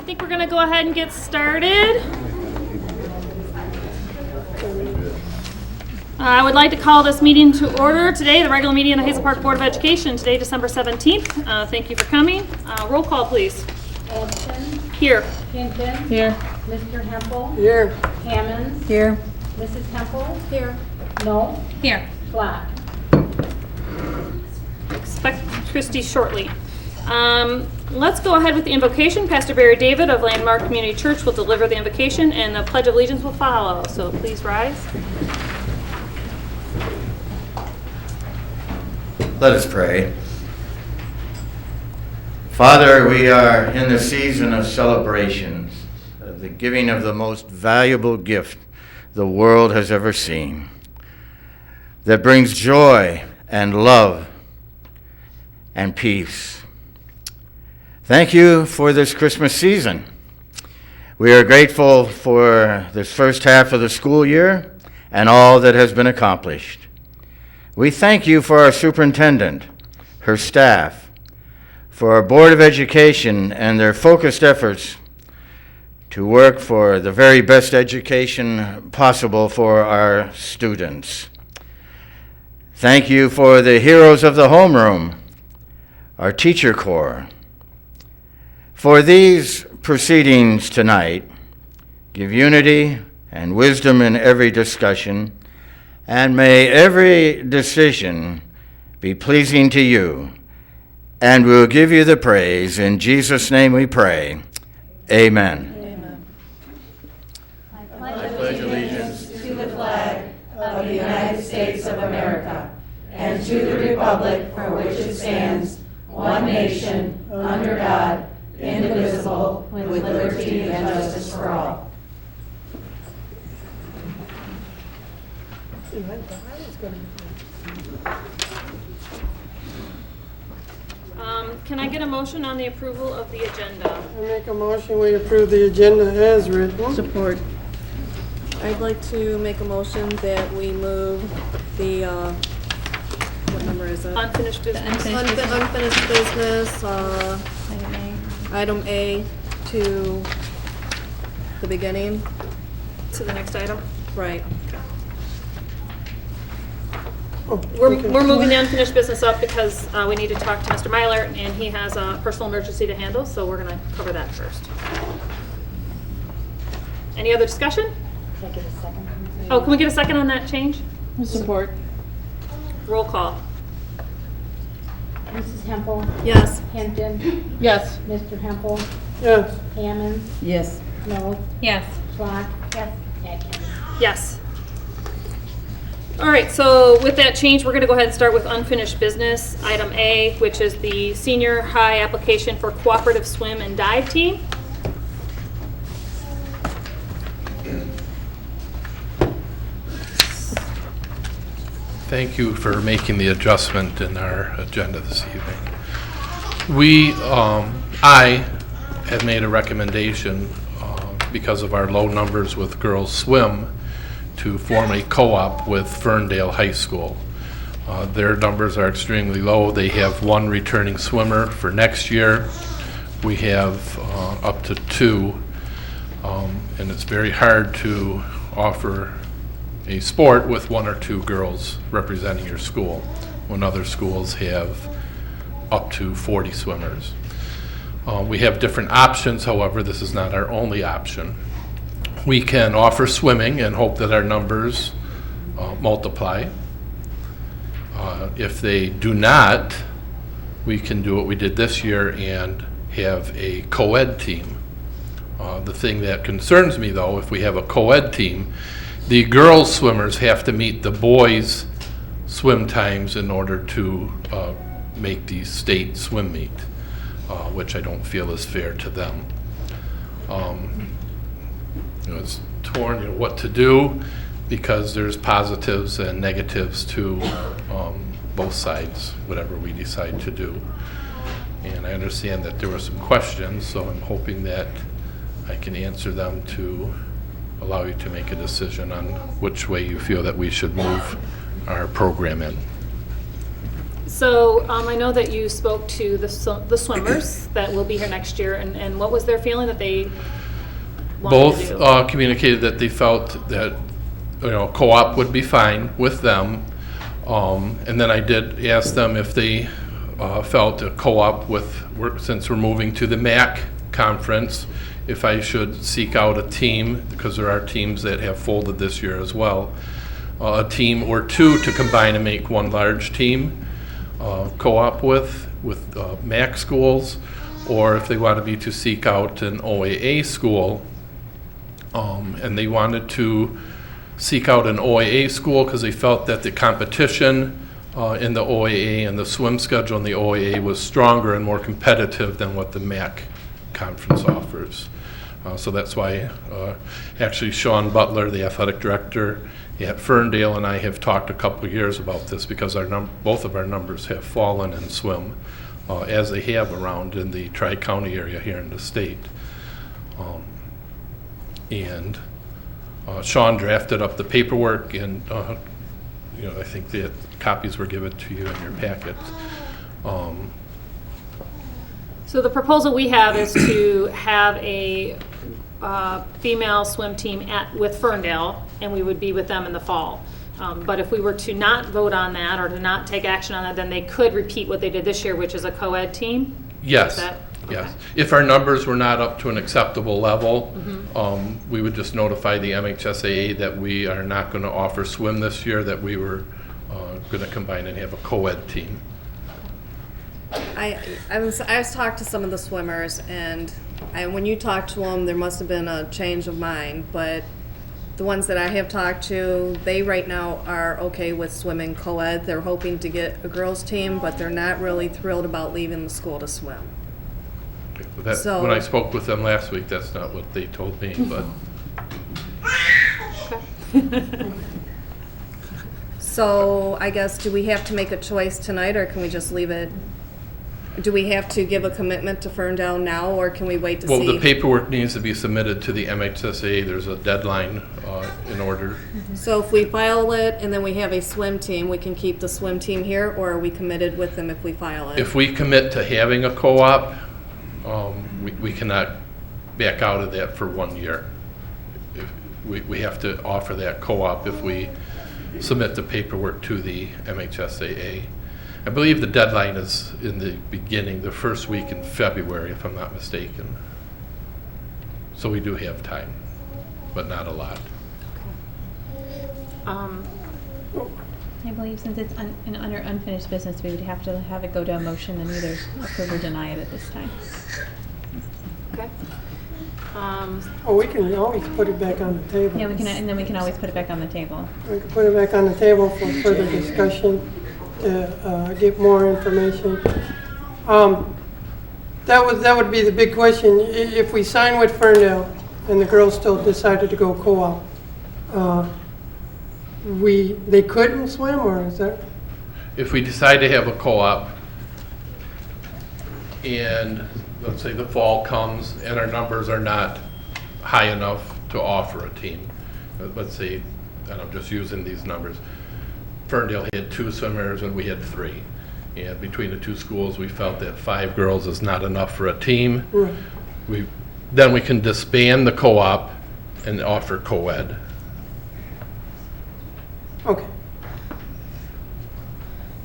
think we're going to go ahead and get started. I would like to call this meeting to order today, the regular meeting of the Hazel Park Board of Education, today, December 17th. Thank you for coming. Roll call, please. Edson. Here. Hinton. Here. Mr. Hempel. Here. Hammonds. Here. Mrs. Hempel. Here. No. Here. Black. Expect Christy shortly. Let's go ahead with the invocation. Pastor Barry David of Landmark Community Church will deliver the invocation and the Pledge of Allegiance will follow. So please rise. Let us pray. Father, we are in the season of celebrations, of the giving of the most valuable gift the world has ever seen, that brings joy and love and peace. Thank you for this Christmas season. We are grateful for this first half of the school year and all that has been accomplished. We thank you for our superintendent, her staff, for our Board of Education and their focused efforts to work for the very best education possible for our students. Thank you for the heroes of the homeroom, our teacher corps. For these proceedings tonight, give unity and wisdom in every discussion, and may every decision be pleasing to you, and we'll give you the praise. In Jesus' name we pray. Amen. Amen. I pledge allegiance to the flag of the United States of America and to the republic for which it stands, one nation, under God, indivisible, with liberty and justice for all. Can I get a motion on the approval of the agenda? I make a motion we approve the agenda as written. Support. I'd like to make a motion that we move the, what number is it? Unfinished business. Unfinished business, item A to the beginning. To the next item. Right. We're moving the unfinished business up because we need to talk to Mr. Myler, and he has a personal emergency to handle, so we're going to cover that first. Any other discussion? Can I get a second? Oh, can we get a second on that change? Support. Roll call. Mrs. Hempel. Yes. Hinton. Yes. Mr. Hempel. Yes. Hammonds. Yes. No. Yes. Black. Yes. Atkins. Yes. All right, so with that change, we're going to go ahead and start with unfinished business, item A, which is the senior high application for cooperative swim and dive team. Thank you for making the adjustment in our agenda this evening. I have made a recommendation because of our low numbers with girls swim to form a co-op with Ferndale High School. Their numbers are extremely low. They have one returning swimmer for next year. We have up to two, and it's very hard to offer a sport with one or two girls representing your school when other schools have up to 40 swimmers. We have different options, however, this is not our only option. We can offer swimming and hope that our numbers multiply. If they do not, we can do what we did this year and have a co-ed team. The thing that concerns me, though, if we have a co-ed team, the girls swimmers have to meet the boys' swim times in order to make the state swim meet, which I don't feel is fair to them. It's torn, what to do, because there's positives and negatives to both sides, whatever we decide to do. And I understand that there were some questions, so I'm hoping that I can answer them to allow you to make a decision on which way you feel that we should move our program in. So I know that you spoke to the swimmers that will be here next year, and what was their feeling that they wanted to do? Both communicated that they felt that co-op would be fine with them. And then I did ask them if they felt a co-op since we're moving to the MAC conference, if I should seek out a team, because there are teams that have folded this year as well, a team or two to combine and make one large team co-op with MAC schools, or if they wanted me to seek out an OAA school. And they wanted to seek out an OAA school because they felt that the competition in the OAA and the swim schedule in the OAA was stronger and more competitive than what the MAC conference offers. So that's why actually Sean Butler, the athletic director at Ferndale, and I have talked a couple of years about this because both of our numbers have fallen in swim, as they have around in the Tri-County area here in the state. And Sean drafted up the paperwork, and I think the copies were given to you in your packet. So the proposal we have is to have a female swim team with Ferndale, and we would be with them in the fall. But if we were to not vote on that or to not take action on that, then they could repeat what they did this year, which is a co-ed team? Yes. Is that- Yes. okay. If our numbers were not up to an acceptable level, we would just notify the MHSAA that we are not going to offer swim this year, that we were going to combine and have a co-ed team. I was talked to some of the swimmers, and when you talked to them, there must have been a change of mind, but the ones that I have talked to, they right now are okay with swimming co-ed. They're hoping to get a girls' team, but they're not really thrilled about leaving the school to swim. When I spoke with them last week, that's not what they told me, but So I guess, do we have to make a choice tonight, or can we just leave it? Do we have to give a commitment to Ferndale now, or can we wait to see? well, the paperwork needs to be submitted to the MHSAA. There's a deadline in order. So if we file it and then we have a swim team, we can keep the swim team here, or are we committed with them if we file it? If we commit to having a co-op, we cannot back out of that for 1 year. We have to offer that co-op if we submit the paperwork to the MHSAA. I believe the deadline is in the beginning, the first week in February, if I'm not mistaken. So we do have time, but not a lot. I believe since it's under unfinished business, we would have to have it go to a motion and either approve or deny it at this time. Okay. We can always put it back on the table. Yeah, and then we can always put it back on the table. We can put it back on the table for further discussion to get more information. That would be the big question. If we sign with Ferndale and the girls still decided to go co-op, they couldn't swim, or is that? If we decide to have a co-op and let's say the fall comes and our numbers are not high enough to offer a team, let's say, and I'm just using these numbers, Ferndale had 2 swimmers and we had 3. And between the 2 schools, we felt that 5 girls is not enough for a team. Right. Then we can disband the co-op and offer co-ed. Okay.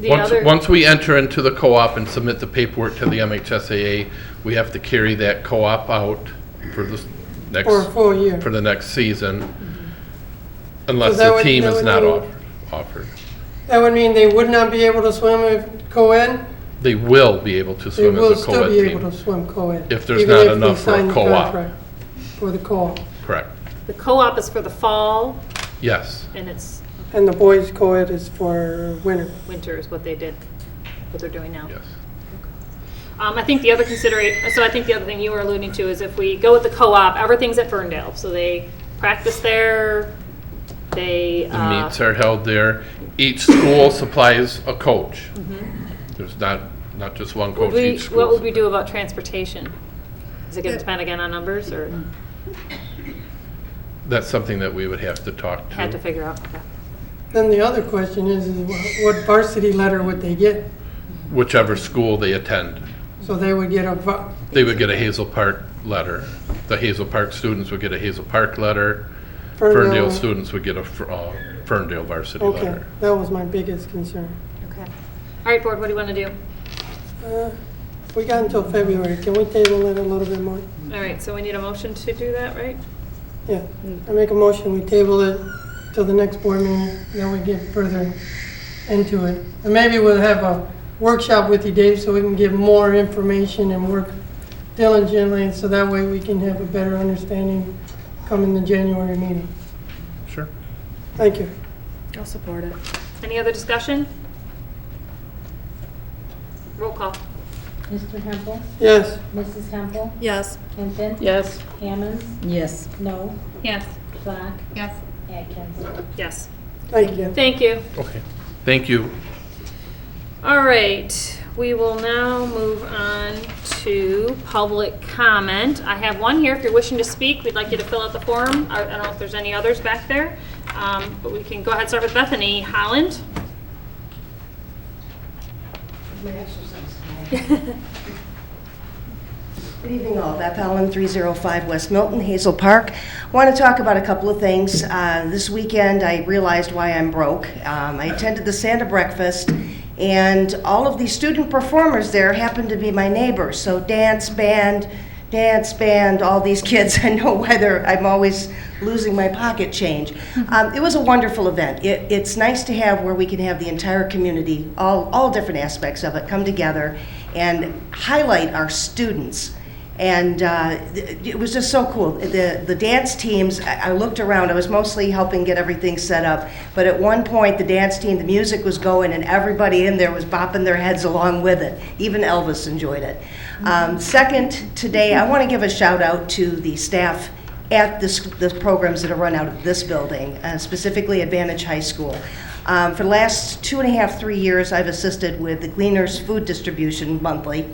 Once we enter into the co-op and submit the paperwork to the MHSAA, we have to carry that co-op out for the next For a full year. for the next season, unless So that the would- team that is would not mean- offered. That would mean they would not be able to swim with co-ed? They will be able to They swim will as a still co-ed be able team. to swim co-ed. If there's even not we enough for a sign the co-op. contract For the co-op. Correct. The co-op is for the fall, Yes. and it's And the boys' co-ed is for winter. winter is what they're doing now. Yes. I think the other thing you were alluding to is if we go with the co-op, everything's at Ferndale. So they practice there, they. The meets are held there. Each school supplies a coach. There's not just one coach. Each school. What would we do about transportation? Is it going to depend again on numbers, or That's something that we would have to talk to. had to figure out? Okay. Then the other question is what varsity letter would they get? whichever school they attend. So they would get They would get a Hazel Park letter. The Hazel Park students would get a Hazel Park letter. Ferndale students would get a Ferndale varsity Okay, letter. that was my biggest concern. Okay. All right, board, what do you want to do? We got until February. Can we table it a little bit more? All right, so we need a motion to do that, right? Yeah, I make a motion, we table it till the next board meeting, then we get further into it. And maybe we'll have a workshop with you, Dave, so we can give more information and work diligently, so that way we can have a better understanding coming the January meeting. Sure. Thank you. I'll support it. Any other discussion? Roll call. Mr. Hempel, Yes, Mrs. Hempel, Yes. Hinton, Yes. Hammonds, Yes. No, Yes. Black, Yes. Atkins. Yes. thank you. Thank you. Okay. Thank you. All right, we will now move on to public comment. I have one here. If you're wishing to speak, we'd like you to fill out the form. I don't know if there's any others back there, but we can go ahead and start with Bethany Holland. Good evening all. Beth Allen, 305 West Milton, Hazel Park. Want to talk about a couple of things. This weekend I realized why I'm broke. I attended the Santa breakfast and all of these student performers there happened to be my neighbors. So dance band, all these kids. I know whether I'm always losing my pocket change. It was a wonderful event. It's nice to have where we can have the entire community, all different aspects of it, come together and highlight our students. And it was just so cool. The dance teams, I looked around, I was mostly helping get everything set up, but at one point the dance team, the music was going and everybody in there was bopping their heads along with it. Even Elvis enjoyed it. Second, today I want to give a shout out to the staff at the programs that are run out of this building, specifically Advantage High School. For the last 2.5, 3 years, I've assisted with the Gleaners food distribution monthly,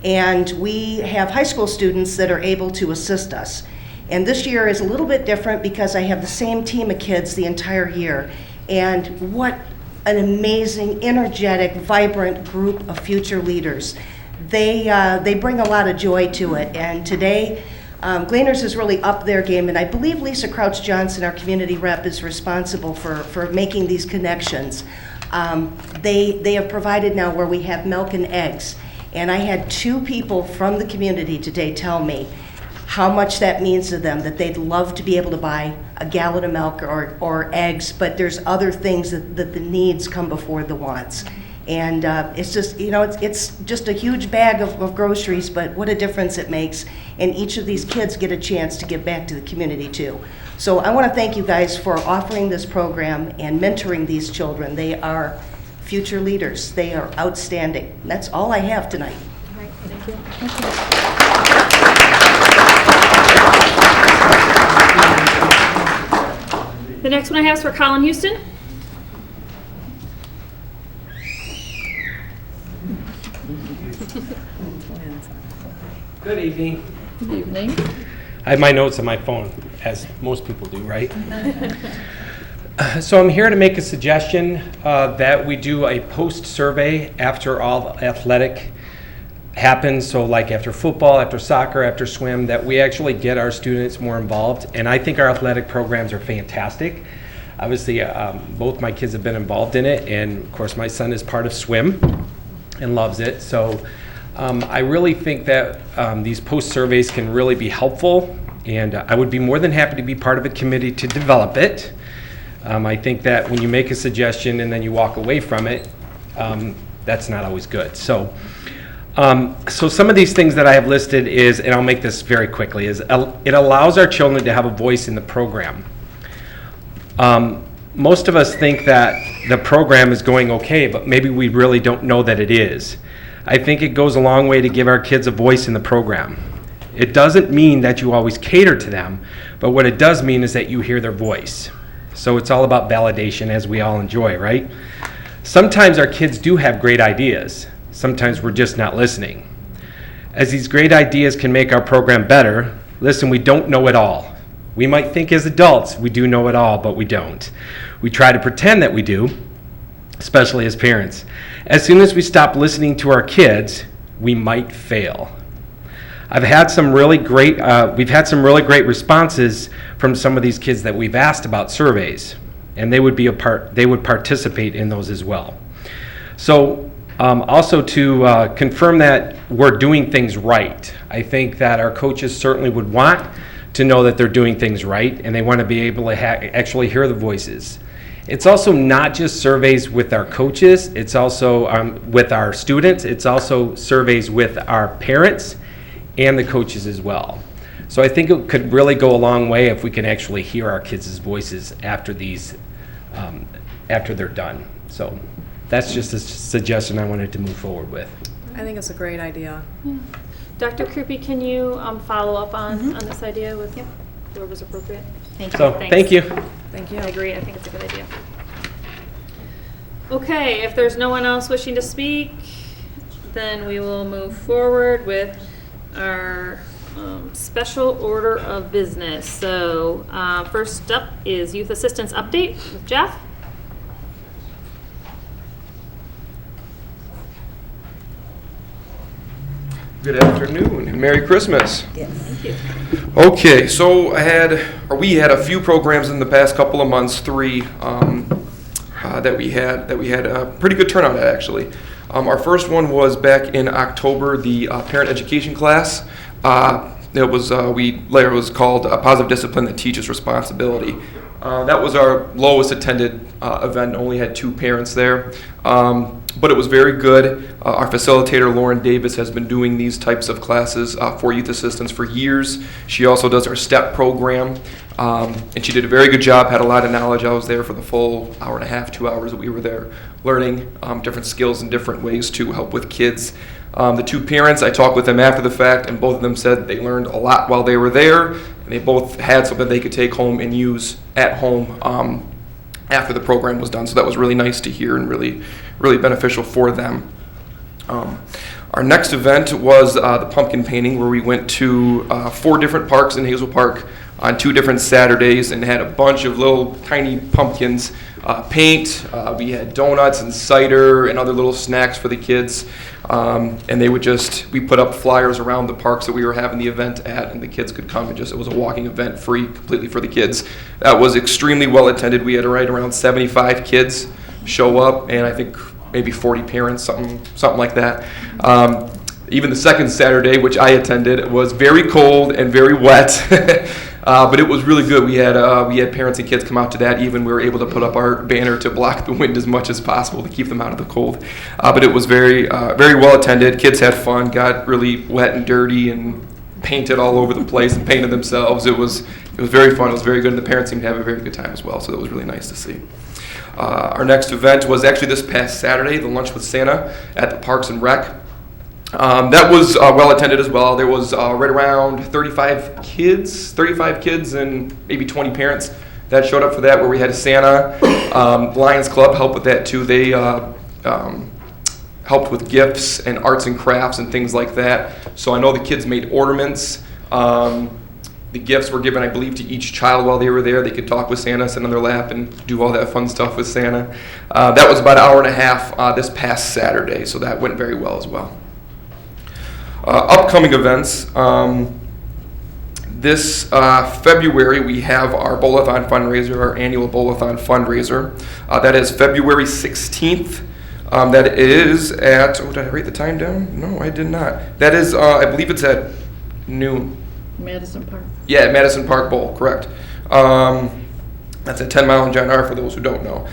and we have high school students that are able to assist us. And this year is a little bit different because I have the same team of kids the entire year, and what an amazing, energetic, vibrant group of future leaders. They bring a lot of joy to it, and today, Gleaners has really upped their game, and I believe Lisa Crouch Johnson, our community rep, is responsible for making these connections. They have provided now where we have milk and eggs, and I had 2 people from the community today tell me how much that means to them, that they'd love to be able to buy a gallon of milk or eggs, but there's other things that the needs come before the wants. And it's just, it's just a huge bag of groceries, but what a difference it makes. And each of these kids get a chance to give back to the community too. So I want to thank you guys for offering this program and mentoring these children. They are future leaders. They are outstanding. That's all I have tonight. All right, thank you. The next one I have is for Colin Houston. Good evening. Good evening. I have my notes on my phone, as most people do, right? So I'm here to make a suggestion that we do a post-survey after all athletic happens. So like after football, after soccer, after swim, that we actually get our students more involved. And I think our athletic programs are fantastic. Obviously, both my kids have been involved in it. And of course, my son is part of swim and loves it. So I really think that these post-surveys can really be helpful. And I would be more than happy to be part of a committee to develop it. I think that when you make a suggestion and then you walk away from it, that's not always good. So some of these things that I have listed is, and I'll make this very quickly, is it allows our children to have a voice in the program. Most of us think that the program is going okay, but maybe we really don't know that it is. I think it goes a long way to give our kids a voice in the program. It doesn't mean that you always cater to them, but what it does mean is that you hear their voice. So it's all about validation, as we all enjoy, right? Sometimes our kids do have great ideas. Sometimes we're just not listening. As these great ideas can make our program better, listen, we don't know it all. We might think as adults we do know it all, but we don't. We try to pretend that we do, especially as parents. As soon as we stop listening to our kids, we might fail. We've had some really great responses from some of these kids that we've asked about surveys, and they would participate in those as well. So also to confirm that we're doing things right, I think that our coaches certainly would want to know that they're doing things right, and they want to be able to actually hear the voices. It's also not just surveys with our coaches, it's also with our students, it's also surveys with our parents and the coaches as well. So I think it could really go a long way if we can actually hear our kids' voices after they're done. So that's just a suggestion I wanted to move forward with. I think it's a great idea. Dr. Krupe, can you follow up on this idea with whoever's appropriate? Thank you. So Thanks. thank you. Thank you. I agree. I think it's a good idea. Okay, if there's no one else wishing to speak, then we will move forward with our special order of business. So first up is youth assistance update with Jeff. Good afternoon and Merry Christmas. Thank you. Okay, so we had a few programs in the past couple of months, 3 that we had a pretty good turnout at actually. Our first one was back in October, the parent education class. It was called Positive Discipline That Teaches Responsibility. That was our lowest attended event, only had 2 parents there. But it was very good. Our facilitator, Lauren Davis, has been doing these types of classes for youth assistants for years. She also does our STEP program, and she did a very good job, had a lot of knowledge. I was there for the full hour and a half, 2 hours that we were there, learning different skills and different ways to help with kids. The 2 parents, I talked with them after the fact, and both of them said they learned a lot while they were there, and they both had something they could take home and use at home after the program was done. So that was really nice to hear and really beneficial for them. Our next event was the pumpkin painting, where we went to 4 different parks in Hazel Park on 2 different Saturdays and had a bunch of little tiny pumpkins paint. We had donuts and cider and other little snacks for the kids. And we put up flyers around the parks that we were having the event at, and the kids could come and it was a walking event, free completely for the kids. That was extremely well attended. We had right around 75 kids show up, and I think maybe 40 parents, something like that. Even the second Saturday, which I attended, was very cold and very wet, but it was really good. We had parents and kids come out to that. Even we were able to put up our banner to block the wind as much as possible to keep them out of the cold. But it was very well attended. Kids had fun, got really wet and dirty, and painted all over the place and painted themselves. It was very fun. It was very good, and the parents seemed to have a very good time as well. So that was really nice to see. Our next event was actually this past Saturday, the Lunch with Santa at the Parks and Rec. That was well attended as well. There was right around 35 kids and maybe 20 parents that showed up for that, where we had a Santa. Lions Club helped with that too. They helped with gifts and arts and crafts and things like that. So I know the kids made ornaments. The gifts were given, I believe, to each child while they were there. They could talk with Santa, sit on their lap, and do all that fun stuff with Santa. That was about an hour and a half this past Saturday, so that went very well as well. Upcoming events. This February, we have our Bowl-a-thon fundraiser, our annual Bowl-a-thon fundraiser. That is February 16th. That is at, did I write the time down? No, I did not. That is, I believe it's at noon. Madison Park. Yeah, Madison Park Bowl, correct. That's at 10 Mile and John R. for those who don't know.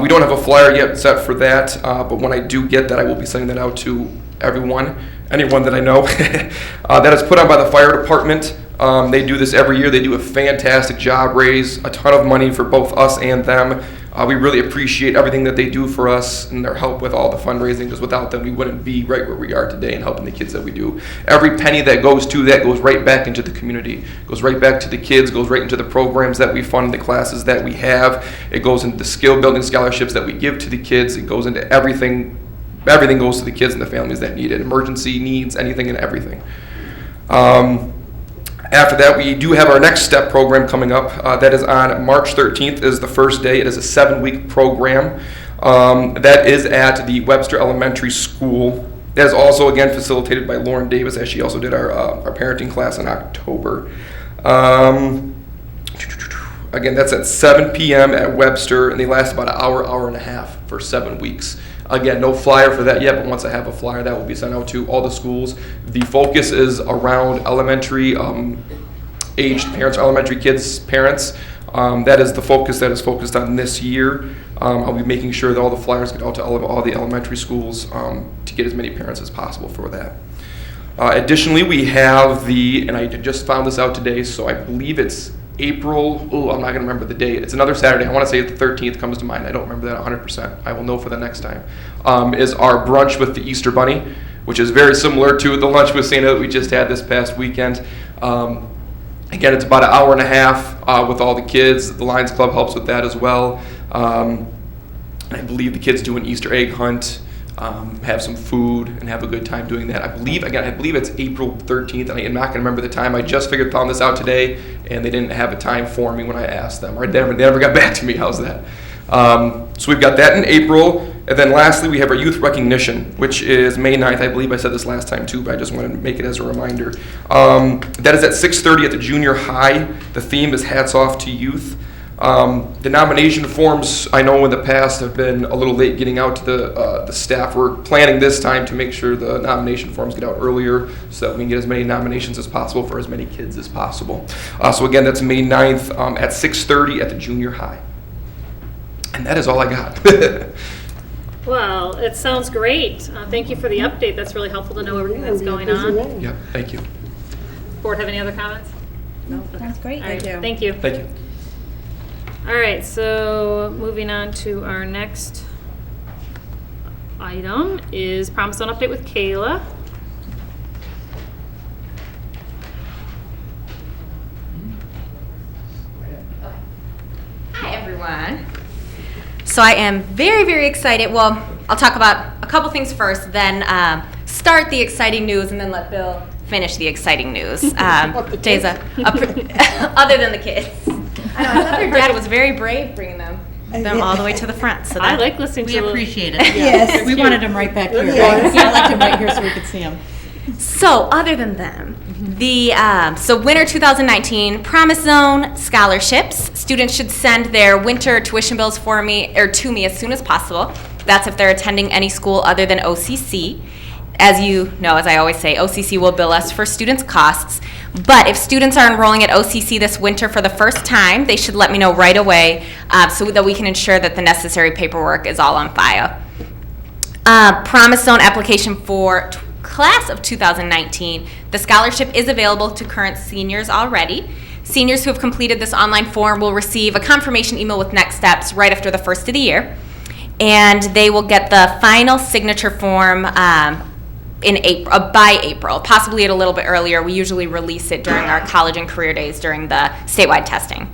We don't have a flyer yet set for that, but when I do get that, I will be sending that out to anyone that I know. That is put on by the fire department. They do this every year. They do a fantastic job, raise a ton of money for both us and them. We really appreciate everything that they do for us and their help with all the fundraising, because without them, we wouldn't be right where we are today and helping the kids that we do. Every penny that goes to that goes right back into the community, goes right back to the kids, goes right into the programs that we fund, the classes that we have. It goes into the skill building scholarships that we give to the kids. It goes into everything. Everything goes to the kids and the families that need it. Emergency needs, anything and everything. After that, we do have our next STEP program coming up. That is on March 13th is the first day. It is a 7-week program. That is at the Webster Elementary School. That is also, again, facilitated by Lauren Davis, as she also did our parenting class in October. Again, that's at 7 p.m. at Webster, and they last about an hour, hour and a half for 7 weeks. Again, no flyer for that yet, but once I have a flyer, that will be sent out to all the schools. The focus is around elementary aged parents, elementary kids' parents. That is the focus that is focused on this year. I'll be making sure that all the flyers get out to all the elementary schools to get as many parents as possible for that. Additionally, we have and I just found this out today, so I believe it's April, I'm not going to remember the date. It's another Saturday. I want to say the 13th comes to mind. I don't remember that 100%. I will know for the next time. Is our brunch with the Easter Bunny, which is very similar to the lunch with Santa that we just had this past weekend. Again, it's about an hour and a half with all the kids. The Lions Club helps with that as well. I believe the kids do an Easter egg hunt, have some food, and have a good time doing that. I believe it's April 13th, and I'm not going to remember the time. I just found this out today, and they didn't have a time for me when I asked them. Or they never got back to me. How's that? So we've got that in April. And then lastly, we have our youth recognition, which is May 9th. I believe I said this last time too, but I just wanted to make it as a reminder. That is at 6:30 at the junior high. The theme is Hats Off to Youth. The nomination forms, I know in the past, have been a little late getting out to the staff. We're planning this time to make sure the nomination forms get out earlier so that we can get as many nominations as possible for as many kids as possible. So again, that's May 9th at 6:30 at the junior high. And that is all I got. Well, it sounds great. Thank you for the update. That's really helpful to know everything that's going on. Yeah, thank you. Board have any other comments? No, that's great. All right, Thank you. Thank you. Thank you. All right, so moving on to our next item is Promise Zone update with Kayla. Hi, everyone. So I am very, very excited. Well, I'll talk about a couple things first, then start the exciting news, and then let Bill finish the exciting news. Other than the kids. I know, I thought their dad was very brave bringing them all the way to the front. So I like listening to We appreciate it. Yes. We wanted him right back here. Yes. I liked him right here so we could see him. So other than them, so winter 2019 Promise Zone scholarships. Students should send their winter tuition bills to me as soon as possible. That's if they're attending any school other than OCC. As you know, as I always say, OCC will bill us for students' costs. But if students are enrolling at OCC this winter for the first time, they should let me know right away so that we can ensure that the necessary paperwork is all on file. Promise Zone application for class of 2019. The scholarship is available to current seniors already. Seniors who have completed this online form will receive a confirmation email with next steps right after the first of the year. And they will get the final signature form in April, by April, possibly a little bit earlier. We usually release it during our college and career days during the statewide testing.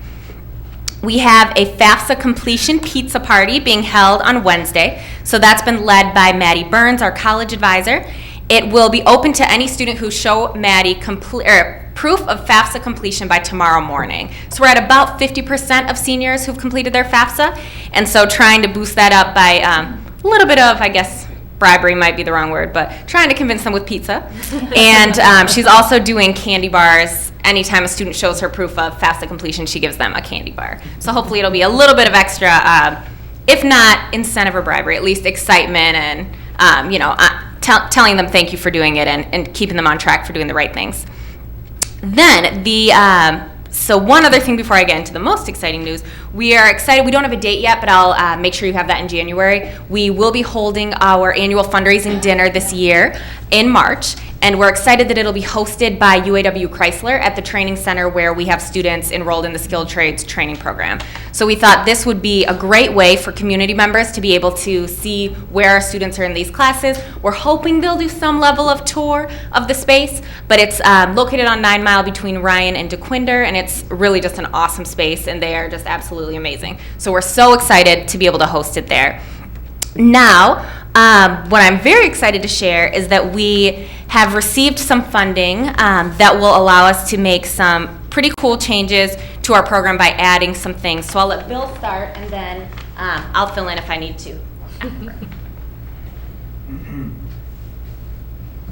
We have a FAFSA completion pizza party being held on Wednesday. So that's been led by Maddie Burns, our college advisor. It will be open to any student who show Maddie proof of FAFSA completion by tomorrow morning. So we're at about 50% of seniors who've completed their FAFSA. And so trying to boost that up by a little bit of, I guess, bribery might be the wrong word, but trying to convince them with pizza. And she's also doing candy bars. Anytime a student shows her proof of FAFSA completion, she gives them a candy bar. So hopefully it'll be a little bit of extra, if not incentive or bribery, at least excitement and, telling them thank you for doing it and keeping them on track for doing the right things. Then so one other thing before I get into the most exciting news, we are excited. We don't have a date yet, but I'll make sure you have that in January. We will be holding our annual fundraising dinner this year in March, and we're excited that it'll be hosted by UAW Chrysler at the training center where we have students enrolled in the skilled trades training program. So we thought this would be a great way for community members to be able to see where our students are in these classes. We're hoping they'll do some level of tour of the space, but it's located on 9 Mile between Ryan and DeQuinder, and it's really just an awesome space, and they are just absolutely amazing. So we're so excited to be able to host it there. Now, what I'm very excited to share is that we have received some funding that will allow us to make some pretty cool changes to our program by adding some things. So I'll let Bill start, and then I'll fill in if I need to.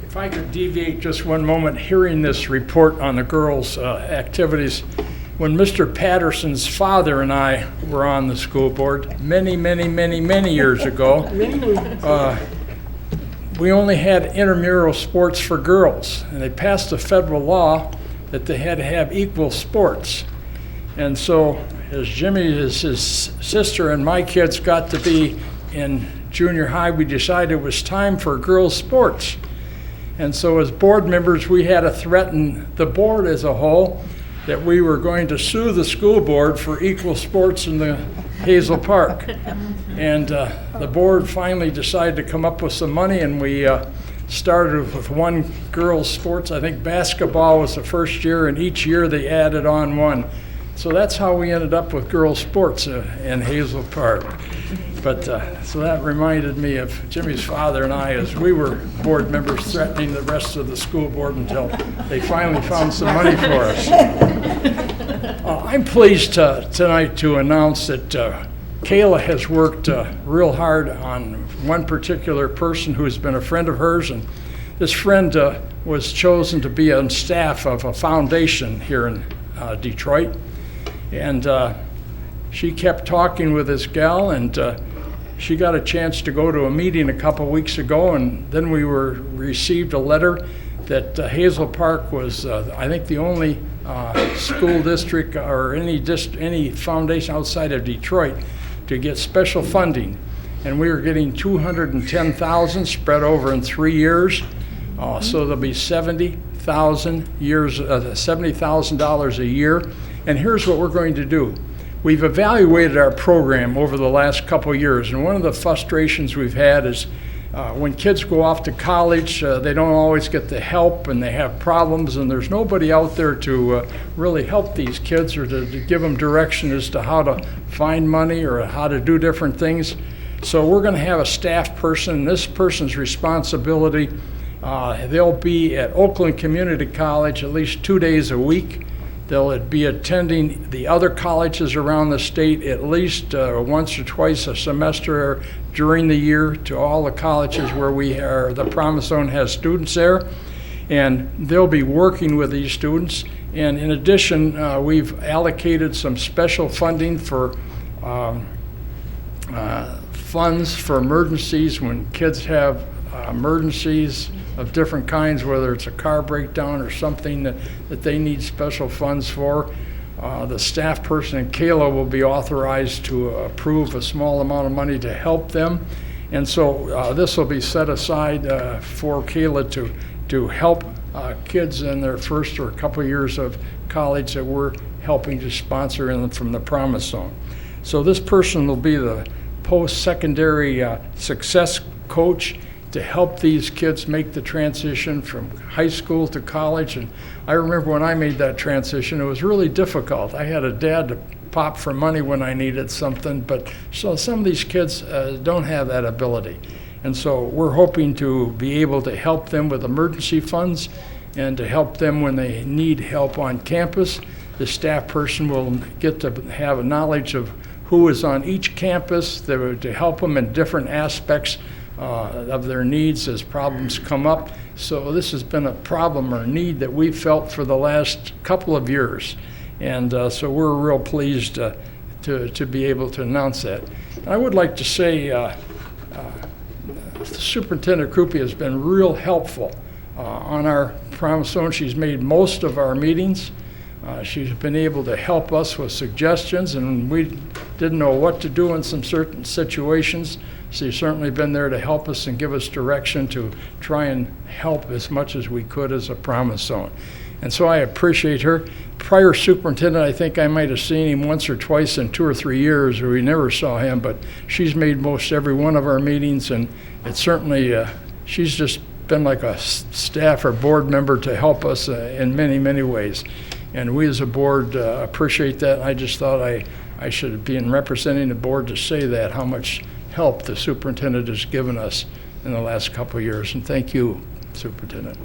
If I could deviate just one moment, hearing this report on the girls' activities, when Mr. Patterson's father and I were on the school board many years ago, we only had intramural sports for girls, and they passed a federal law that they had to have equal sports. And so as Jimmy, his sister, and my kids got to be in junior high, we decided it was time for girls' sports. And so as board members, we had to threaten the board as a whole that we were going to sue the school board for equal sports in the Hazel Park. And the board finally decided to come up with some money, and we started with one girls' sports. I think basketball was the first year, and each year they added on one. So that's how we ended up with girls' sports in Hazel Park. But so that reminded me of Jimmy's father and I as we were board members threatening the rest of the school board until they finally found some money for us. I'm pleased tonight to announce that Kayla has worked real hard on one particular person who's been a friend of hers, and this friend was chosen to be on staff of a foundation here in Detroit. And she kept talking with this gal, and she got a chance to go to a meeting a couple weeks ago, and then we received a letter that Hazel Park was, I think, the only school district or any foundation outside of Detroit to get special funding. And we were getting $210,000 spread over in 3 years, so there'll be $70,000 a year. And here's what we're going to do. We've evaluated our program over the last couple of years, and one of the frustrations we've had is when kids go off to college, they don't always get the help, and they have problems, and there's nobody out there to really help these kids or to give them direction as to how to find money or how to do different things. So we're going to have a staff person. This person's responsibility, they'll be at Oakland Community College at least 2 days a week. They'll be attending the other colleges around the state at least once or twice a semester during the year to all the colleges where the Promise Zone has students there. And they'll be working with these students. And in addition, we've allocated some special funding for funds for emergencies when kids have emergencies of different kinds, whether it's a car breakdown or something that they need special funds for. The staff person in Kayla will be authorized to approve a small amount of money to help them. And so this will be set aside for Kayla to help kids in their first or a couple years of college that we're helping to sponsor from the Promise Zone. So this person will be the post-secondary success coach to help these kids make the transition from high school to college. And I remember when I made that transition, it was really difficult. I had a dad to pop for money when I needed something, but so some of these kids don't have that ability. And so we're hoping to be able to help them with emergency funds and to help them when they need help on campus. The staff person will get to have a knowledge of who is on each campus to help them in different aspects of their needs as problems come up. So this has been a problem or need that we've felt for the last couple of years. And so we're real pleased to be able to announce that. And I would like to say Superintendent Krupe has been real helpful on our Promise Zone. She's made most of our meetings. She's been able to help us with suggestions, and we didn't know what to do in some certain situations. She's certainly been there to help us and give us direction to try and help as much as we could as a Promise Zone. And so I appreciate her. Prior superintendent, I think I might have seen him once or twice in 2 or 3 years, or we never saw him, but she's made most every one of our meetings, and it's certainly, she's just been like a staff or board member to help us in many ways. And we as a board appreciate that. I just thought I should be in representing the board to say that, how much help the superintendent has given us in the last couple of years. And thank you, Superintendent.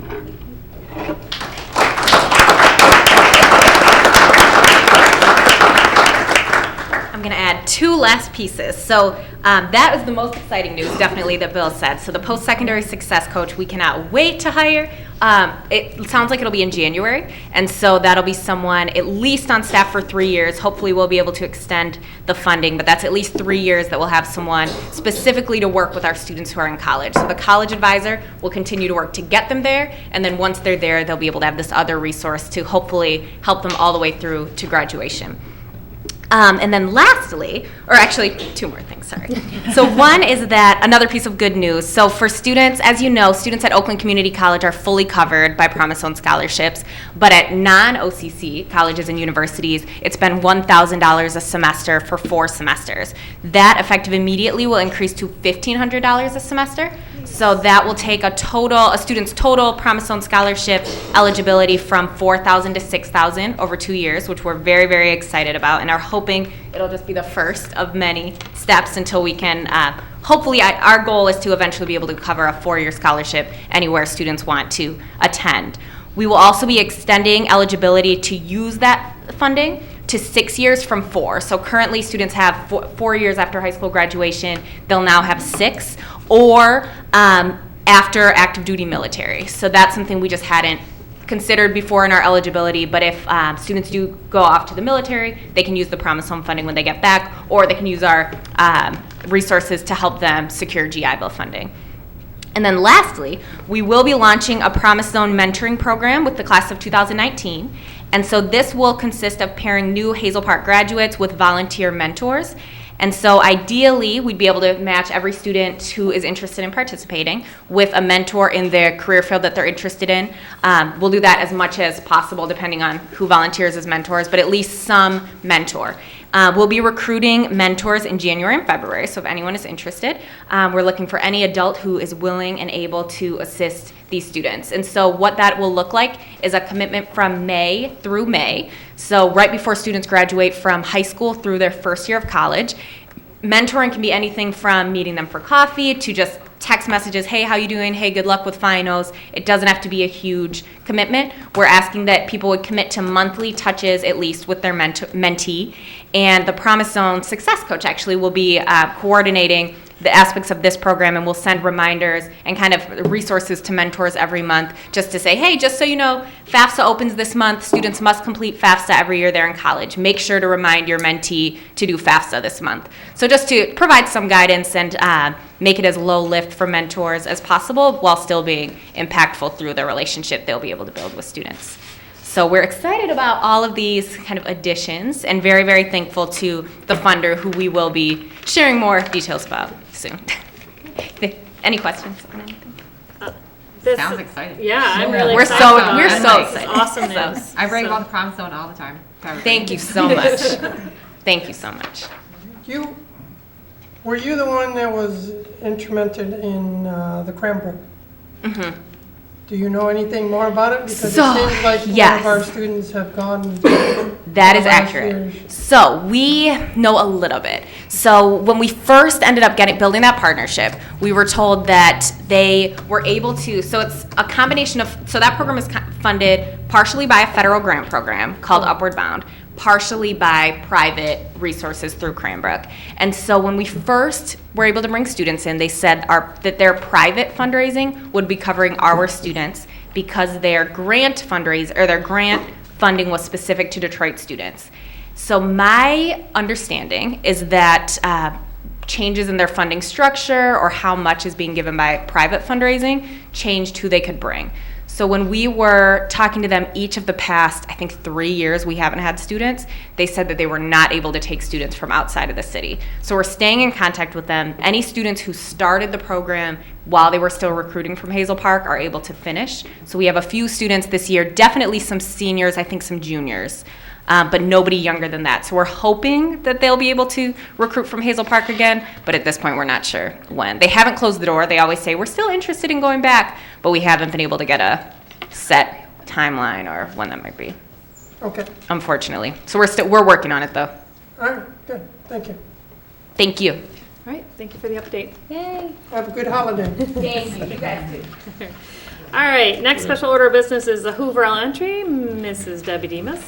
going to add two last pieces. So that is the most exciting news, definitely, that Bill said. So the post-secondary success coach, we cannot wait to hire. It sounds like it'll be in January, and so that'll be someone at least on staff for 3 years. Hopefully we'll be able to extend the funding, but that's at least 3 years that we'll have someone specifically to work with our students who are in college. So the college advisor will continue to work to get them there, and then once they're there, they'll be able to have this other resource to hopefully help them all the way through to graduation. And then lastly, or actually two more things, sorry. So one is that another piece of good news. So for students, as you know, students at Oakland Community College are fully covered by Promise Zone scholarships, but at non-OCC colleges and universities, it's been $1,000 a semester for 4 semesters. That effective immediately will increase to $1,500 a semester. So that will take a student's total Promise Zone scholarship eligibility from $4,000 to $6,000 over 2 years, which we're very, very excited about, and are hoping it'll just be the first of many steps until we can, hopefully our goal is to eventually be able to cover a 4-year scholarship anywhere students want to attend. We will also be extending eligibility to use that funding to 6 years from 4. So currently students have 4 years after high school graduation. They'll now have 6, or after active duty military. So that's something we just hadn't considered before in our eligibility, but if students do go off to the military, they can use the Promise Home funding when they get back, or they can use our resources to help them secure GI Bill funding. And then lastly, we will be launching a Promise Zone mentoring program with the class of 2019. And so this will consist of pairing new Hazel Park graduates with volunteer mentors. And so ideally, we'd be able to match every student who is interested in participating with a mentor in their career field that they're interested in. We'll do that as much as possible depending on who volunteers as mentors, but at least some mentor. We'll be recruiting mentors in January and February, so if anyone is interested, we're looking for any adult who is willing and able to assist these students. And so what that will look like is a commitment from May through May. So right before students graduate from high school through their first year of college. Mentoring can be anything from meeting them for coffee to just text messages, hey, how you doing? Hey, good luck with finals. It doesn't have to be a huge commitment. We're asking that people would commit to monthly touches at least with their mentee. And the Promise Zone Success Coach actually will be coordinating the aspects of this program, and we'll send reminders and kind of resources to mentors every month just to say, hey, just so you know, FAFSA opens this month. Students must complete FAFSA every year they're in college. Make sure to remind your mentee to do FAFSA this month. So just to provide some guidance and make it as low lift for mentors as possible while still being impactful through the relationship they'll be able to build with students. So we're excited about all of these kind of additions and very, very thankful to the funder who we will be sharing more details about soon. Any questions on anything? Sounds exciting. Yeah, I'm really We're excited. so about it. excited. It's awesome So, news. I brag So- about the Promise Zone all the time. Thank you so much. Thank you so much. Were you the one that was instrumental in the Cranbrook? Mm-hmm. Do you know anything more about it? Because So, it seems like one yes. of our students have gone. That is last accurate. year's. So we know a little bit. So when we first ended up building that partnership, we were told that they were able to, so it's a combination of, so that program is funded partially by a federal grant program called Upward Bound, partially by private resources through Cranbrook. And so when we first were able to bring students in, they said that their private fundraising would be covering our students because their grant funding was specific to Detroit students. So my understanding is that changes in their funding structure or how much is being given by private fundraising changed who they could bring. So when we were talking to them each of the past, I think 3 years we haven't had students, they said that they were not able to take students from outside of the city. So we're staying in contact with them. Any students who started the program while they were still recruiting from Hazel Park are able to finish. So we have a few students this year, definitely some seniors, I think some juniors, but nobody younger than that. So we're hoping that they'll be able to recruit from Hazel Park again, but at this point we're not sure when. They haven't closed the door. They always say, we're still interested in going back, but we haven't been able to get a set timeline or when that might be. Okay. Unfortunately. So we're working on it though. All right, good. Thank you. Thank you. All right, thank you for the update. Yay. Have a good holiday. Thank you. You guys too. All right, next special order of business is the Hoover Elementary, Mrs. Debbie Demas.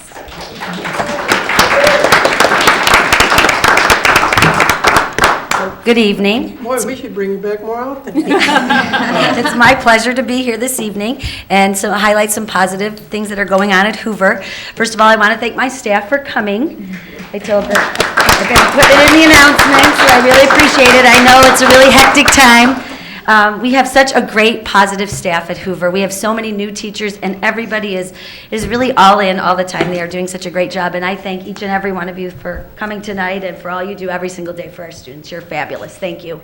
Good evening. Boy, we should bring you back more often. It's my pleasure to be here this evening and so highlight some positive things that are going on at Hoover. First of all, I want to thank my staff for coming. I told them I've been putting it in the announcements, so I really appreciate it. I know it's a really hectic time. We have such a great, positive staff at Hoover. We have so many new teachers, and everybody is really all in all the time. They are doing such a great job, and I thank each and every one of you for coming tonight and for all you do every single day for our students. You're fabulous. Thank you.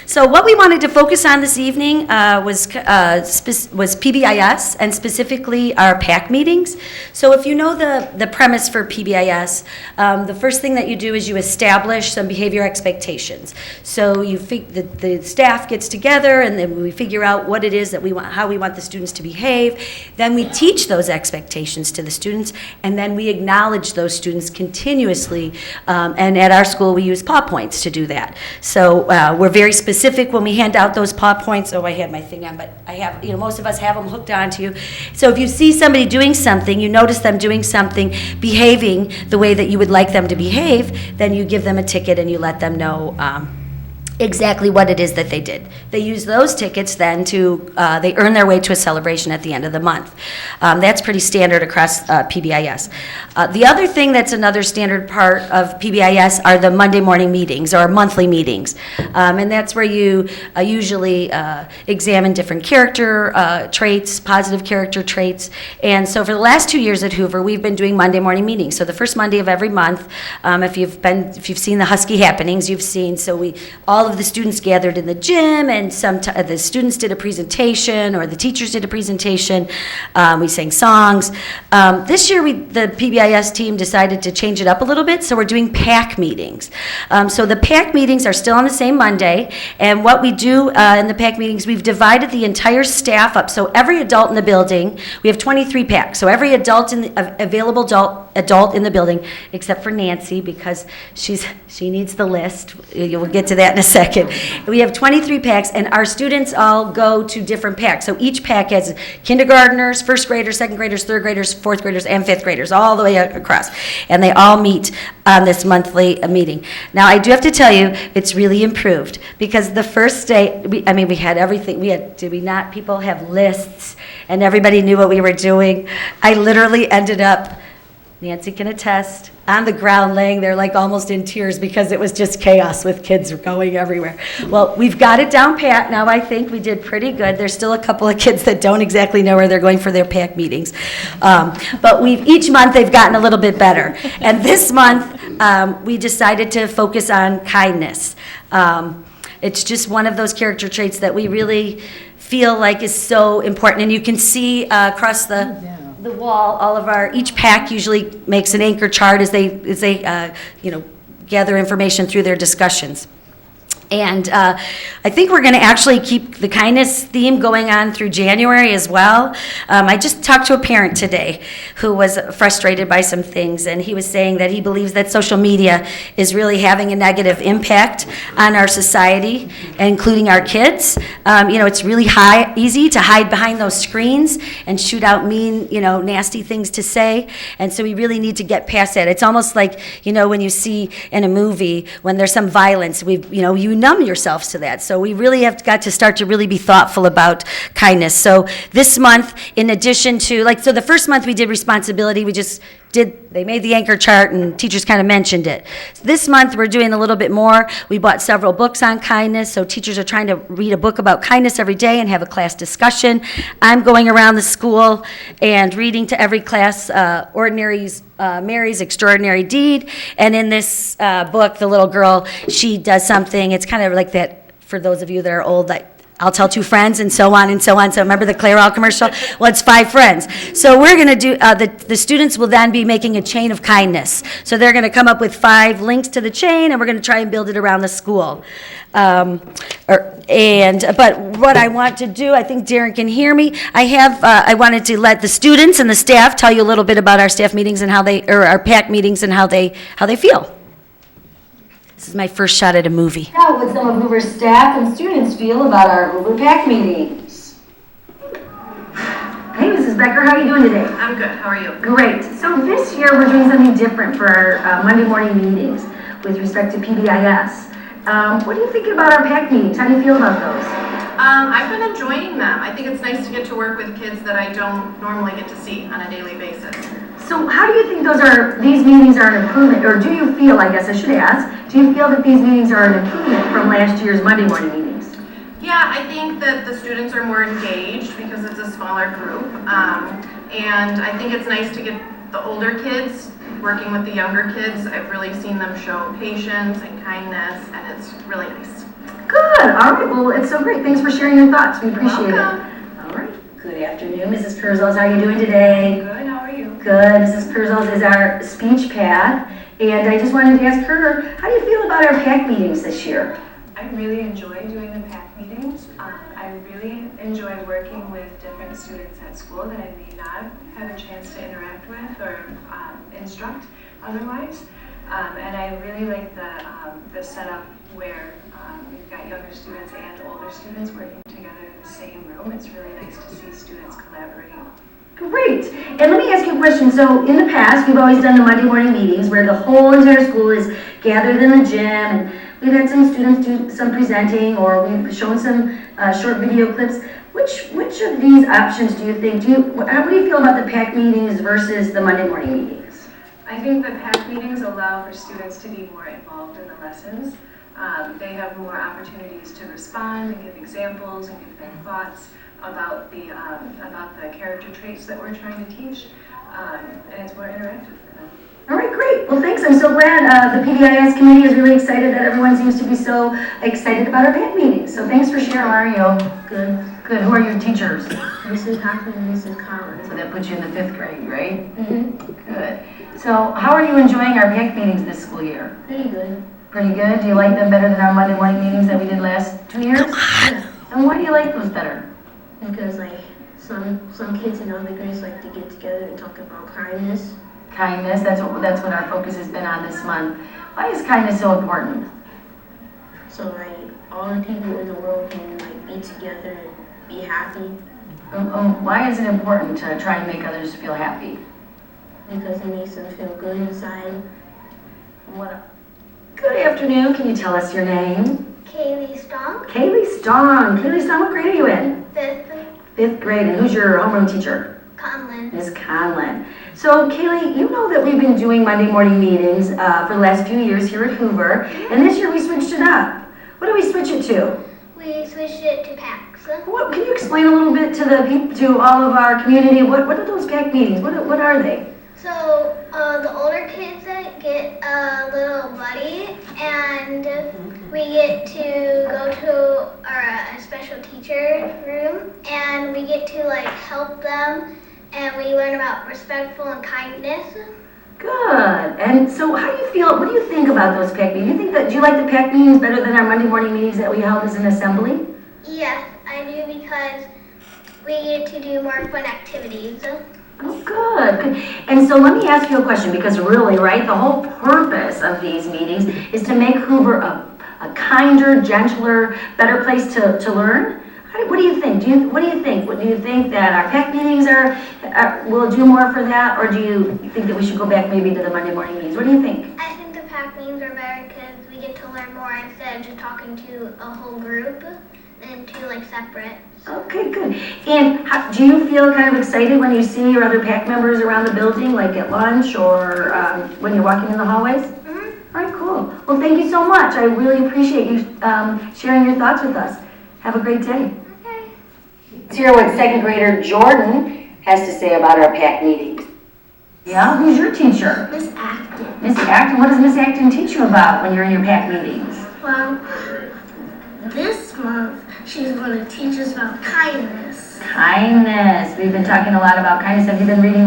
So what we wanted to focus on this evening was PBIS, and specifically our PAC meetings. So if you know the premise for PBIS, the first thing that you do is you establish some behavior expectations. So the staff gets together, and then we figure out what it is that we want, how we want the students to behave. Then we teach those expectations to the students, and then we acknowledge those students continuously. And at our school, we use paw points to do that. So we're very specific when we hand out those paw points. Oh, I had my thing on, but I have, most of us have them hooked onto you. So if you see somebody doing something, you notice them doing something, behaving the way that you would like them to behave, then you give them a ticket and you let them know exactly what it is that they did. They use those tickets then to, they earn their way to a celebration at the end of the month. That's pretty standard across PBIS. The other thing that's another standard part of PBIS are the Monday morning meetings or monthly meetings. And that's where you usually examine different character traits, positive character traits. And so for the last 2 years at Hoover, we've been doing Monday morning meetings. So the first Monday of every month, if you've seen the Husky happenings, you've seen, so all of the students gathered in the gym, and the students did a presentation, or the teachers did a presentation. We sang songs. This year, the PBIS team decided to change it up a little bit, so we're doing PAC meetings. So the PAC meetings are still on the same Monday, and what we do in the PAC meetings, we've divided the entire staff up. So every adult in the building, we have 23 PACs. So every adult available adult in the building, except for Nancy, because she needs the list. We'll get to that in a second. We have 23 PACs, and our students all go to different PACs. So each PAC has kindergartners, first graders, second graders, third graders, fourth graders, and fifth graders, all the way across. And they all meet on this monthly meeting. Now, I do have to tell you, it's really improved, because the first day, we had everything. Did we not? People have lists, and everybody knew what we were doing. I literally ended up, Nancy can attest, on the ground laying there like almost in tears, because it was just chaos with kids going everywhere. Well, we've got it down pat now. I think we did pretty good. There's still a couple of kids that don't exactly know where they're going for their PAC meetings. But each month they've gotten a little bit better. And this month we decided to focus on kindness. It's just one of those character traits that we really feel like is so important. And you can see across the wall, each PAC usually makes an anchor chart as they gather information through their discussions. And I think we're going to actually keep the kindness theme going on through January as well. I just talked to a parent today who was frustrated by some things, and he was saying that he believes that social media is really having a negative impact on our society, including our kids. It's really easy to hide behind those screens and shoot out mean, nasty things to say, and so we really need to get past that. It's almost like, when you see in a movie, when there's some violence, you numb yourselves to that. So we really have got to start to really be thoughtful about kindness. So this month, in addition to, so the first month we did responsibility, they made the anchor chart and teachers kind of mentioned it. This month we're doing a little bit more. We bought several books on kindness, so teachers are trying to read a book about kindness every day and have a class discussion. I'm going around the school and reading to every class Mary's Extraordinary Deed, and in this book, the little girl, she does something, it's kind of like that, for those of you that are old, like, I'll tell 2 friends, and so on and so on. So remember the Clairol commercial? Well, it's 5 friends. So we're going to do, the students will then be making a chain of kindness. So they're going to come up with 5 links to the chain, and we're going to try and build it around the school. But what I want to do, I think Darren can hear me. I wanted to let the students and the staff tell you a little bit about our staff meetings and our PAC meetings and how they feel. This is my first shot at a movie. How would some of Hoover's staff and students feel about our Hoover PAC meetings? Hey, Mrs. Becker, how are you doing today? I'm good. How are you? Great. So this year we're doing something different for our Monday morning meetings. with respect to PBIS. What are you thinking about our PAC meetings? How do you feel about those? I've been enjoying them. I think it's nice to get to work with kids that I don't normally get to see on a daily basis. So how do you think these meetings are an improvement, or do you feel, I guess I should ask, do you feel that these meetings are an improvement from last year's Monday morning meetings? Yeah, I think that the students are more engaged because it's a smaller group. And I think it's nice to get the older kids working with the younger kids. I've really seen them show patience and kindness, and it's really nice. Good. All right. Well, it's so great. Thanks for sharing your thoughts. We appreciate it. All right. Good afternoon, Mrs. Perzos. How are you doing today? Good. How are you? Good. Mrs. Perzos is our speech path, and I just wanted to ask her, how do you feel about our PAC meetings this year? I really enjoy doing the PAC meetings. I really enjoy working with different students at school that I may not have a chance to interact with or instruct otherwise. And I really like the setup where we've got younger students and older students working together in the same room. It's really nice to see students collaborating. Great. And let me ask you a question. So in the past, we've always done the Monday morning meetings where the whole entire school is gathered in the gym, and we've had some students do some presenting, or we've shown some short video clips. Which of these options do you think, what do you feel about the PAC meetings versus the Monday morning meetings? I think the PAC meetings allow for students to be more involved in the lessons. They have more opportunities to respond and give examples and give their thoughts about the character traits that we're trying to teach, and it's more interactive for them. All right, great. Well, thanks. I'm so glad the PBIS committee is really excited that everyone seems to be so excited about our PAC meetings. So thanks for sharing. How are you? Good. Good. Who are your teachers? Mrs. Hoffman and Mrs. Collins. So that puts you in the 5th grade, right? Mm-hmm. Good. So how are you enjoying our PAC meetings this school year? Pretty good. Pretty good? Do you like them better than our Monday morning meetings that we did last 2 years? Yeah. And why do you like those better? Because some kids in other grades like to get together and talk about kindness. Kindness, that's what our focus has been on this month. Why is kindness so important? So all the people in the world can be together and be happy. Why is it important to try and make others feel happy? Because it makes them feel good inside. Good afternoon. Can you tell us your name? Kaylee Strong. Kaylee Strong. Kaylee Strong, what grade are you in? 5th. 5th grade. And who's your homeroom teacher? Conlon. Ms. Conlon. So, Kaylee, you know that we've been doing Monday morning meetings for the last few years here at Hoover, and this year we switched it up. What do we switch it to? We switched it to PACs. Can you explain a little bit to all of our community? What are those PAC meetings? What are they? So the older kids get a little buddy, and we get to go to our special teacher room, and we get to help them, and we learn about respectful and kindness. Good. And so how do you feel, what do you think about those PAC meetings? Do you like the PAC meetings better than our Monday morning meetings that we held as an assembly? Yes, I do, because we get to do more fun activities. Oh, good. And so let me ask you a question, because really, right, the whole purpose of these meetings is to make Hoover a kinder, gentler, better place to learn. What do you think? What do you think? Do you think that our PAC meetings will do more for that, or do you think that we should go back maybe to the Monday morning meetings? What do you think? I think the PAC meetings are better because we get to learn more instead of just talking to a whole group than to separate. Okay, good. And do you feel kind of excited when you see your other PAC members around the building, like at lunch or when you're walking in the hallways? Mm-hmm. All right, cool. Well, thank you so much. I really appreciate you sharing your thoughts with us. Have a great day. Okay. Let's hear what 2nd grader Jordan has to say about our PAC meetings. Yeah, who's your teacher? Miss Acton. Miss Acton, what does Miss Acton teach you about when you're in your PAC meetings? Well, this month she's going to teach us about kindness. Kindness. We've been talking a lot about kindness. Have you been reading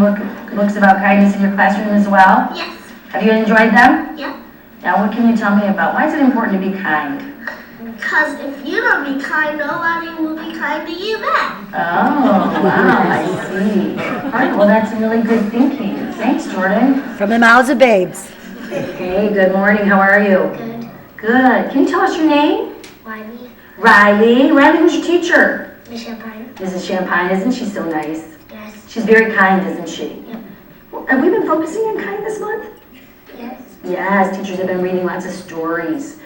books about kindness in your classroom as well? Yes. Have you enjoyed them? Yeah. Now, what can you tell me about? Why is it important to be kind? Because if you don't be kind, nobody will be kind to you back. Oh, wow, I see. All right, well, that's really good thinking. Thanks, Jordan. From the mouths of babes. Hey, good morning. How are you? Good. Good. Can you tell us your name? Wiley. Riley. Riley, who's your teacher? Miss Champagne. Mrs. Champagne. Isn't she so nice? Yes. She's very kind, isn't she? Yep. Well, have we been focusing on kind this month? Yes. Yes, teachers have been reading lots of stories.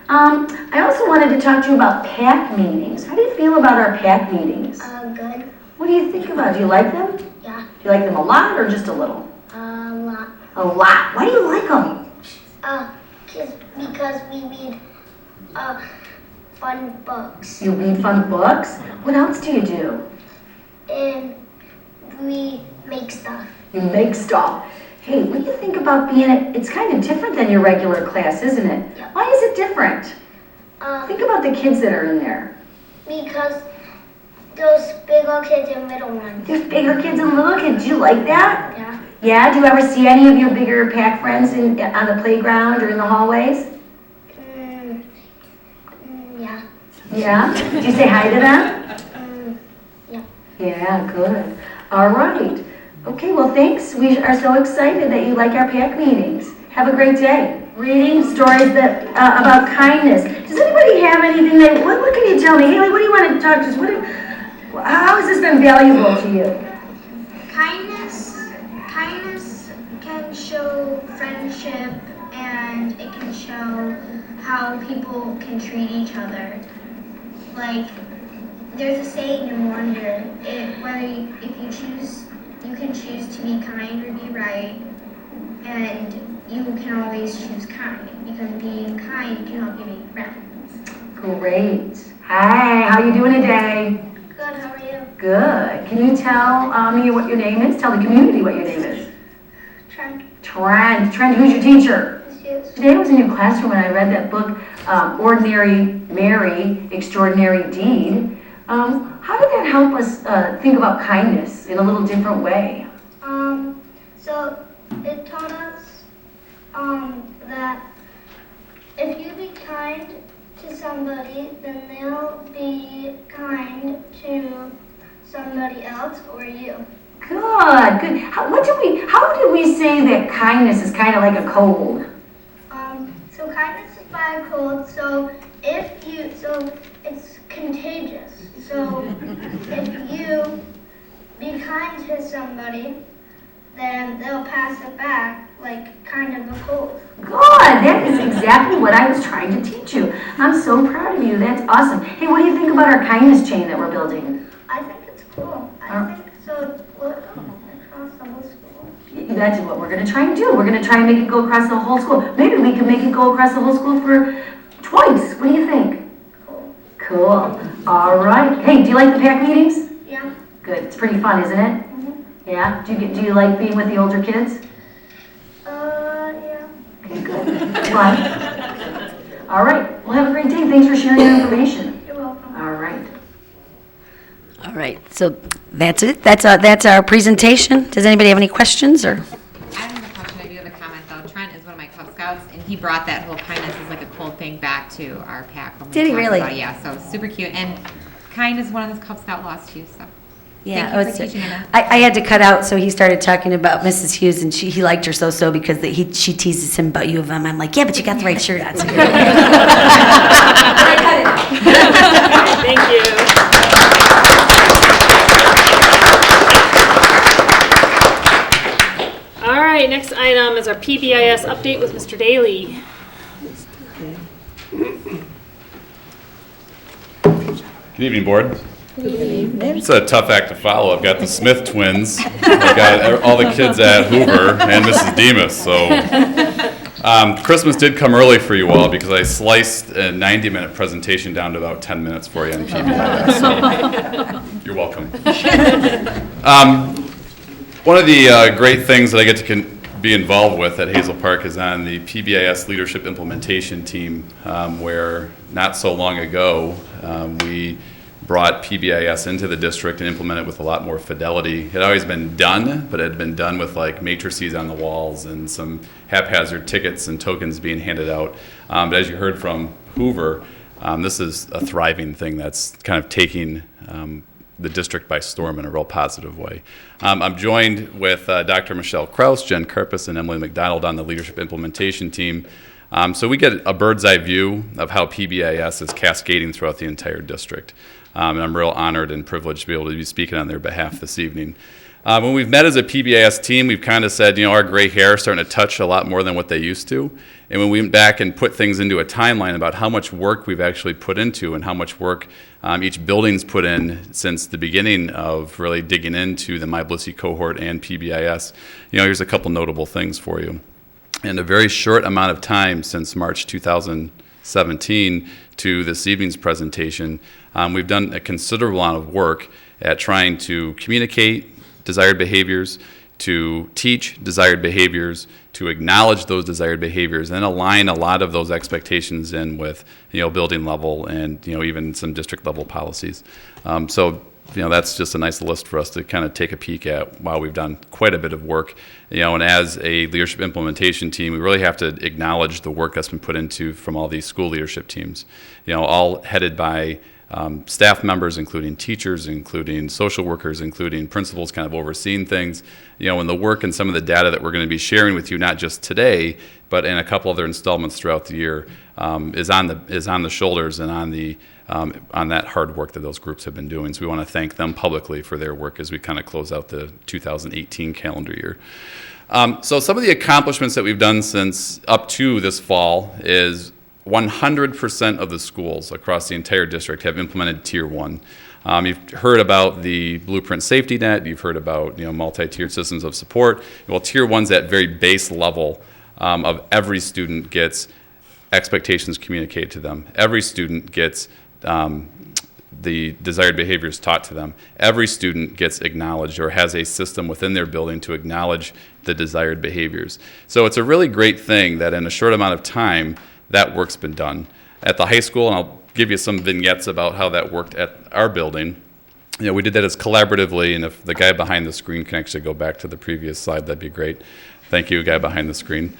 I also wanted to talk to you about PAC meetings. How do you feel about our PAC meetings? Good. What do you think about? Do you like them? Yeah. Do you like them a lot or just a little? A lot. A lot. Why do you like them? Because we read fun books. You read fun books? What else do you do? And we make stuff. You make stuff. Hey, what do you think about it's kind of different than your regular class, isn't it? Yeah. Why is it different? Think about the kids that are in there. Because those bigger kids and little ones. There's bigger kids and little kids. Do you like that? Yeah. Yeah? Do you ever see any of your bigger PAC friends on the playground or in the hallways? Yeah. Yeah? Do you say hi to them? Yeah. Yeah, good. All right. Okay, well, thanks. We are so excited that you like our PAC meetings. Have a great day. Reading stories that about kindness. Does anybody have anything what can you tell me? Haley, what do you want to talk to us? How has this been valuable to you? Kindness can show friendship, and it can show how people can treat each other. Like, there's a saying in Wonder, you can choose to be kind or be right, and you can always choose kind, because being kind can help you make friends. Great. Hi, how you doing today? Good, how are you? Good. Can you tell me what your name is? Tell the community what your name is. Trent. Trent, who's your teacher? Yes. Today I was in your classroom when I read that book, Ordinary Mary, Extraordinary Deed. How did that help us think about kindness in a little different way? So it taught us that if you be kind to somebody, then they'll be kind to somebody else or you. Good. How do we say that kindness is kind of like a cold? So kindness is by a cold. So it's contagious. So if you be kind to somebody, then they'll pass it back like kind of a cold. Good. That is exactly what I was trying to teach you. I'm so proud of you. That's awesome. Hey, what do you think about our kindness chain that we're building? I think it's cool. I think so. Look across the whole school. That's what we're going to try and do. We're going to try and make it go across the whole school. Maybe we can make it go across the whole school for twice. What do you think? Cool. All right. Hey, do you like the PAC meetings? Yeah. Good. It's pretty fun, isn't it? Yeah. Do you like being with the older kids? Yeah. Okay, good. Fun. All right. Well, have a great day. Thanks for sharing your information. You're welcome. All right. All right, so that's it. That's our presentation. Does anybody have any questions or? I don't have a question, I do have a comment though. Trent is one of my Cub Scouts, and he brought that whole kindness as like a cool thing back to our pack. When we Did he talked really? about it. Yeah, so super cute. And kind is one of those Cub Scout laws too, so. Yeah, Thank you for teaching me that. I had to cut out, so he started talking about Mrs. Hughes, and he liked her so because she teases him about U of M. I'm like, yeah, but you got the right shirt on. So Thank you. All right, next item is our PBIS update with Mr. Daly. Good evening, board. It's a tough act to follow. I've got the Smith twins, I've got all the kids at Hoover, and Mrs. Demas. So Christmas did come early for you all because I sliced a 90-minute presentation down to about 10 minutes for you on PBIS. So you're welcome. One of the great things that I get to be involved with at Hazel Park is on the PBIS Leadership Implementation Team, where not so long ago we brought PBIS into the district and implemented it with a lot more fidelity. It had always been done, but it had been done with like matrices on the walls and some haphazard tickets and tokens being handed out. But as you heard from Hoover, this is a thriving thing that's kind of taking the district by storm in a real positive way. I'm joined with Dr. Michelle Kraus, Jen Karpus, and Emily McDonald on the leadership implementation team. So we get a bird's eye view of how PBIS is cascading throughout the entire district. And I'm real honored and privileged to be able to be speaking on their behalf this evening. When we've met as a PBIS team, we've kind of said, our gray hair is starting to touch a lot more than what they used to. And when we went back and put things into a timeline about how much work we've actually put into and how much work each building's put in since the beginning of really digging into the My Blissey cohort and PBIS, here's a couple notable things for you. In a very short amount of time since March 2017 to this evening's presentation, we've done a considerable amount of work at trying to communicate desired behaviors, to teach desired behaviors, to acknowledge those desired behaviors, and align a lot of those expectations in with, building level and, even some district level policies. That's just a nice list for us to kind of take a peek at while we've done quite a bit of work. And as a leadership implementation team, we really have to acknowledge the work that's been put into from all these school leadership teams, all headed by staff members, including teachers, including social workers, including principals kind of overseeing things, and the work and some of the data that we're going to be sharing with you, not just today, but in a couple other installments throughout the year, is on the shoulders and on that hard work that those groups have been doing. So we want to thank them publicly for their work as we kind of close out the 2018 calendar year. So some of the accomplishments that we've done since up to this fall is 100% of the schools across the entire district have implemented Tier 1. You've heard about the Blueprint Safety Net. You've heard about multi-tiered systems of support. Well, Tier 1's that very base level of every student gets expectations communicated to them. Every student gets the desired behaviors taught to them. Every student gets acknowledged or has a system within their building to acknowledge the desired behaviors. So it's a really great thing that in a short amount of time, that work's been done. At the high school, and I'll give you some vignettes about how that worked at our building. We did that as collaboratively, and if the guy behind the screen can actually go back to the previous slide, that'd be great. Thank you, guy behind the screen.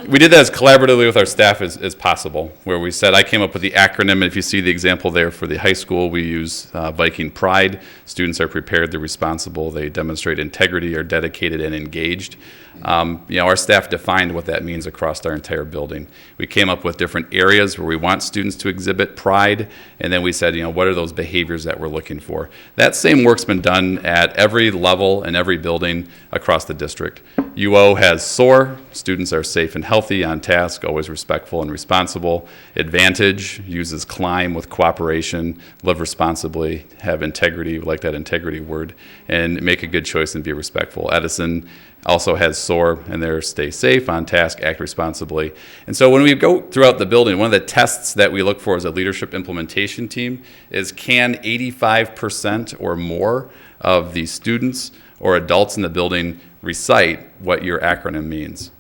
We did that as collaboratively with our staff as possible, where we said, I came up with the acronym, and if you see the example there for the high school, we use Viking Pride. Students are prepared, they're responsible, they demonstrate integrity, are dedicated and engaged. Our staff defined what that means across our entire building. We came up with different areas where we want students to exhibit pride, and then we said, what are those behaviors that we're looking for? That same work's been done at every level and every building across the district. UO has SOAR, students are safe and healthy, on task, always respectful and responsible. Advantage uses climb with cooperation, live responsibly, have integrity, we like that integrity word, and make a good choice and be respectful. Edison also has SOAR, and they're stay safe, on task, act responsibly. And so when we go throughout the building, one of the tests that we look for as a leadership implementation team is, can 85% or more of the students or adults in the building recite what your acronym means?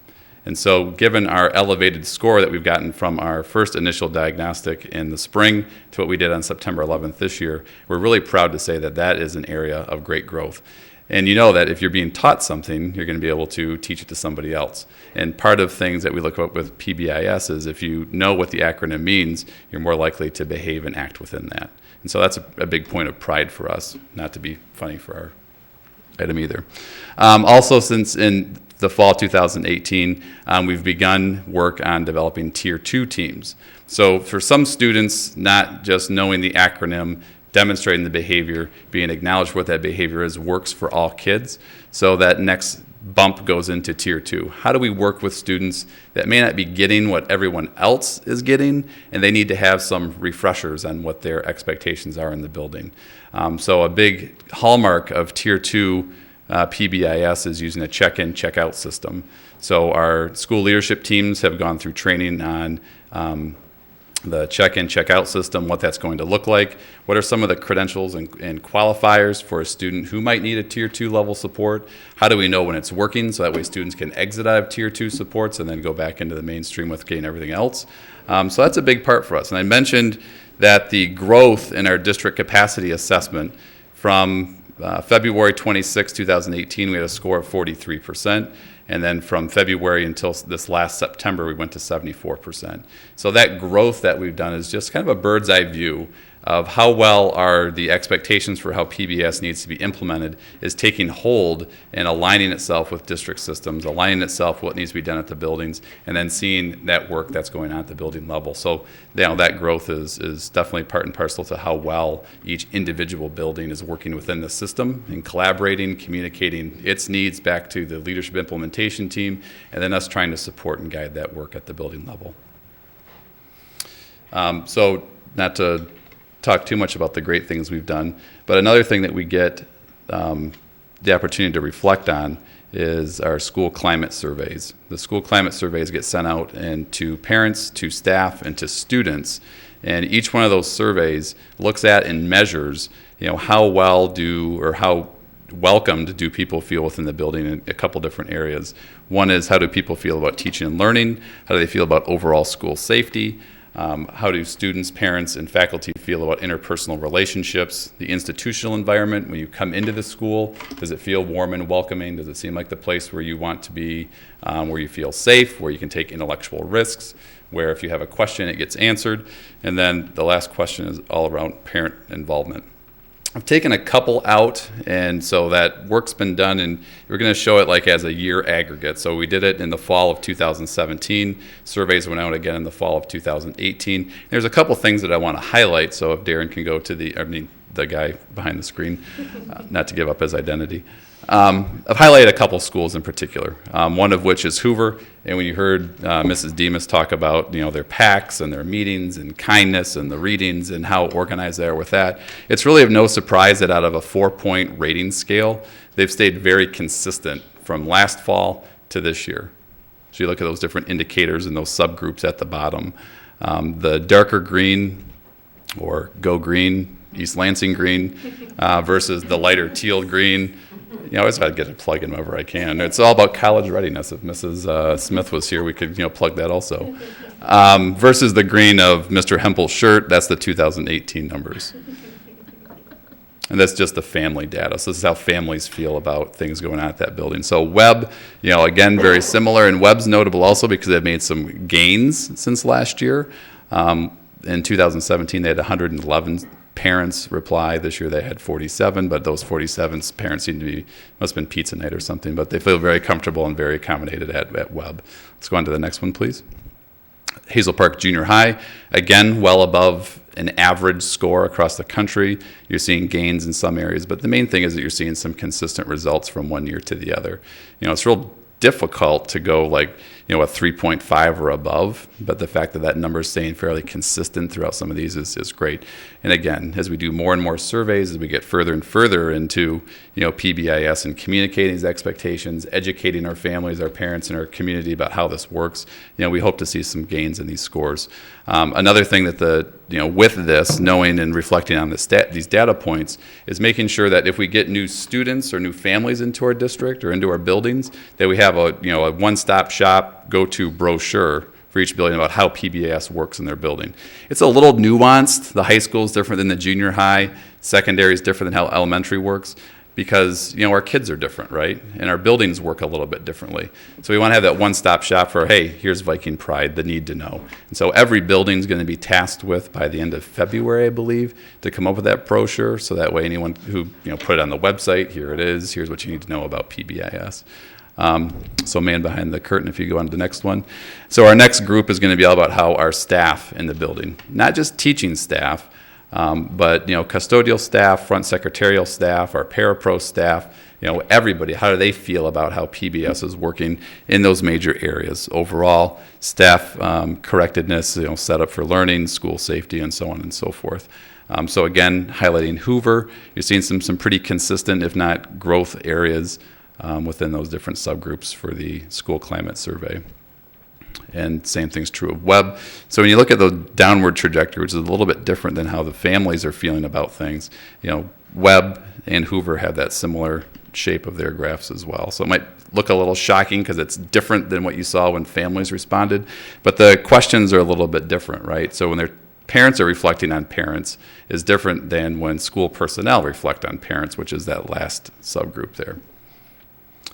And so given our elevated score that we've gotten from our first initial diagnostic in the spring to what we did on September 11th this year, we're really proud to say that that is an area of great growth. And you know that if you're being taught something, you're going to be able to teach it to somebody else. And part of things that we look at with PBIS is, if you know what the acronym means, you're more likely to behave and act within that. And so that's a big point of pride for us, not to be funny for our item either. Also, since in the fall 2018, we've begun work on developing Tier 2 teams. So for some students, not just knowing the acronym, demonstrating the behavior, being acknowledged what that behavior is, works for all kids. So that next bump goes into Tier 2. How do we work with students that may not be getting what everyone else is getting, and they need to have some refreshers on what their expectations are in the building? So a big hallmark of Tier 2 PBIS is using a check-in, check-out system. So our school leadership teams have gone through training on the check-in, check-out system, what that's going to look like, what are some of the credentials and qualifiers for a student who might need a Tier 2 level support, how do we know when it's working, so that way students can exit out of Tier 2 supports and then go back into the mainstream with getting everything else. So that's a big part for us. And I mentioned that the growth in our district capacity assessment from February 26, 2018, we had a score of 43%. And then from February until this last September, we went to 74%. So that growth that we've done is just kind of a bird's eye view of how well are the expectations for how PBS needs to be implemented is taking hold and aligning itself with district systems, aligning itself with what needs to be done at the buildings, and then seeing that work that's going on at the building level. So that growth is definitely part and parcel to how well each individual building is working within the system and collaborating, communicating its needs back to the leadership implementation team, and then us trying to support and guide that work at the building level. So not to talk too much about the great things we've done, but another thing that we get the opportunity to reflect on is our school climate surveys. The school climate surveys get sent out to parents, to staff, and to students, and each one of those surveys looks at and measures, how well or how welcomed do people feel within the building in a couple different areas. One is, how do people feel about teaching and learning? How do they feel about overall school safety? How do students, parents, and faculty feel about interpersonal relationships, the institutional environment when you come into the school? Does it feel warm and welcoming? Does it seem like the place where you want to be, where you feel safe, where you can take intellectual risks, where if you have a question, it gets answered? And then the last question is all around parent involvement. I've taken a couple out, and so that work's been done, and we're going to show it like as a year aggregate. So we did it in the fall of 2017. Surveys went out again in the fall of 2018. There's a couple things that I want to highlight, so if Darren can go to the guy behind the screen, not to give up his identity. I've highlighted a couple schools in particular, one of which is Hoover. And when you heard Mrs. Demas talk about their packs and their meetings and kindness and the readings and how organized they are with that, it's really of no surprise that out of a 4-point rating scale, they've stayed very consistent from last fall to this year. So you look at those different indicators and those subgroups at the bottom. The darker green, or Go Green, East Lansing green, versus the lighter teal green. I always got to get a plug in whenever I can. It's all about college readiness. If Mrs. Smith was here, we could plug that also. Versus the green of Mr. Hempel's shirt, that's the 2018 numbers. And that's just the family data. So this is how families feel about things going on at that building. So Webb, again, very similar. And Webb's notable also because they've made some gains since last year. In 2017, they had 111 parents reply. This year they had 47, but those 47 parents seem to be, must have been pizza night or something, but they feel very comfortable and very accommodated at Webb. Let's go on to the next one, please. Hazel Park Junior High, again, well above an average score across the country. You're seeing gains in some areas, but the main thing is that you're seeing some consistent results from one year to the other. It's real difficult to go like, a 3.5 or above, but the fact that number is staying fairly consistent throughout some of these is great. And again, as we do more and more surveys, as we get further and further into, PBIS and communicating these expectations, educating our families, our parents, and our community about how this works, we hope to see some gains in these scores. Another thing that with this, knowing and reflecting on these data points, is making sure that if we get new students or new families into our district or into our buildings, that we have a one-stop shop, go-to brochure for each building about how PBIS works in their building. It's a little nuanced. The high school is different than the junior high. Secondary is different than how elementary works because, our kids are different, right? And our buildings work a little bit differently. So we want to have that one-stop shop for, hey, here's Viking Pride, the need to know. And so every building is going to be tasked with, by the end of February, I believe, to come up with that brochure. So that way anyone who, put it on the website, here it is, here's what you need to know about PBIS. So man behind the curtain, if you go on to the next one. So our next group is going to be all about how our staff in the building, not just teaching staff, but custodial staff, front secretarial staff, our parapro staff, everybody, how do they feel about how PBS is working in those major areas? Overall, staff correctedness, set up for learning, school safety, and so on and so forth. So again, highlighting Hoover, you're seeing some pretty consistent, if not growth areas within those different subgroups for the school climate survey. And same thing's true of Webb. So when you look at the downward trajectory, which is a little bit different than how the families are feeling about things, Webb and Hoover have that similar shape of their graphs as well. So it might look a little shocking because it's different than what you saw when families responded, but the questions are a little bit different, right? So when their parents are reflecting on parents is different than when school personnel reflect on parents, which is that last subgroup there.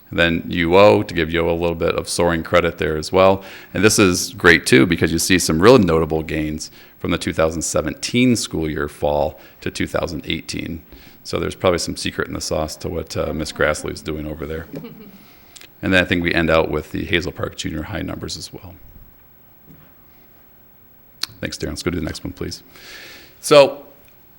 And then UO, to give UO a little bit of soaring credit there as well. And this is great too, because you see some really notable gains from the 2017 school year fall to 2018. So there's probably some secret in the sauce to what Ms. Grassley is doing over there. And then I think we end out with the Hazel Park Junior High numbers as well. Thanks, Darren. Let's go to the next one, please. So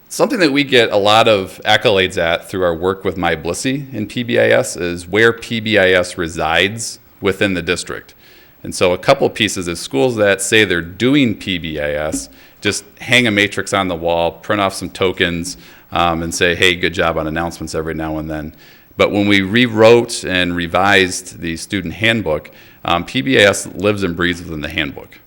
something that we get a lot of accolades at through our work with My Blissey in PBIS is where PBIS resides within the district. And so a couple pieces of schools that say they're doing PBIS just hang a matrix on the wall, print off some tokens, and say, hey, good job on announcements every now and then. But when we rewrote and revised the student handbook, PBIS lives and breathes within the handbook,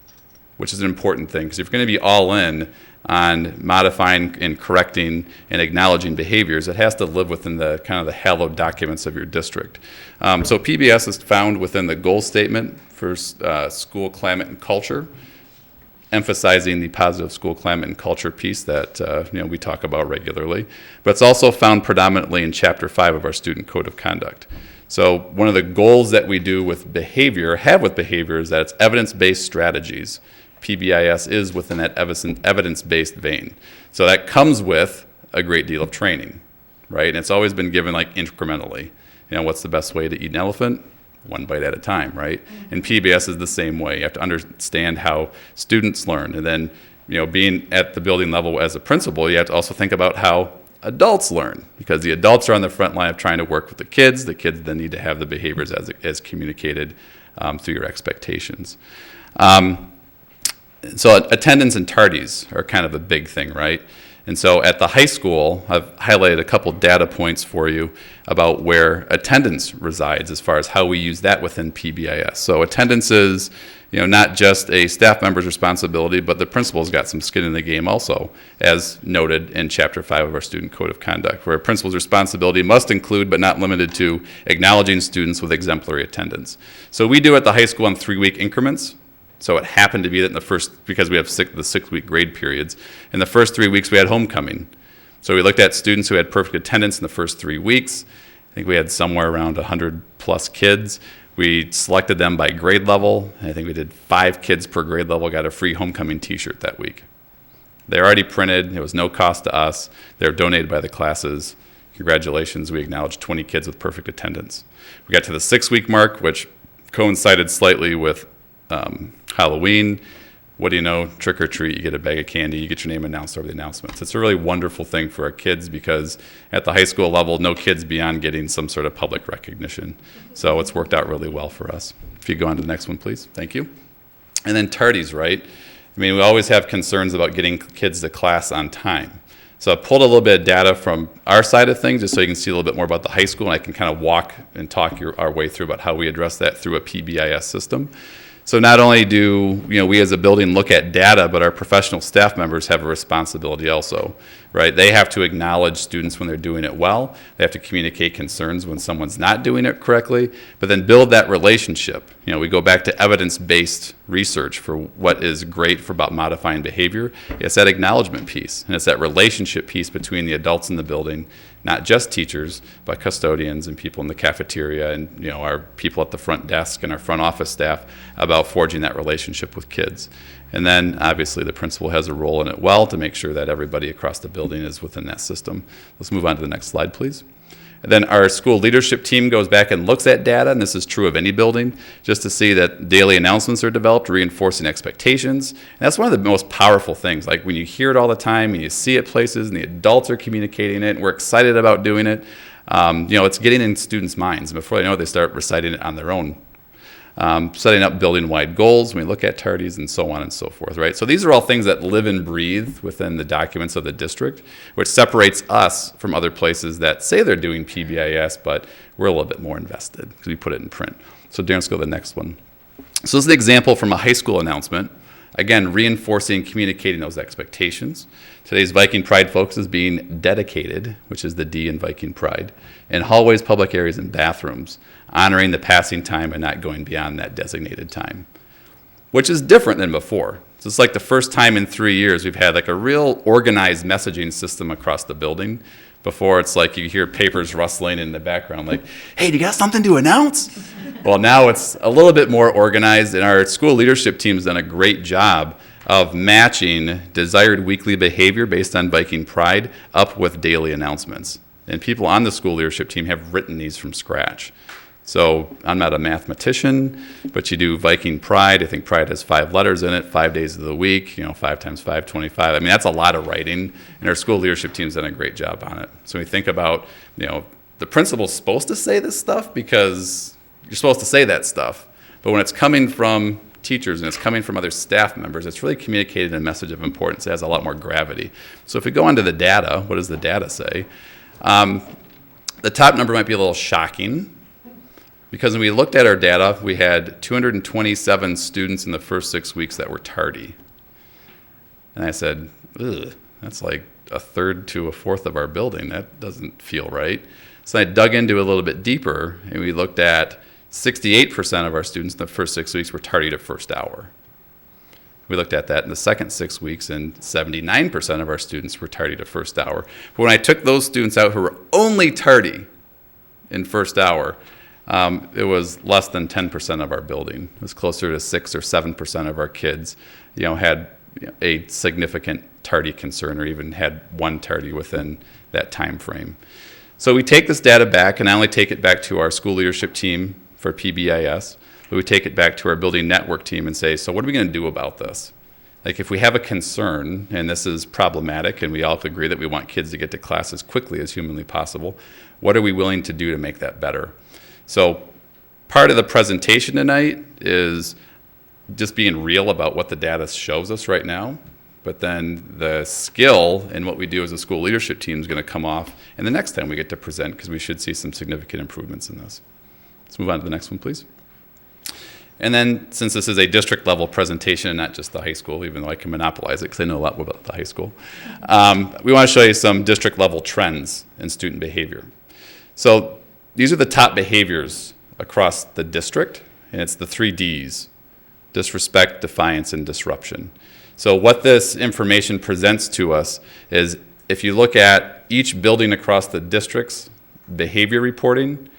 which is an important thing, because if you're going to be all in on modifying and correcting and acknowledging behaviors, it has to live within the kind of the hallowed documents of your district. So PBS is found within the goal statement for school climate and culture, emphasizing the positive school climate and culture piece that we talk about regularly. But it's also found predominantly in Chapter 5 of our Student Code of Conduct. So one of the goals that we do with behavior, have with behavior, is that it's evidence-based strategies. PBIS is within that evidence-based vein. So that comes with a great deal of training, right? And it's always been given like incrementally. What's the best way to eat an elephant? One bite at a time, right? And PBS is the same way. You have to understand how students learn. And then, being at the building level as a principal, you have to also think about how adults learn, because the adults are on the front line of trying to work with the kids. The kids then need to have the behaviors as communicated through your expectations. So attendance and tardies are kind of a big thing, right? And so at the high school, I've highlighted a couple data points for you about where attendance resides as far as how we use that within PBIS. So attendance is, not just a staff member's responsibility, but the principal's got some skin in the game also, as noted in Chapter 5 of our Student Code of Conduct, where a principal's responsibility must include, but not limited to, acknowledging students with exemplary attendance. So we do at the high school in 3-week increments. So it happened to be that in the first, because we have the 6-week grade periods, in the first 3 weeks we had homecoming. So we looked at students who had perfect attendance in the first 3 weeks. I think we had somewhere around 100 plus kids. We selected them by grade level. I think we did 5 kids per grade level got a free homecoming t-shirt that week. They're already printed. It was no cost to us. They're donated by the classes. Congratulations, we acknowledged 20 kids with perfect attendance. We got to the 6-week mark, which coincided slightly with Halloween. What do you know? Trick or treat, you get a bag of candy, you get your name announced over the announcements. It's a really wonderful thing for our kids, because at the high school level, no kids beyond getting some sort of public recognition. So it's worked out really well for us. If you go on to the next one, please. Thank you. And then tardies, right? We always have concerns about getting kids to class on time. So I pulled a little bit of data from our side of things, just so you can see a little bit more about the high school, and I can kind of walk and talk our way through about how we address that through a PBIS system. So not only do we as a building look at data, but our professional staff members have a responsibility also, right? They have to acknowledge students when they're doing it well. They have to communicate concerns when someone's not doing it correctly, but then build that relationship. We go back to evidence-based research for what is great for about modifying behavior. It's that acknowledgement piece, and it's that relationship piece between the adults in the building, not just teachers, but custodians and people in the cafeteria and our people at the front desk and our front office staff, about forging that relationship with kids. And then obviously the principal has a role in it to make sure that everybody across the building is within that system. Let's move on to the next slide, please. And then our school leadership team goes back and looks at data, and this is true of any building, just to see that daily announcements are developed, reinforcing expectations. And that's one of the most powerful things. Like when you hear it all the time and you see it places and the adults are communicating it and we're excited about doing it, it's getting in students' minds. And before they know it, they start reciting it on their own. Setting up building-wide goals when we look at tardies and so on and so forth, right? So these are all things that live and breathe within the documents of the district, which separates us from other places that say they're doing PBIS, but we're a little bit more invested because we put it in print. So Darren, let's go to the next one. So this is an example from a high school announcement. Again, reinforcing and communicating those expectations. Today's Viking Pride focus is being dedicated, which is the D in Viking Pride, in hallways, public areas, and bathrooms, honoring the passing time and not going beyond that designated time, which is different than before. So it's like the first time in 3 years we've had like a real organized messaging system across the building Before, it's like you hear papers rustling in the background, like, hey, do you got something to announce? Well, now it's a little bit more organized, and our school leadership team's done a great job of matching desired weekly behavior based on Viking Pride up with daily announcements. And people on the school leadership team have written these from scratch. So I'm not a mathematician, but you do Viking Pride. I think Pride has 5 letters in it, 5 days of the week, 5 times 5, 25. I mean, that's a lot of writing, and our school leadership team's done a great job on it. So when you think about, the principal's supposed to say this stuff because you're supposed to say that stuff. But when it's coming from teachers and it's coming from other staff members, it's really communicated a message of importance. It has a lot more gravity. So if we go on to the data, what does the data say? The top number might be a little shocking, because when we looked at our data, we had 227 students in the first 6 weeks that were tardy. And I said, ugh, that's like a third to a fourth of our building. That doesn't feel right. So I dug into it a little bit deeper, and we looked at 68% of our students in the first 6 weeks were tardy to first hour. We looked at that in the second 6 weeks, and 79% of our students were tardy to first hour. But when I took those students out who were only tardy in first hour, it was less than 10% of our building. It was closer to 6 or 7% of our kids, had a significant tardy concern, or even had one tardy within that time frame. So we take this data back, and not only take it back to our school leadership team for PBIS, but we take it back to our building network team and say, so what are we going to do about this? Like, if we have a concern, and this is problematic, and we all agree that we want kids to get to class as quickly as humanly possible, what are we willing to do to make that better? So part of the presentation tonight is just being real about what the data shows us right now, but then the skill in what we do as a school leadership team is going to come off, and the next time we get to present, because we should see some significant improvements in this. Let's move on to the next one, please. And then, since this is a district level presentation and not just the high school, even though I can monopolize it because I know a lot about the high school, we want to show you some district level trends in student behavior. So these are the top behaviors across the district, and it's the 3 Ds: disrespect, defiance, and disruption. So what this information presents to us is, if you look at each building across the district's behavior reporting,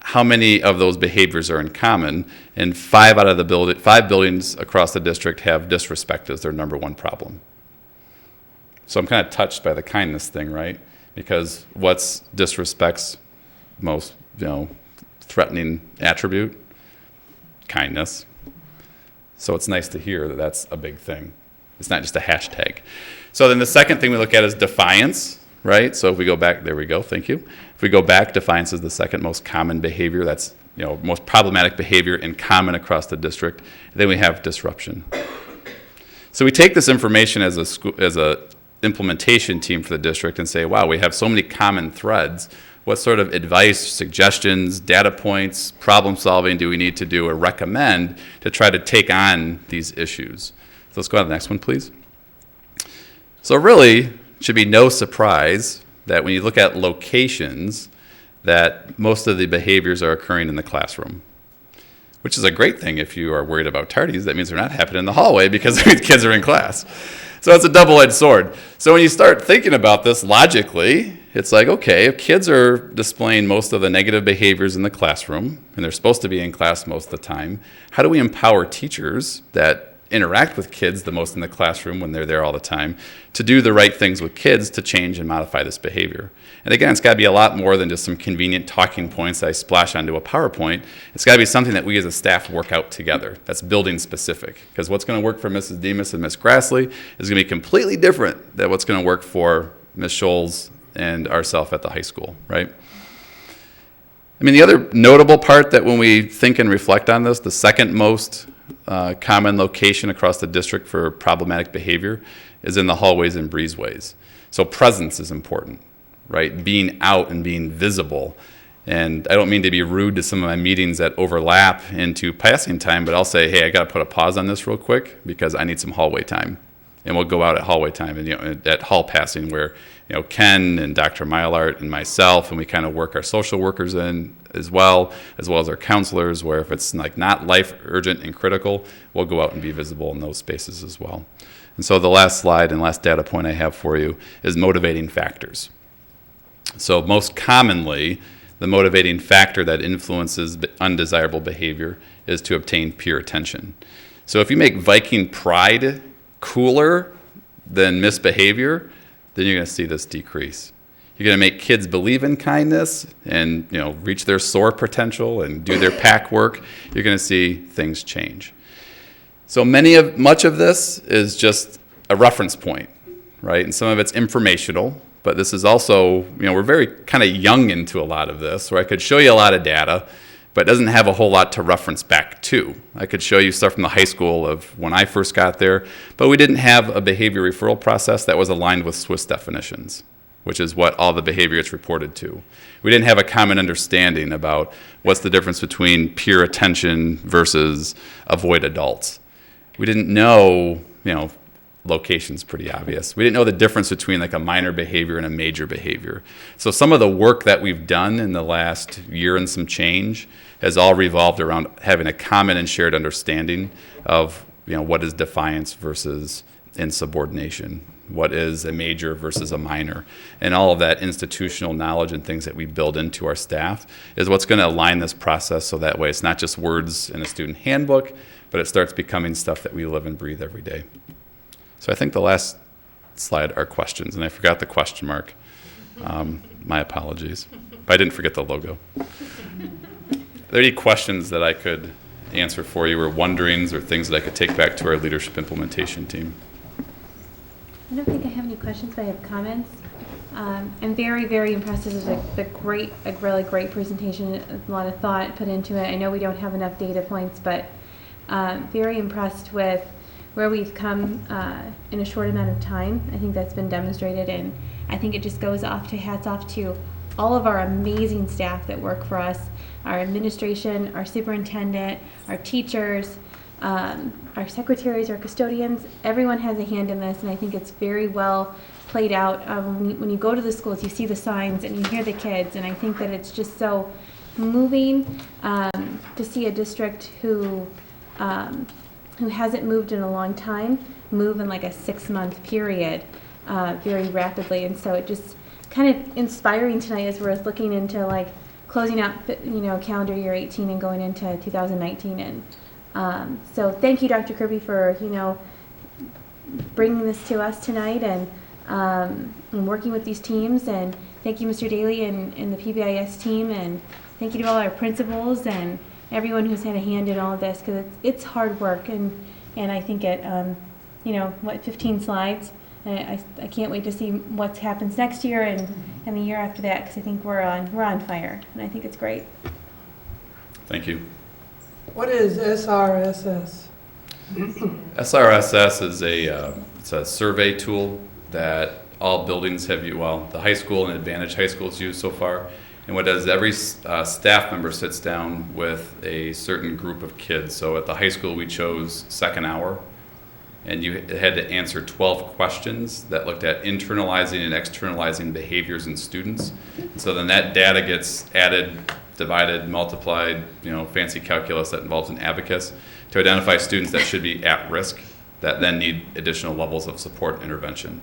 how many of those behaviors are in common, and 5 out of the 5 buildings across the district have disrespect as their number 1 problem. So I'm kind of touched by the kindness thing, right? Because what's disrespect's most, threatening attribute? Kindness. So it's nice to hear that that's a big thing. It's not just a hashtag. So then the second thing we look at is defiance, right? So if we go back, there we go, thank you. If we go back, defiance is the second most common behavior. That's, most problematic behavior in common across the district. And then we have disruption. So we take this information as a implementation team for the district and say, wow, we have so many common threads. What sort of advice, suggestions, data points, problem solving do we need to do or recommend to try to take on these issues? So let's go on to the next one, please. So really, it should be no surprise that when you look at locations, that most of the behaviors are occurring in the classroom, which is a great thing if you are worried about tardies. That means they're not happening in the hallway because the kids are in class. So it's a double-edged sword. So when you start thinking about this logically, it's like, okay, if kids are displaying most of the negative behaviors in the classroom, and they're supposed to be in class most of the time, how do we empower teachers that interact with kids the most in the classroom when they're there all the time to do the right things with kids to change and modify this behavior? And again, it's got to be a lot more than just some convenient talking points that I splash onto a PowerPoint. It's got to be something that we as a staff work out together that's building specific. Because what's going to work for Mrs. Demas and Ms. Grassley is going to be completely different than what's going to work for Ms. Scholes and ourselves at the high school, right? I mean, the other notable part that when we think and reflect on this, the second most common location across the district for problematic behavior is in the hallways and breezeways. So presence is important, right? Being out and being visible. And I don't mean to be rude to some of my meetings that overlap into passing time, but I'll say, hey, I got to put a pause on this real quick because I need some hallway time. And we'll go out at hallway time and at hall passing where Ken and Dr. Mylart and myself, and we kind of work our social workers in as well as our counselors, where if it's like not life urgent and critical, we'll go out and be visible in those spaces as well. And so the last slide and last data point I have for you is motivating factors. So most commonly, the motivating factor that influences undesirable behavior is to obtain peer attention. So if you make Viking pride cooler than misbehavior, then you're going to see this decrease. You're going to make kids believe in kindness and reach their SOAR potential and do their pack work. You're going to see things change. So much of this is just a reference point, right? And some of it's informational, but this is also, we're very kind of young into a lot of this, where I could show you a lot of data, but it doesn't have a whole lot to reference back to. I could show you stuff from the high school of when I first got there, but we didn't have a behavior referral process that was aligned with Swiss definitions, which is what all the behavior gets reported to. We didn't have a common understanding about what's the difference between peer attention versus avoid adults. We didn't know, location's pretty obvious. We didn't know the difference between like a minor behavior and a major behavior. So some of the work that we've done in the last year and some change has all revolved around having a common and shared understanding of what is defiance versus insubordination, what is a major versus a minor, and all of that institutional knowledge and things that we build into our staff is what's going to align this process so that way it's not just words in a student handbook, but it starts becoming stuff that we live and breathe every day. So I think the last slide are questions, and I forgot the question mark. My apologies. But I didn't forget the logo. Are there any questions that I could answer for you, or wonderings, or things that I could take back to our leadership implementation team? I don't think I have any questions, but I have comments. I'm very, very impressed. This is a really great presentation, a lot of thought put into it. I know we don't have enough data points, but very impressed with where we've come in a short amount of time. I think that's been demonstrated, and I think it just goes hats off to all of our amazing staff that work for us, our administration, our superintendent, our teachers, our secretaries, our custodians. Everyone has a hand in this, and I think it's very well played out. When you go to the schools, you see the signs and you hear the kids, and I think that it's just so moving to see a district who hasn't moved in a long time move in like a 6-month period very rapidly. And so it just kind of inspiring tonight as we're looking into like closing out calendar year 18 and going into 2019. And so thank you, Dr. Kirby, for bringing this to us tonight and working with these teams. And thank you, Mr. Daly and the PBIS team, and thank you to all our principals and everyone who's had a hand in all of this, because it's hard work, and I think it 15 slides, and I can't wait to see what happens next year and the year after that, because I think we're on fire, and I think it's great. Thank you. What is SRSS? SRSS is it's a survey tool that all buildings have used. Well, the high school and Advantage High School has used so far. And what it does, every staff member sits down with a certain group of kids. So at the high school, we chose second hour, and you had to answer 12 questions that looked at internalizing and externalizing behaviors in students. And so then that data gets added, divided, multiplied, fancy calculus that involves an abacus, to identify students that should be at risk, that then need additional levels of support and intervention.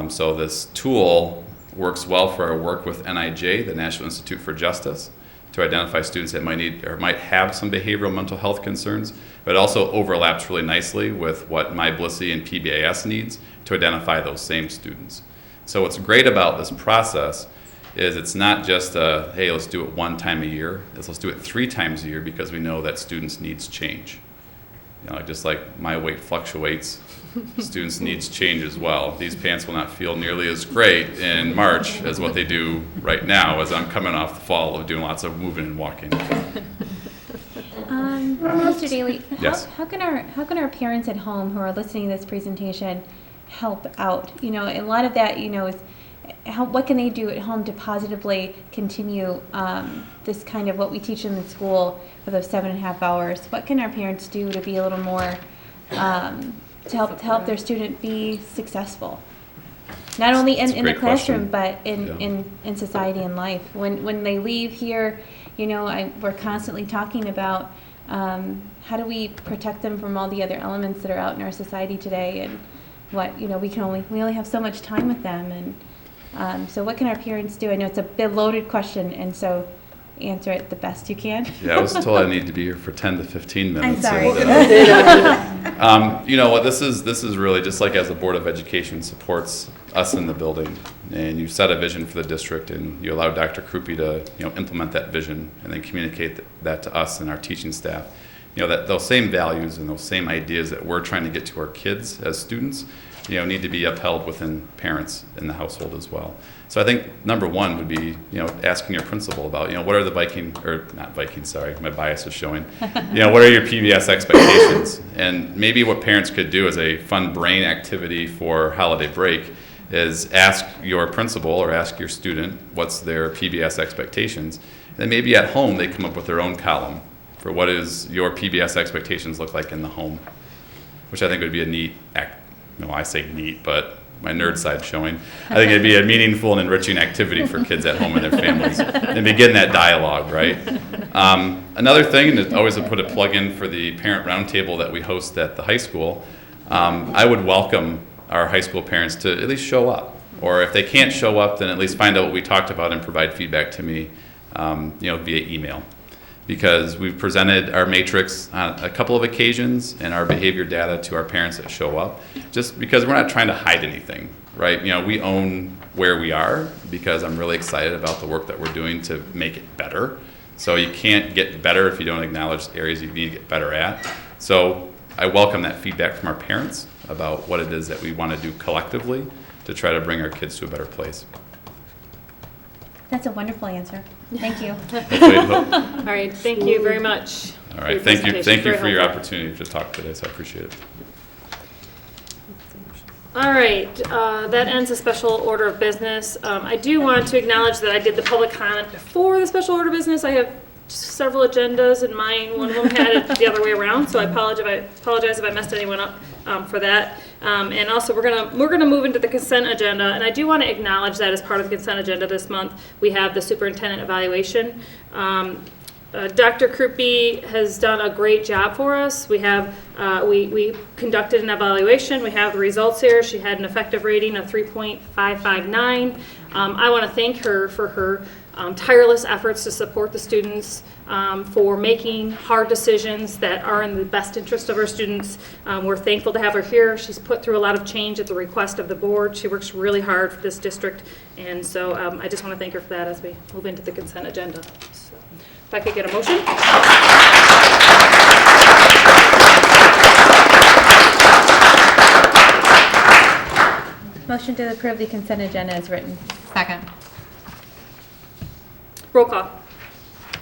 So this tool works well for our work with NIJ, the National Institute for Justice, to identify students that might need or might have some behavioral mental health concerns, but it also overlaps really nicely with what MyBlissy and PBIS needs to identify those same students. So what's great about this process is it's not just hey, let's do it one time a year, it's let's do it 3 times a year, because we know that students' needs change. Just like my weight fluctuates, students' needs change as well. These pants will not feel nearly as great in March as what they do right now, as I'm coming off the fall of doing lots of moving and walking. Mr. Daly, Yes. how can our parents at home who are listening to this presentation help out? A lot of that, is what can they do at home to positively continue this kind of what we teach them in school for those 7.5 hours? What can our parents do to be a little more to help their student be successful, not only in the classroom, but in society and life? When they leave here, we're constantly talking about how do we protect them from all the other elements that are out in our society today, and what we only have so much time with them, and So what can our parents do? I know it's a bit loaded question, and so answer it the best you can. Yeah, I was told I need to be here for 10 to 15 minutes. I'm sorry. You know what, this is really just like as the Board of Education supports us in the building, and you set a vision for the district, and you allow Dr. Krupe to implement that vision and then communicate that to us and our teaching staff. That those same values and those same ideas that we're trying to get to our kids as students, need to be upheld within parents in the household as well. So I think number one would be, asking your principal about, what are the my bias is showing. What are your PBS expectations? And maybe what parents could do as a fun brain activity for holiday break is ask your principal or ask your student what's their PBS expectations. And then maybe at home they come up with their own column for what is your PBS expectations look like in the home, which I think would be a neat act. I say neat, but my nerd side showing. I think it'd be a meaningful and enriching activity for kids at home and their families and begin that dialogue, right? Another thing, and it's always put a plug in for the parent roundtable that we host at the high school, I would welcome our high school parents to at least show up. Or if they can't show up, then at least find out what we talked about and provide feedback to me via email. Because we've presented our matrix on a couple of occasions and our behavior data to our parents that show up, just because we're not trying to hide anything, right? We own where we are, because I'm really excited about the work that we're doing to make it better. So you can't get better if you don't acknowledge areas you need to get better at. So I welcome that feedback from our parents about what it is that we want to do collectively to try to bring our kids to a better place. That's a wonderful answer. Thank you. All right, thank you very much. All right, thank you for your opportunity to talk today, so I appreciate it. All right, that ends the special order of business. I do want to acknowledge that I did the public comment before the special order of business. I have several agendas, and one of them had it the other way around, so I apologize if I messed anyone up for that. And also, we're gonna move into the consent agenda, and I do want to acknowledge that as part of the consent agenda this month, we have the superintendent evaluation. Dr. Krupe has done a great job for us. We have we conducted an evaluation. We have the results here. She had an effective rating of 3.559. I want to thank her for her tireless efforts to support the students, for making hard decisions that are in the best interest of our students. We're thankful to have her here. She's put through a lot of change at the request of the board. She works really hard for this district, and so I just want to thank her for that as we move into the consent agenda. So, if I could get a motion. Motion to approve the consent agenda as written. Second. Roll call.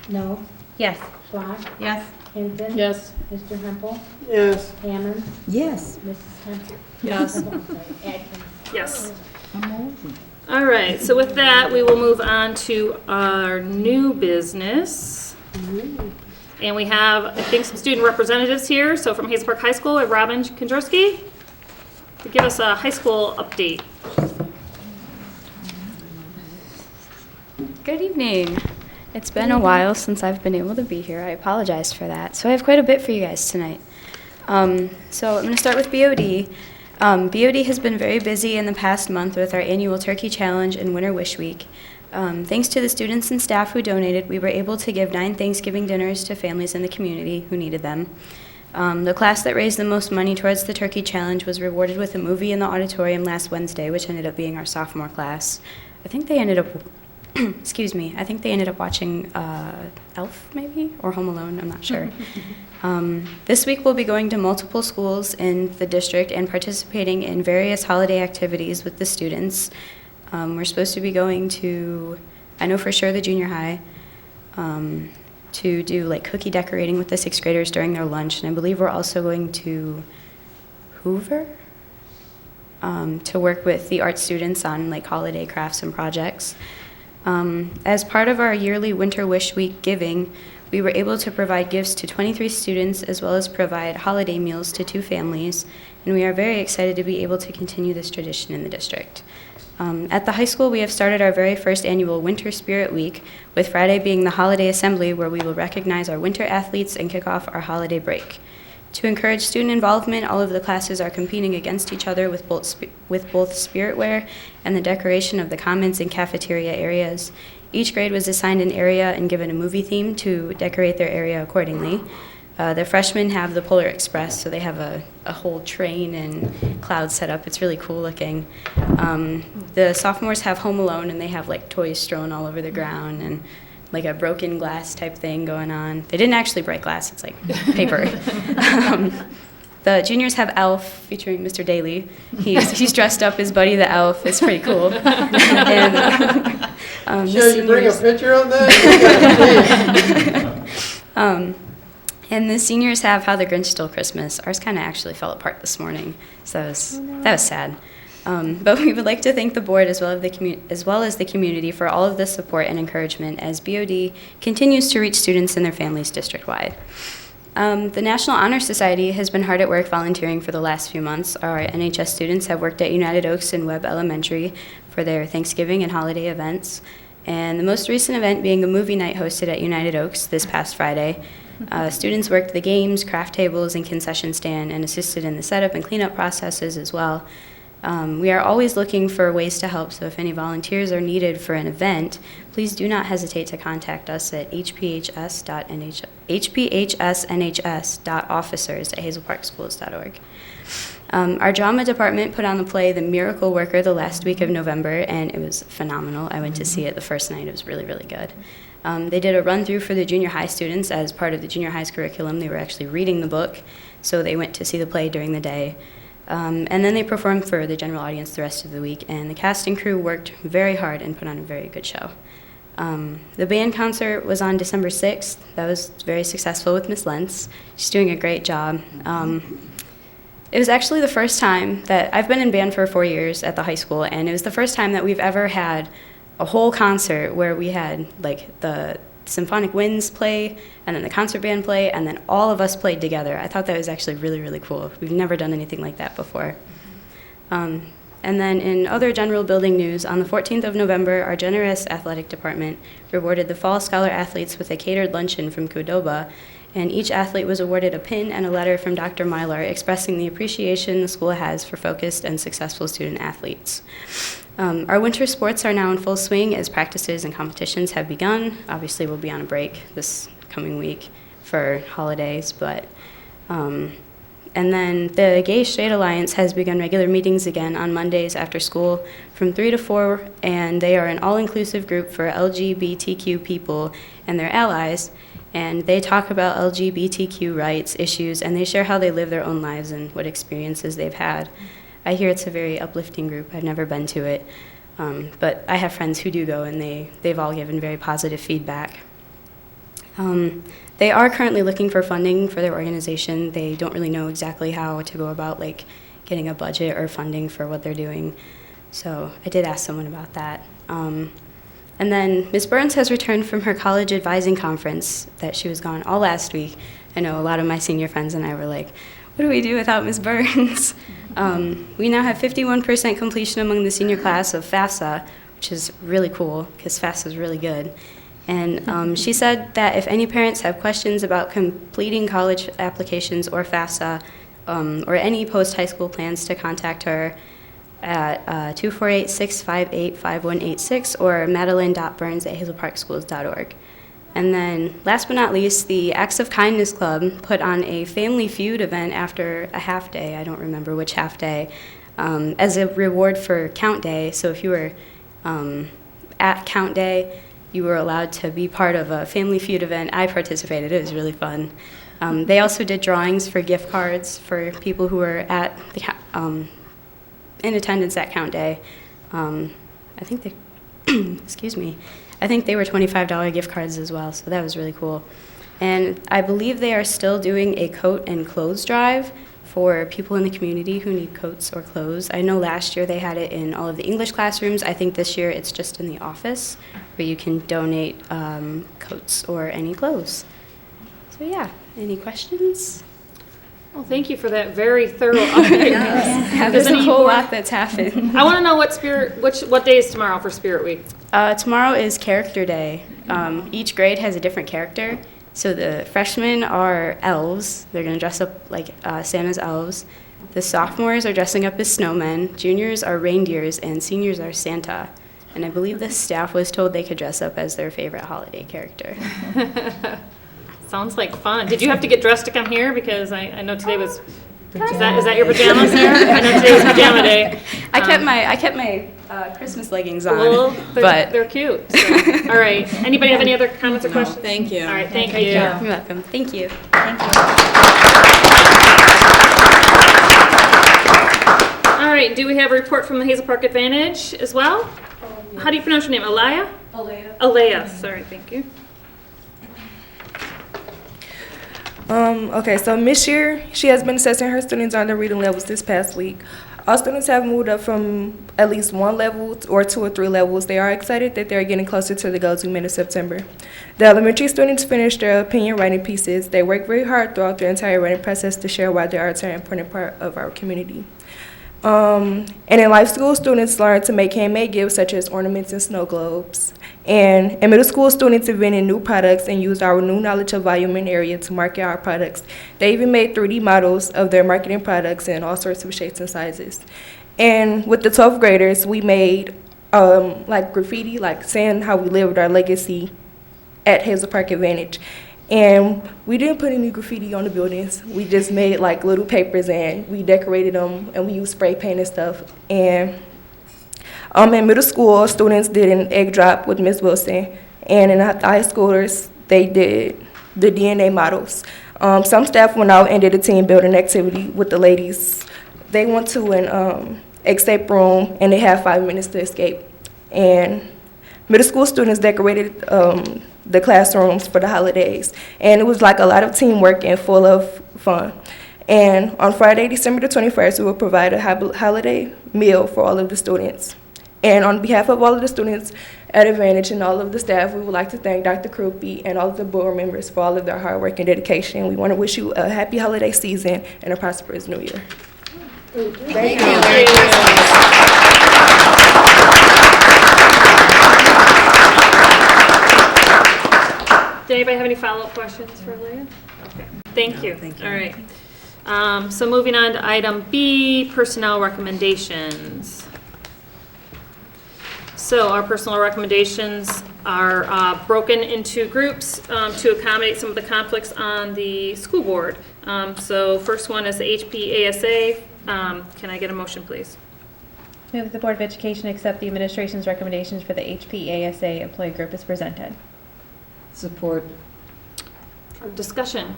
No. Yes. Black. Yes. Hinton. Yes. Mr. Hempel. Yes. Hammond. Yes. Mrs. Hempel. Yes. I'm sorry, Atkins. Yes. All right, so with that, we will move on to our new business. And we have, I think, some student representatives here. So from Hazel Park High School, we have Robin Kondrowski to give us a high school update. Good evening. It's been a while since I've been able to be here. I apologize for that. So I have quite a bit for you guys tonight. So I'm going to start with BOD. BOD has been very busy in the past month with our annual Turkey Challenge and Winter Wish Week. Thanks to the students and staff who donated, we were able to give 9 Thanksgiving dinners to families in the community who needed them. The class that raised the most money towards the Turkey Challenge was rewarded with a movie in the auditorium last Wednesday, which ended up being our sophomore class. I think they ended up excuse me, I think they ended up watching Elf, maybe, or Home Alone, I'm not sure. This week we'll be going to multiple schools in the district and participating in various holiday activities with the students. We're supposed to be going to, I know for sure, the junior high, to do like cookie decorating with the 6th graders during their lunch, and I believe we're also going to Hoover to work with the art students on like holiday crafts and projects. As part of our yearly Winter Wish Week giving, we were able to provide gifts to 23 students as well as provide holiday meals to 2 families, and we are very excited to be able to continue this tradition in the district. At the high school, we have started our very first annual Winter Spirit Week, with Friday being the holiday assembly where we will recognize our winter athletes and kick off our holiday break. To encourage student involvement, all of the classes are competing against each other with both spirit wear and the decoration of the commons and cafeteria areas. Each grade was assigned an area and given a movie theme to decorate their area accordingly. The freshmen have the Polar Express, so they have a whole train and clouds set up. It's really cool looking. The sophomores have Home Alone, and they have like toys strewn all over the ground and like a broken glass type thing going on. They didn't actually break glass, it's like paper. The juniors have Elf featuring Mr. Daly. He's dressed up as Buddy the Elf. It's pretty cool. And, Sure, you bring a picture of that? And the seniors have How the Grinch Stole Christmas. Ours kind of actually fell apart this morning, so that was sad. But we would like to thank the board as well as the community for all of the support and encouragement as BOD continues to reach students and their families district-wide. The National Honor Society has been hard at work volunteering for the last few months. Our NHS students have worked at United Oaks and Webb Elementary for their Thanksgiving and holiday events, and the most recent event being a movie night hosted at United Oaks this past Friday. Students worked the games, craft tables, and concession stand and assisted in the setup and cleanup processes as well. We are always looking for ways to help, so if any volunteers are needed for an event, please do not hesitate to contact us at hphsnhs.officers@hazelparkschools.org. Our drama department put on the play The Miracle Worker the last week of November, and it was phenomenal. I went to see it the first night. It was really, really good. They did a run-through for the junior high students as part of the junior high's curriculum. They were actually reading the book, so they went to see the play during the day. And then they performed for the general audience the rest of the week, and the cast and crew worked very hard and put on a very good show. The band concert was on December 6th. That was very successful with Miss Lentz. She's doing a great job. It was actually the first time that I've been in band for 4 years at the high school, and it was the first time that we've ever had a whole concert where we had like the symphonic winds play and then the concert band play and then all of us played together. I thought that was actually really, really cool. We've never done anything like that before. And then in other general building news, on the 14th of November, our generous athletic department rewarded the Fall Scholar athletes with a catered luncheon from Qdoba, and each athlete was awarded a pin and a letter from Dr. Mylar expressing the appreciation the school has for focused and successful student athletes. Our winter sports are now in full swing as practices and competitions have begun. Obviously, we'll be on a break this coming week for holidays, but and then the Gay Straight Alliance has begun regular meetings again on Mondays after school from 3 to 4, and they are an all-inclusive group for LGBTQ people and their allies, and they talk about LGBTQ rights, issues, and they share how they live their own lives and what experiences they've had. I hear it's a very uplifting group. I've never been to it, but I have friends who do go, and they've all given very positive feedback. They are currently looking for funding for their organization. They don't really know exactly how to go about like getting a budget or funding for what they're doing. So I did ask someone about that. And then Ms. Burns has returned from her college advising conference that she was gone all last week. I know a lot of my senior friends and I were like, what do we do without Ms. Burns? We now have 51% completion among the senior class of FAFSA, which is really cool because FAFSA is really good. And she said that if any parents have questions about completing college applications or FAFSA or any post-high school plans, to contact her at 248-658-5186 or madeline.burns@hazelparkschools.org. And then last but not least, the Acts of Kindness Club put on a Family Feud event after a half day, I don't remember which half day, as a reward for Count Day. So if you were at Count Day, you were allowed to be part of a Family Feud event. I participated. It was really fun. They also did drawings for gift cards for people who were at the, in attendance at Count Day. I think they, excuse me, I think they were $25 gift cards as well, so that was really cool. And I believe they are still doing a coat and clothes drive for people in the community who need coats or clothes. I know last year they had it in all of the English classrooms. I think this year it's just in the office where you can donate coats or any clothes. So yeah, any questions? Well, thank you for that very thorough update. Yeah, there's a whole lot that's happened. I want to know what day is tomorrow for Spirit Week? Tomorrow is Character Day. Each grade has a different character, So the freshmen are elves. They're going to dress up like Santa's elves. The sophomores are dressing up as snowmen. Juniors are reindeers, and seniors are Santa. And I believe the staff was told they could dress up as their favorite holiday character. Sounds like fun. Did you have to get dressed to come here? Because I know today was. Is that your pajamas there? I know today was pajama day. I kept my Christmas leggings on, Well, but they're cute. So. All right. Anybody have any other comments or questions? Thank you. All right. Thank you. You're welcome. Thank you. All right. Do we have a report from the Hazel Park Advantage as well? How do you pronounce your name? Alaya? Alea. Alea. Sorry. Thank you. Okay, so Miss Year, she has been assessing her students on their reading levels this past week. All students have moved up from at least one level or 2 or 3 levels. They are excited that they're getting closer to the goals we made in September. The elementary students finished their opinion writing pieces. They worked very hard throughout their entire writing process to share why they are an important part of our community. And in life school, students learned to make handmade gifts such as ornaments and snow globes. And in middle school, students invented new products and used our new knowledge of volume and area to market our products. They even made 3D models of their marketing products in all sorts of shapes and sizes. And with the 12th graders, we made like graffiti, like saying how we lived our legacy at Hazel Park Advantage. And we didn't put any graffiti on the buildings. We just made like little papers and we decorated them and we used spray paint and stuff. And in middle school, students did an egg drop with Ms. Wilson. And in high schoolers, they did the DNA models. Some staff went out and did a team building activity with the ladies. They went to an escape room and they had 5 minutes to escape. And middle school students decorated the classrooms for the holidays. And it was like a lot of teamwork and full of fun. And on Friday, December the 21st, we will provide a holiday meal for all of the students. And on behalf of all of the students at Advantage and all of the staff, we would like to thank Dr. Krupe and all of the board members for all of their hard work and dedication. We want to wish you a happy holiday season and a prosperous new year. Thank you. Did anybody have any follow-up questions for Leah? Okay. Thank you. All right. So moving on to item B, personnel recommendations. So our personnel recommendations are broken into groups to accommodate some of the conflicts on the school board. So first one is the HPASA. Can I get a motion, please? Move that the Board of Education accept the administration's recommendations for the HPASA employee group as presented. Support. Discussion.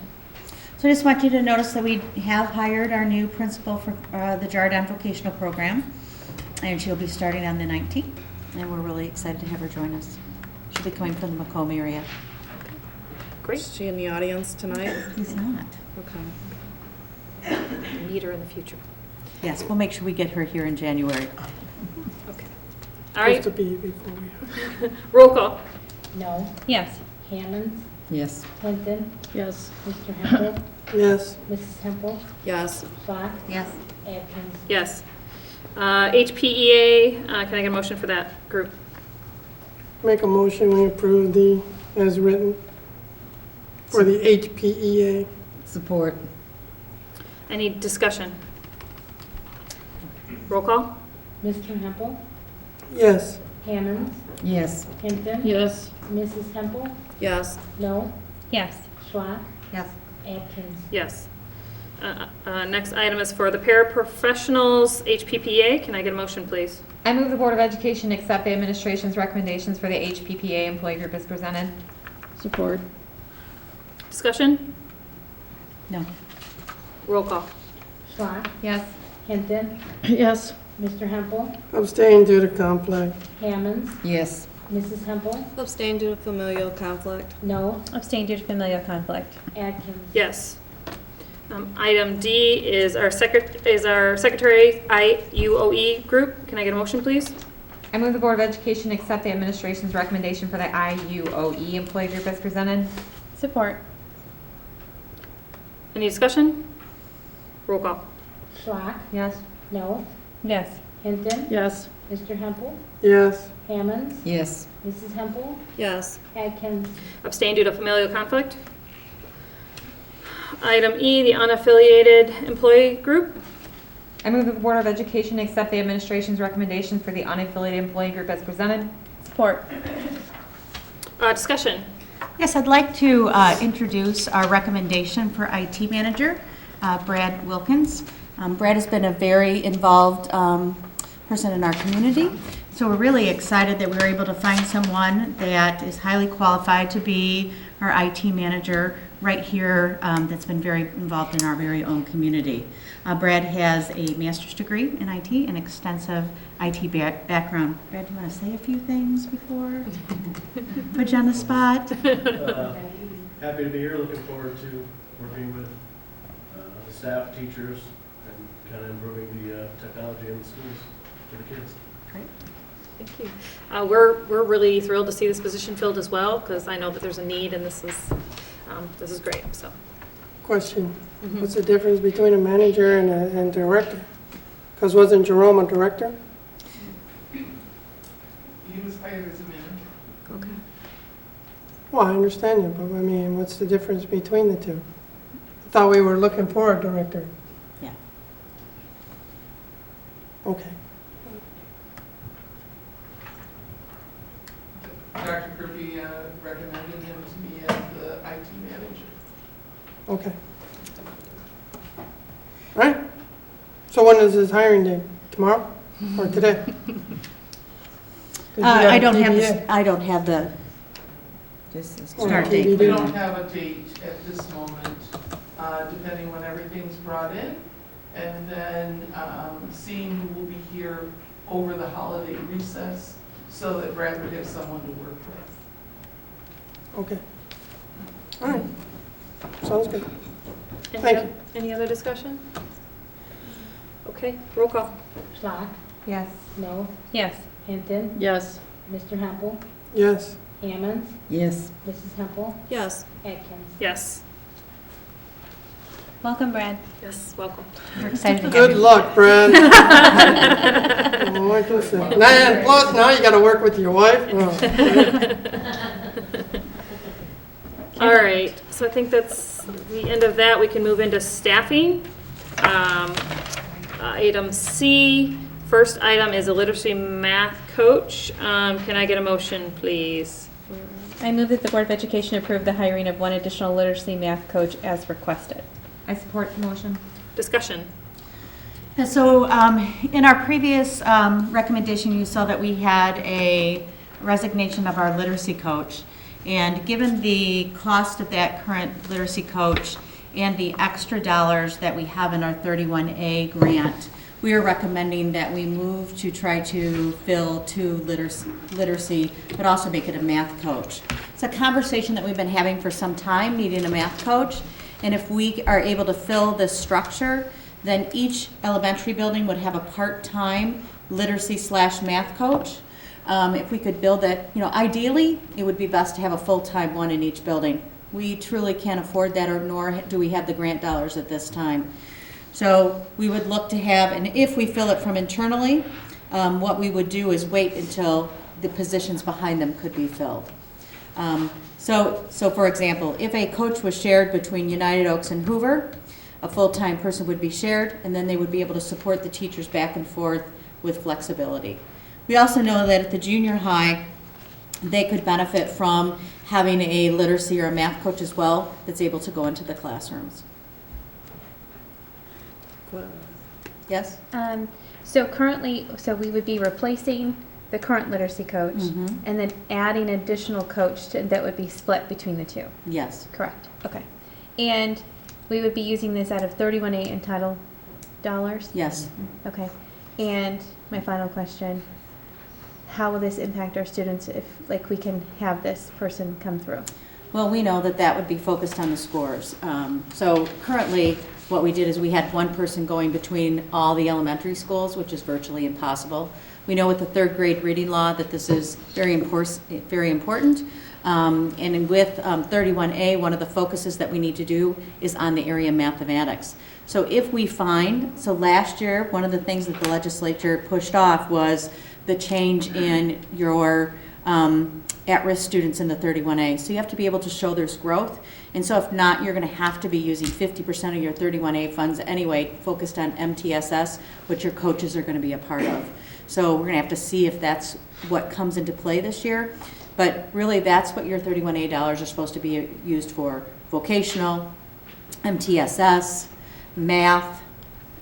So I just want you to notice that we have hired our new principal for the Jardine Vocational Program, and she'll be starting on the 19th, and we're really excited to have her join us. She'll be coming from the Macomb area. Great. Is she in the audience tonight? He's not. Okay. Need her in the future. Yes, we'll make sure we get her here in January. Okay. All right. Supposed to be before we. Roll call. No. Yes. Hammonds, Yes. Hinton, Yes. Mr. Hempel, Yes. Mrs. Hempel, Yes. Schlock, Yes. Atkins. Yes. HPEA, can I get a motion for that group? Make a motion, we approve the, as written, for the HPEA. Support. Any discussion? Roll call? Mr. Hempel, Yes. Hammonds, Yes. Hinton. Yes. Mrs. Hempel, Yes. no. Yes. Schlock, Yes. Atkins. Yes. Next item is for the paraprofessionals, HPPA. Can I get a motion, please? I move the Board of Education accept the administration's recommendations for the HPPA employee group as presented. Support. Discussion? No. Roll call. Schlock, Yes. Hinton, Yes. Mr. Hempel, Abstain due to conflict. Hammonds, Yes. Mrs. Hempel, Abstain due to familial conflict. no. Abstain due to familial conflict. Atkins. Yes. Item D is our secretary IUOE group. Can I get a motion, please? I move the Board of Education accept the administration's recommendation for the IUOE employee group as presented. Support. Any discussion? Roll call. Schlock, Yes. no. Yes. Hinton, Yes. Mr. Hempel, Yes. Hammonds, Yes. Mrs. Hempel, Yes. Atkins. Abstain due to familial conflict? Item E, the unaffiliated employee group. I move that the Board of Education accept the administration's recommendation for the unaffiliated employee group as presented. Support. Discussion. Yes, I'd like to introduce our recommendation for IT manager, Brad Wilkins. Brad has been a very involved person in our community, so we're really excited that we were able to find someone that is highly qualified to be our IT manager right here that's been very involved in our very own community. Brad has a master's degree in IT and extensive IT background. Brad, do you want to say a few things before? Put you on the spot. Happy to be here. Looking forward to working with the staff, teachers, and kind of improving the technology in the schools for the kids. Great. Thank you. We're really thrilled to see this position filled as well, because I know that there's a need, and this is great. So, Question, what's the difference between a manager and a director? Because wasn't Jerome a director? He was hired as a manager. Okay. Well, I understand you, but I mean, what's the difference between the two? I thought we were looking for a director. Yeah. Okay. Dr. Kirby recommended him to me as the IT manager. Okay. All right. So when is his hiring date? Tomorrow or today? I don't have the start date. We don't have a date at this moment, depending when everything's brought in, and then seeing who will be here over the holiday recess, so that Brad would have someone to work with. Okay. All right. Sounds good. Thank you. Any other discussion? Okay, roll call. Schlock. Yes. Snow. Yes. Hinton. Yes. Mr. Hempel. Yes. Hammond. Yes. Mrs. Hempel. Yes. Atkins. Yes. Welcome, Brad. Yes, welcome. We're excited to have Good you. luck, Brad. Oh, I can say. And plus, now you got to work with your wife. All right, so I think that's the end of that. We can move into staffing. Item C, first item is a literacy math coach. Can I get a motion, please? I move that the Board of Education approve the hiring of one additional literacy math coach as requested. I support the motion. Discussion. And so in our previous recommendation, you saw that we had a resignation of our literacy coach. And given the cost of that current literacy coach and the extra dollars that we have in our 31A grant, we are recommending that we move to try to fill two literacy, but also make it a math coach. It's a conversation that we've been having for some time, needing a math coach. And if we are able to fill this structure, then each elementary building would have a part-time literacy/math coach. If we could build that, ideally, it would be best to have a full-time one in each building. We truly can't afford that, or nor do we have the grant dollars at this time. So we would look to have, and if we fill it from internally, what we would do is wait until the positions behind them could be filled. So for example, if a coach was shared between United Oaks and Hoover, a full-time person would be shared, and then they would be able to support the teachers back and forth with flexibility. We also know that at the junior high, they could benefit from having a literacy or a math coach as well that's able to go into the classrooms. Yes? So currently, we would be replacing the current literacy coach and then adding additional coach that would be split between the two. Yes. Correct. Okay. And we would be using this out of 31A entitled dollars? Yes. Okay. And my final question, how will this impact our students if, we can have this person come through? Well, we know that would be focused on the scores. So currently, what we did is we had one person going between all the elementary schools, which is virtually impossible. We know with the third grade reading law that this is very important. And with 31A, one of the focuses that we need to do is on the area of mathematics. So if we find, last year, one of the things that the legislature pushed off was the change in your at-risk students in the 31A. So you have to be able to show there's growth. And so if not, you're going to have to be using 50% of your 31A funds anyway, focused on MTSS, which your coaches are going to be a part of. So we're going to have to see if that's what comes into play this year. But really, that's what your 31A dollars are supposed to be used for: vocational, MTSS, math,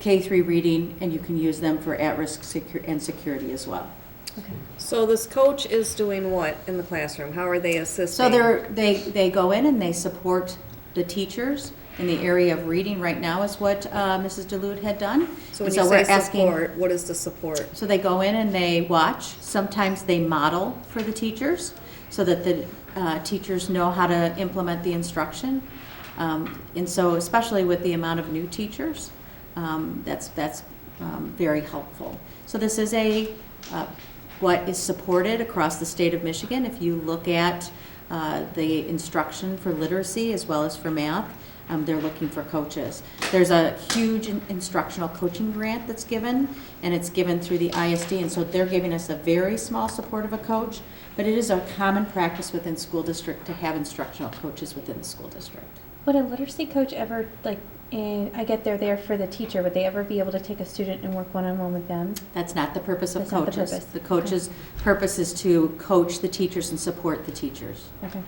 K-3 reading, and you can use them for at-risk and security as well. Okay. So this coach is doing what in the classroom? How are they assisting? So they go in and they support the teachers in the area of reading. Right now is what Mrs. DeLude had done. So when And you we're say asking, support, what is the support? so they go in and they watch. Sometimes they model for the teachers so that the teachers know how to implement the instruction. And so especially with the amount of new teachers, that's very helpful. So this is what is supported across the state of Michigan. If you look at the instruction for literacy as well as for math, they're looking for coaches. There's a huge instructional coaching grant that's given, and it's given through the ISD, and so they're giving us a very small support of a coach, but it is a common practice within school district to have instructional coaches within the school district. Would a literacy coach ever, I get they're there for the teacher, would they ever be able to take a student and work one-on-one with them? That's not the purpose of That's not the coaches. purpose. The coach's purpose is to coach the teachers and support the teachers. Okay.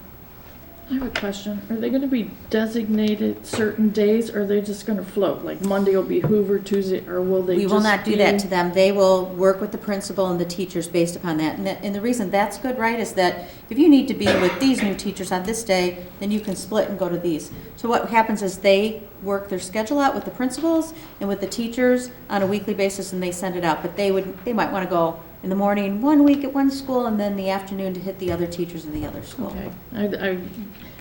I have a question. Are they going to be designated certain days, or are they just going to float? Like Monday will be Hoover, Tuesday, or will they We will just not do be- that to them. They will work with the principal and the teachers based upon that. And the reason that's good, right, is that if you need to be with these new teachers on this day, then you can split and go to these. So what happens is they work their schedule out with the principals and with the teachers on a weekly basis, and they send it out. But they might want to go in the morning 1 week at one school and then the afternoon to hit the other teachers in the other school. Okay.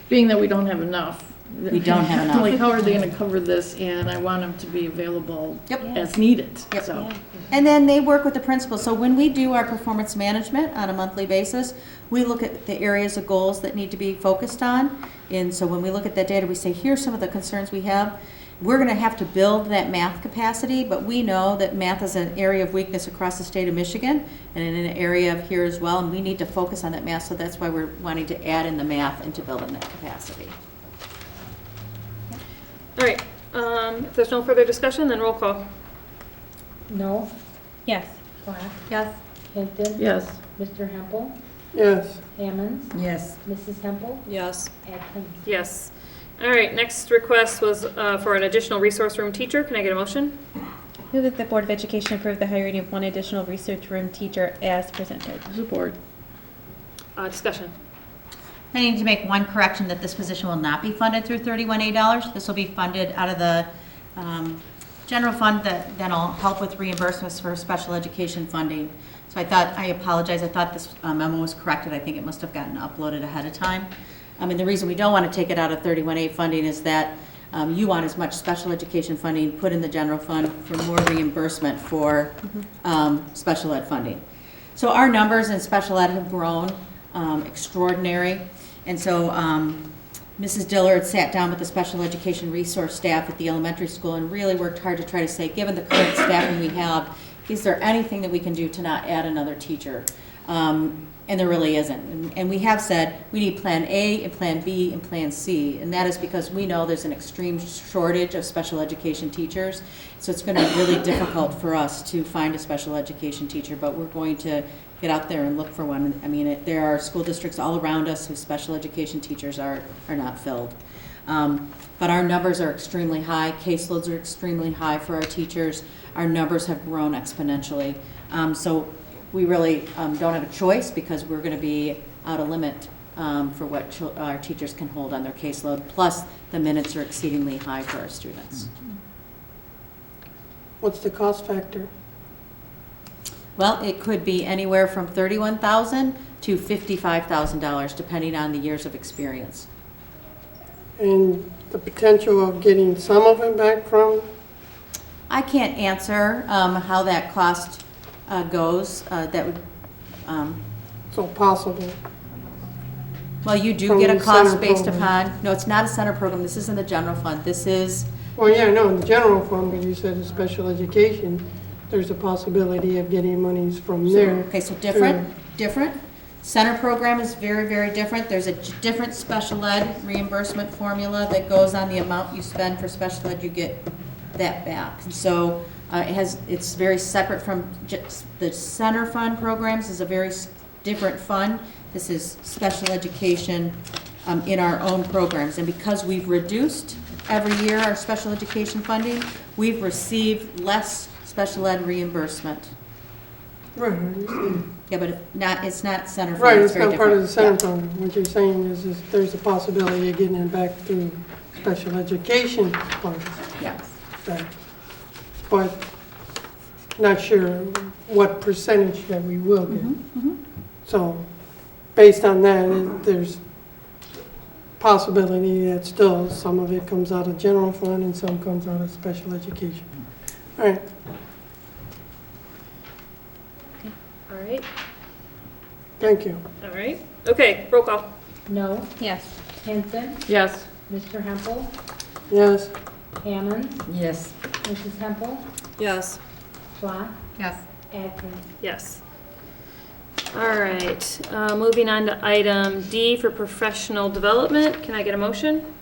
Being that we don't have enough. We don't have enough. Like, how are they going to cover this? And I want them to be available as needed. Yep. So. And then they work with the principal. So when we do our performance management on a monthly basis, we look at the areas of goals that need to be focused on. And so when we look at that data, we say, here's some of the concerns we have. We're going to have to build that math capacity, but we know that math is an area of weakness across the state of Michigan and in an area of here as well, and we need to focus on that math, so that's why we're wanting to add in the math into building that capacity. All right, if there's no further discussion, then roll call. No. Yes. Black. Yes. Hinton. Yes. Mr. Hempel. Yes. Hammonds. Yes. Mrs. Hempel. Yes. Atkins. Yes. All right, next request was for an additional resource room teacher. Can I get a motion? Move that the Board of Education approve the hiring of one additional research room teacher as presented. Support. Discussion. I need to make one correction, that this position will not be funded through 31A dollars. This will be funded out of the general fund that'll help with reimbursements for special education funding. So I apologize, I thought this memo was corrected. I think it must have gotten uploaded ahead of time. And the reason we don't want to take it out of 31A funding is that you want as much special education funding put in the general fund for more reimbursement for special ed funding. So our numbers in special ed have grown extraordinary. And so Mrs. Dillard sat down with the special education resource staff at the elementary school and really worked hard to try to say, given the current staffing we have, is there anything that we can do to not add another teacher? And there really isn't. And we have said we need Plan A and Plan B and Plan C, and that is because we know there's an extreme shortage of special education teachers. So it's going to be really difficult for us to find a special education teacher, but we're going to get out there and look for one. I mean, there are school districts all around us whose special education teachers are not filled. But our numbers are extremely high. Caseloads are extremely high for our teachers. Our numbers have grown exponentially. So we really don't have a choice, because we're going to be out of limit for what our teachers can hold on their caseload. Plus, the minutes are exceedingly high for our students. What's the cost factor? Well, it could be anywhere from $31,000 to $55,000, depending on the years of experience. And the potential of getting some of it back from? I can't answer how that cost goes. That would. So possible. Well, you do From get a the cost center based program. upon. No, it's not a center program. This is in the general fund. This is. Well, yeah, no, in the general fund, but you said in special education, there's a possibility of getting monies from there. Okay, so different. Center program is very, very different. There's a different special ed reimbursement formula that goes on the amount you spend for special ed, you get that back. So it's very separate from just the center fund programs is a very different fund. This is special education in our own programs. And because we've reduced every year our special education funding, we've received less special ed reimbursement. Right. Yeah, but it's not center fund. Right, it's it's very not part of the different. center fund. What you're saying is there's a possibility of getting it back through special education funds. Yes. Right. But not sure what percentage that we will get. So based on that, there's possibility that still some of it comes out of general fund and some comes out of special education. All right. All right. Thank you. All right. Okay, roll call. No. Yes. Henson. Yes. Mr. Hempel. Yes. Hammond. Yes. Mrs. Hempel. Yes. Schlock. Yes. Atkins. Yes. All right, moving on to item D for professional development. Can I get a motion?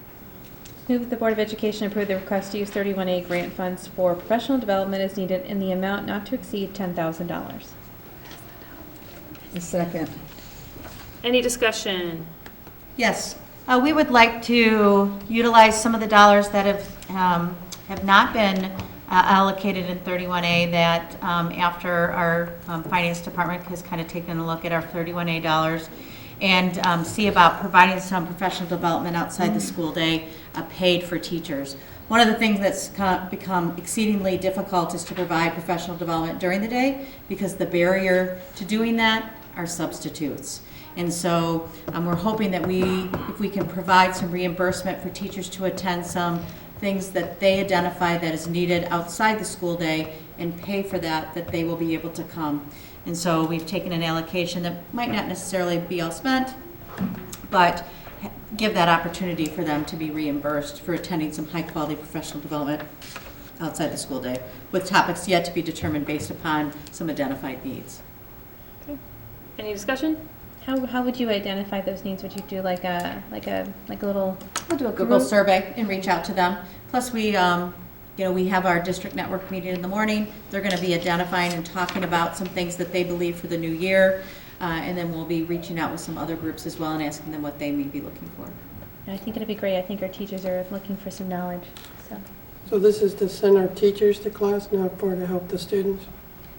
Move that the Board of Education approve the request to use 31A grant funds for professional development as needed in the amount not to exceed $10,000. A second. Any discussion? Yes. We would like to utilize some of the dollars that have not been allocated in 31A that after our finance department has kind of taken a look at our 31A dollars and see about providing some professional development outside the school day paid for teachers. One of the things that's become exceedingly difficult is to provide professional development during the day because the barrier to doing that are substitutes. And so we're hoping that if we can provide some reimbursement for teachers to attend some things that they identify that is needed outside the school day and pay for that they will be able to come. And so we've taken an allocation that might not necessarily be all spent, but give that opportunity for them to be reimbursed for attending some high-quality professional development outside the school day, with topics yet to be determined based upon some identified needs. Okay. Any discussion? How would you identify those needs? Would you do like a little? We'll do a Google survey and reach out to them. Plus, we have our district network meeting in the morning. They're going to be identifying and talking about some things that they believe for the new year, and then we'll be reaching out with some other groups as well and asking them what they may be looking for. I think it'd be great. I think our teachers are looking for some knowledge. So this is to send our teachers to class, not for to help the students?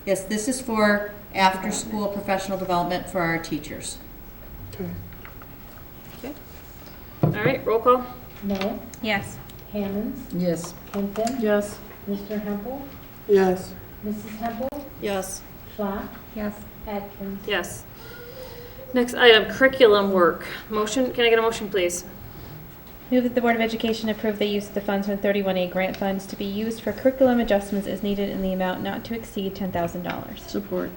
Yes, this is for after-school professional development for our teachers. Okay. Okay. All right, roll call. No. Yes. Hammond. Yes. Henson. Yes. Mr. Hempel. Yes. Mrs. Hempel. Yes. Schlock. Yes. Atkins. Yes. Next item, curriculum work. Motion, can I get a motion, please? Move that the Board of Education approve the use of the funds from 31A grant funds to be used for curriculum adjustments as needed in the amount not to exceed $10,000. Support.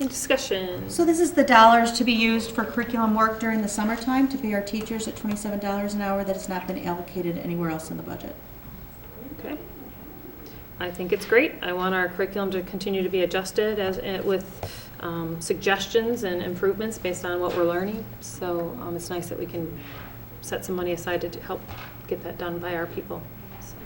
Any discussion? So this is the dollars to be used for curriculum work during the summertime to pay our teachers at $27 an hour that has not been allocated anywhere else in the budget. Okay. I think it's great. I want our curriculum to continue to be adjusted with suggestions and improvements based on what we're learning. So it's nice that we can set some money aside to help get that done by our people. So,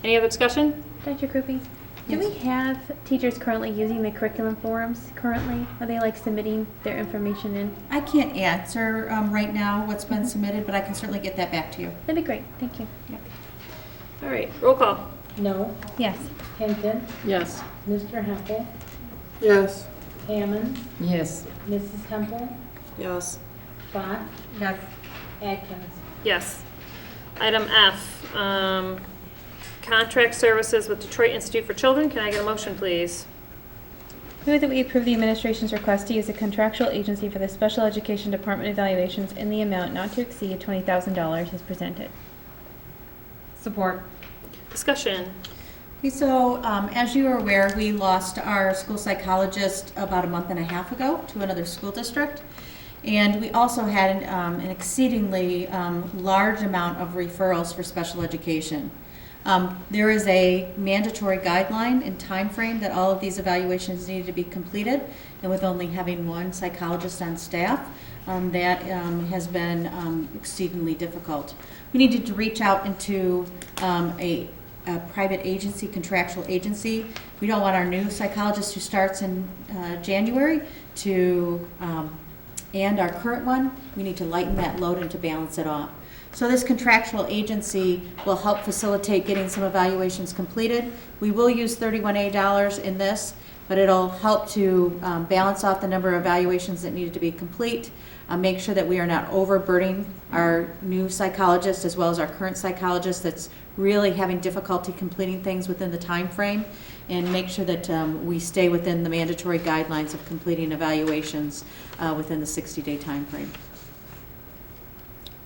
any other discussion? Dr. Krupe, do we have teachers currently using the curriculum forums currently? Are they submitting their information in? I can't answer right now what's been submitted, but I can certainly get that back to you. That'd be great. Thank you. Yeah. All right, roll call. No. Yes. Henson. Yes. Mr. Hempel. Yes. Hammond. Yes. Mrs. Hempel. Yes. Schlock. Yes. Atkins. Yes. Item F, contract services with Detroit Institute for Children. Can I get a motion, please? Move that we approve the administration's request to use a contractual agency for the special education department evaluations in the amount not to exceed $20,000 as presented. Support. Discussion. Okay, so as you are aware, we lost our school psychologist about a month and a half ago to another school district. And we also had an exceedingly large amount of referrals for special education. There is a mandatory guideline and time frame that all of these evaluations need to be completed, and with only having one psychologist on staff, that has been exceedingly difficult. We needed to reach out into a private agency, contractual agency. We don't want our new psychologist who starts in January to, and our current one, we need to lighten that load and to balance it off. So this contractual agency will help facilitate getting some evaluations completed. We will use 31A dollars in this, but it'll help to balance off the number of evaluations that needed to be complete, make sure that we are not overburdening our new psychologist as well as our current psychologist that's really having difficulty completing things within the time frame, and make sure that we stay within the mandatory guidelines of completing evaluations within the 60-day time frame.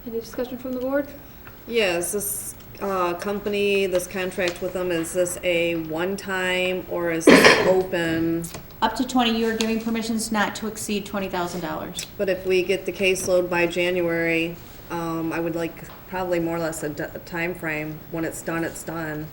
Any discussion from the board? Yes, this company, this contract with them, is this a one-time or is this open? Up to 20, you are giving permissions not to exceed $20,000. But if we get the caseload by January, I would like probably more or less a time frame. When it's done, it's done.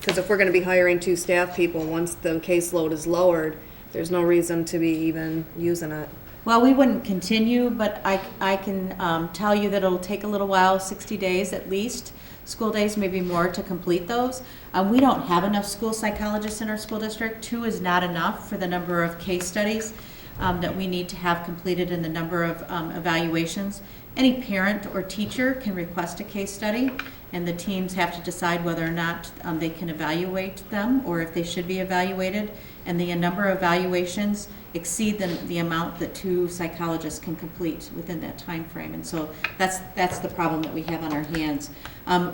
Because if we're going to be hiring 2 staff people, once the caseload is lowered, there's no reason to be even using it. Well, we wouldn't continue, but I can tell you that it'll take a little while, 60 days at least, school days, maybe more, to complete those. We don't have enough school psychologists in our school district. 2 is not enough for the number of case studies that we need to have completed and the number of evaluations. Any parent or teacher can request a case study, and the teams have to decide whether or not they can evaluate them or if they should be evaluated. And the number of evaluations exceed the amount that 2 psychologists can complete within that time frame. And so that's the problem that we have on our hands.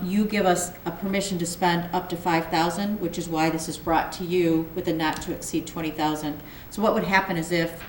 You give us a permission to spend up to $5,000, which is why this is brought to you with a not to exceed $20,000. So what would happen is if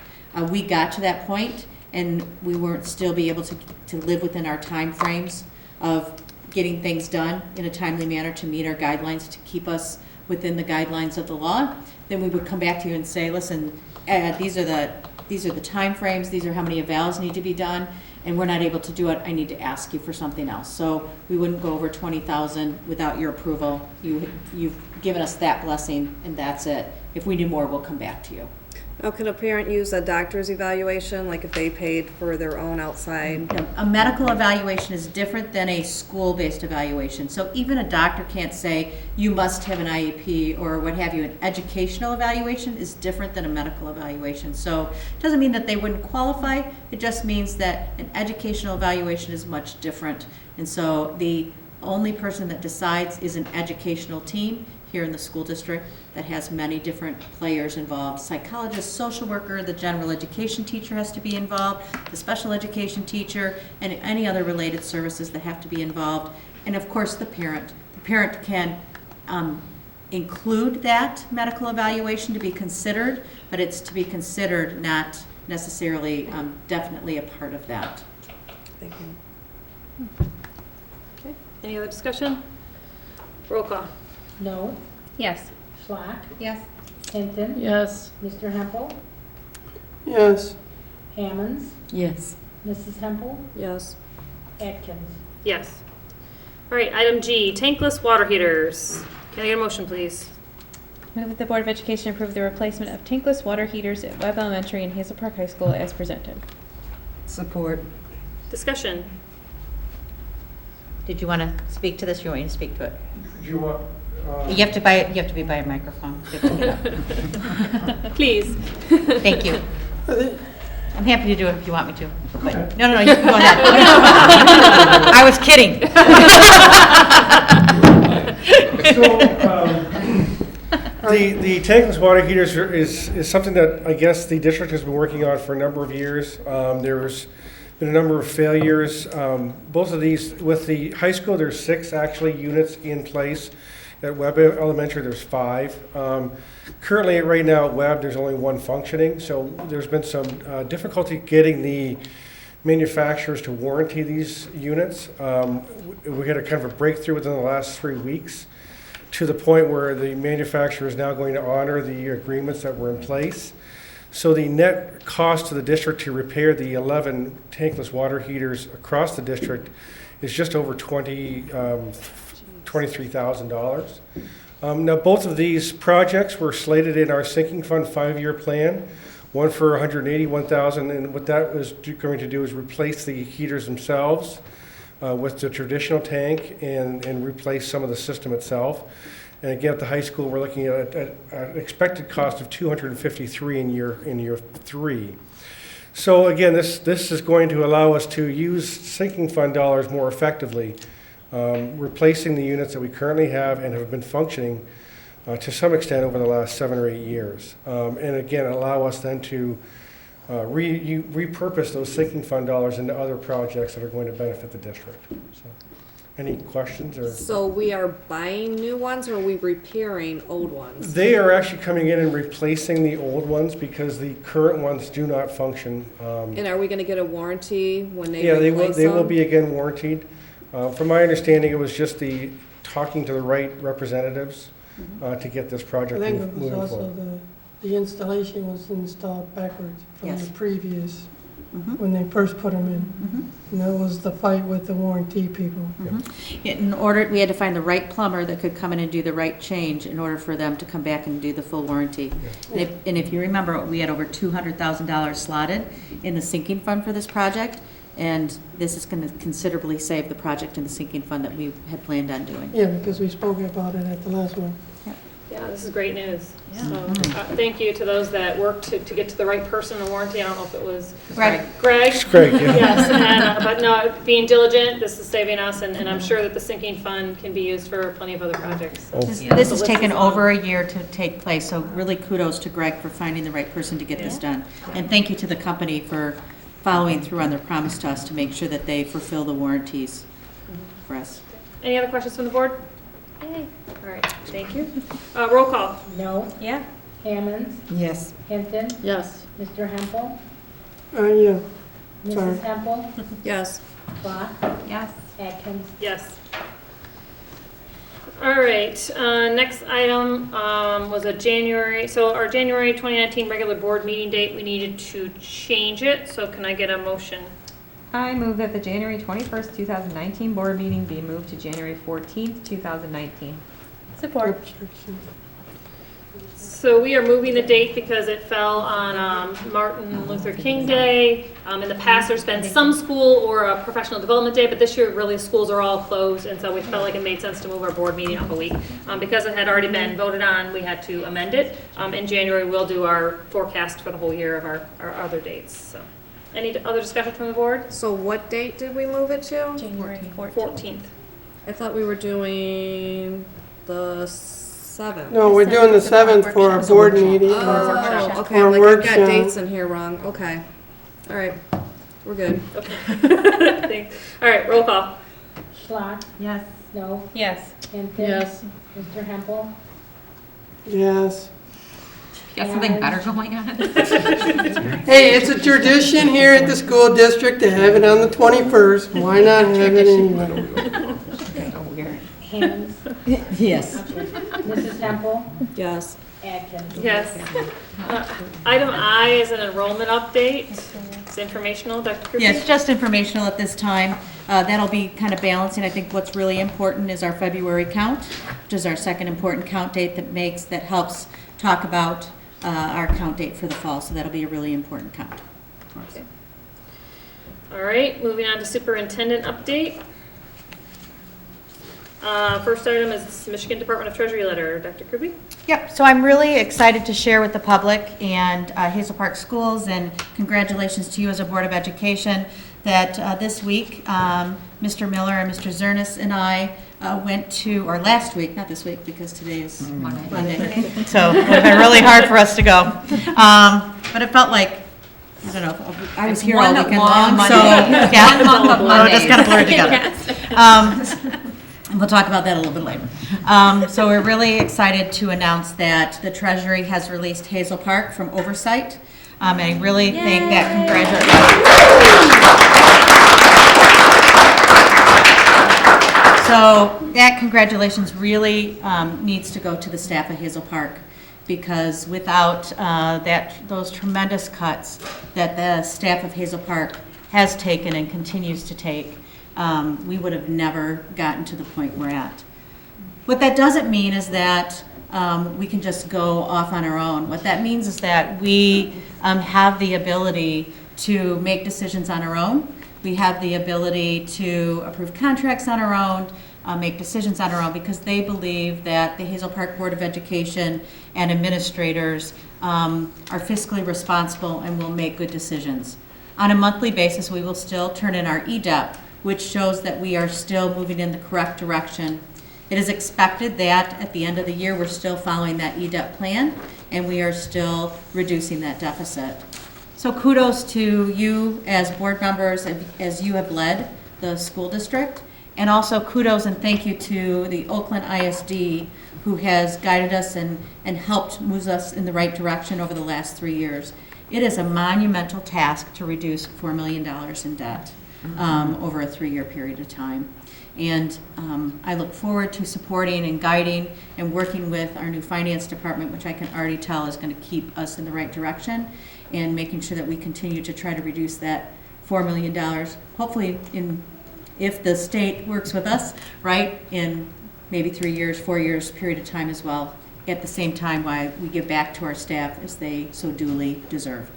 we got to that point and we weren't still be able to live within our time frames of getting things done in a timely manner to meet our guidelines, to keep us within the guidelines of the law, then we would come back to you and say, listen, these are the time frames, these are how many evals need to be done, and we're not able to do it. I need to ask you for something else. So we wouldn't go over 20,000 without your approval. You've given us that blessing, and that's it. If we do more, we'll come back to you. Now, can a parent use a doctor's evaluation, like if they paid for their own outside? A medical evaluation is different than a school-based evaluation. So even a doctor can't say you must have an IEP or what have you. An educational evaluation is different than a medical evaluation. So it doesn't mean that they wouldn't qualify. It just means that an educational evaluation is much different. And so the only person that decides is an educational team here in the school district that has many different players involved. Psychologist, social worker, the general education teacher has to be involved, the special education teacher, and any other related services that have to be involved. And of course the parent. The parent can include that medical evaluation to be considered, but it's to be considered, not necessarily definitely a part of that. Thank you. Okay. Any other discussion? Roll call. No. Yes. Schlock. Yes. Hinton. Yes. Mr. Hempel. Yes. Hammonds. Yes. Mrs. Hempel. Yes. Atkins. Yes. All right, item G, tankless water heaters. Can I get a motion, please? Move that the Board of Education approve the replacement of tankless water heaters at Webb Elementary and Hazel Park High School as presented. Support. Discussion. Did you want to speak to this? You want me to speak to it? Do you want? You have to buy it. You have to be by a microphone. You have to get up. Please. Thank you. I'm happy to do it if you want me to. But no, you can go ahead. I was kidding. The tankless water heaters is something that I guess the district has been working on for a number of years. There's been a number of failures. Both of these, with the high school, there's 6 actually units in place. At Webb Elementary, there's 5. Currently, right now at Webb, there's only 1 functioning. So there's been some difficulty getting the manufacturers to warranty these units. We had a kind of a breakthrough within the last 3 weeks, to the point where the manufacturer is now going to honor the agreements that were in place. So the net cost to the district to repair the 11 tankless water heaters across the district is just over $20,000. $23,000. Now, both of these projects were slated in our sinking fund 5-year plan. One for $181,000, and what that is going to do is replace the heaters themselves with the traditional tank and replace some of the system itself. And again, at the high school, we're looking at an expected cost of $253 in year 3. So again, this is going to allow us to use sinking fund dollars more effectively, replacing the units that we currently have and have been functioning to some extent over the last 7 or 8 years. And again, allow us then to repurpose those sinking fund dollars into other projects that are going to benefit the district. So, any questions? So we are buying new ones, or are we repairing old ones? They are actually coming in and replacing the old ones because the current ones do not function. And are we going to get a warranty when they Yeah, replace they will them? be again warranted. From my understanding, it was just talking to the right representatives to get this project I think it was moving also forward. the installation was installed backwards from Yes. the previous, when they first put them in. And that was the fight with the warranty people. In order, we had to find the right plumber that could come in and do the right change in order for them to come back and do the full warranty. And if you remember, we had over $200,000 slotted in the sinking fund for this project, and this is going to considerably save the project in the sinking fund that we had planned on doing. Yeah, because we spoke about it at the last one. Yeah, this is great news. So, thank you to those that worked to get to the right person in warranty. I don't know if it was Greg. Greg? It's Greg, yeah. Yes, and, but no, being diligent, this is saving us, and I'm sure that the sinking fund can be used for plenty of other projects. This The has list taken is long. over a year to take place, so really kudos to Greg for finding the right person to get this done. And thank you to the company for following through on their promise to us to make sure that they fulfill the warranties for us. Any other questions from the board? All right, thank you. Roll call. No. Yeah. Hammonds, Yes. Hinton, Yes. Mr. Hempel, Yeah. Sorry. Mrs. Hempel, Yes. Clock, Yes. Atkins. Yes. All right, next item was our January 2019 regular board meeting date. We needed to change it, so can I get a motion? I move that the January 21st, 2019 board meeting be moved to January 14th, 2019. Support. So we are moving the date because it fell on Martin Luther King Day. In the past, there's been some school or a professional development day, but this year, really, schools are all closed, and so we felt like it made sense to move our board meeting up a week. Because it had already been voted on, we had to amend it. In January, we'll do our forecast for the whole year of our other dates. So, any other discussion from the board? So what date did we move it to? January 14th. I thought we were doing the 7th. No, we're doing the 7th for our board meeting. Oh, okay, Or I'm like, I've got workshop. dates in here wrong. Okay. All right, we're good. Okay. Thanks. All right, roll call. Schlock, Yes. Snow, Yes. Hinton. Yes. Mr. Hempel, Yes. Got something better going on? Hey, it's a tradition here at the school district to have it on the 21st. Why not have it anyway? Hammonds, Yes. Mrs. Hempel, Yes. Atkins. Yes. Item I is an enrollment update. It's informational. Dr. Kruger? Yeah, it's just informational at this time. That'll be kind of balancing. I think what's really important is our February count, which is our second important count date that helps talk about our count date for the fall. So that'll be a really important count. Okay. All right, moving on to superintendent update. First item is Michigan Department of Treasury letter. Dr. Kirby? Yep, so I'm really excited to share with the public and Hazel Park Schools, and congratulations to you as a Board of Education, that this week, Mr. Miller and Mr. Zernis and I went to, or last week, not this week because today is Monday. So it would have been really hard for us to go. But it felt like, I don't know, I was here all one weekend long long, so, Monday. yeah. One month of Oh, it just kind of blurred Mondays. together. We'll talk about that a little bit later. So we're really excited to announce that the Treasury has released Hazel Park from oversight. And I really think that So that congratulations really needs to go to the staff of Hazel Park, because without those tremendous cuts that the staff of Hazel Park has taken and continues to take, we would have never gotten to the point we're at. What that doesn't mean is that we can just go off on our own. What that means is that we have the ability to make decisions on our own. We have the ability to approve contracts on our own, make decisions on our own, because they believe that the Hazel Park Board of Education and administrators are fiscally responsible and will make good decisions. On a monthly basis, we will still turn in our EDEP, which shows that we are still moving in the correct direction. It is expected that at the end of the year, we're still following that EDEP plan, and we are still reducing that deficit. So kudos to you as board members, as you have led the school district, and also kudos and thank you to the Oakland ISD, who has guided us and helped move us in the right direction over the last 3 years. It is a monumental task to reduce $4 million in debt over a 3-year period of time. And I look forward to supporting and guiding and working with our new finance department, which I can already tell is going to keep us in the right direction, and making sure that we continue to try to reduce that $4 million, hopefully if the state works with us, right, in maybe 3 years, 4 years period of time as well, at the same time while we give back to our staff as they so duly deserve.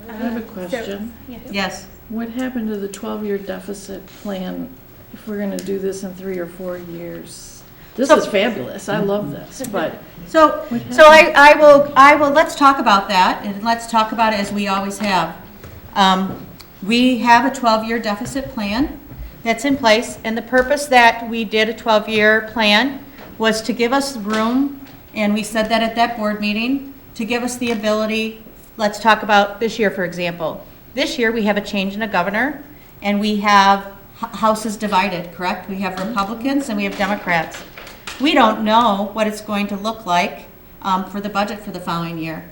I have a question. Yes. What happened to the 12-year deficit plan if we're going to do this in 3 or 4 years? This is fabulous. I love this, but I will. Let's talk about that, and let's talk about it as we always have. We have a 12-year deficit plan that's in place, and the purpose that we did a 12-year plan was to give us room, and we said that at that board meeting, to give us the ability. Let's talk about this year, for example. This year we have a change in a governor, and we have houses divided, correct? We have Republicans and we have Democrats. We don't know what it's going to look like for the budget for the following year.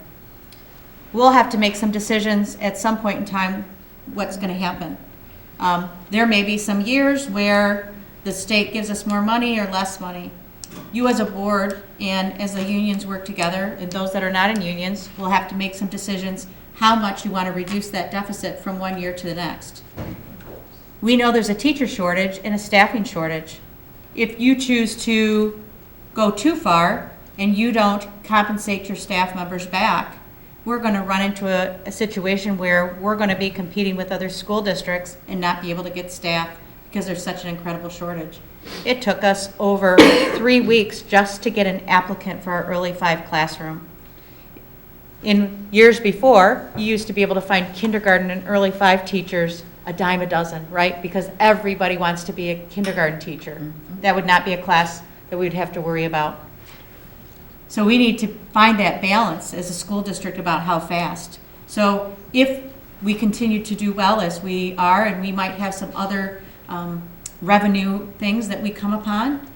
We'll have to make some decisions at some point in time what's going to happen. There may be some years where the state gives us more money or less money. You as a board and as the unions work together, and those that are not in unions, will have to make some decisions how much you want to reduce that deficit from one year to the next. We know there's a teacher shortage and a staffing shortage. If you choose to go too far and you don't compensate your staff members back, we're going to run into a situation where we're going to be competing with other school districts and not be able to get staff because there's such an incredible shortage. It took us over 3 weeks just to get an applicant for our early 5 classroom. In years before, you used to be able to find kindergarten and early 5 teachers a dime a dozen, right? Because everybody wants to be a kindergarten teacher. That would not be a class that we would have to worry about. So we need to find that balance as a school district about how fast. So if we continue to do well as we are, and we might have some other revenue things that we come upon,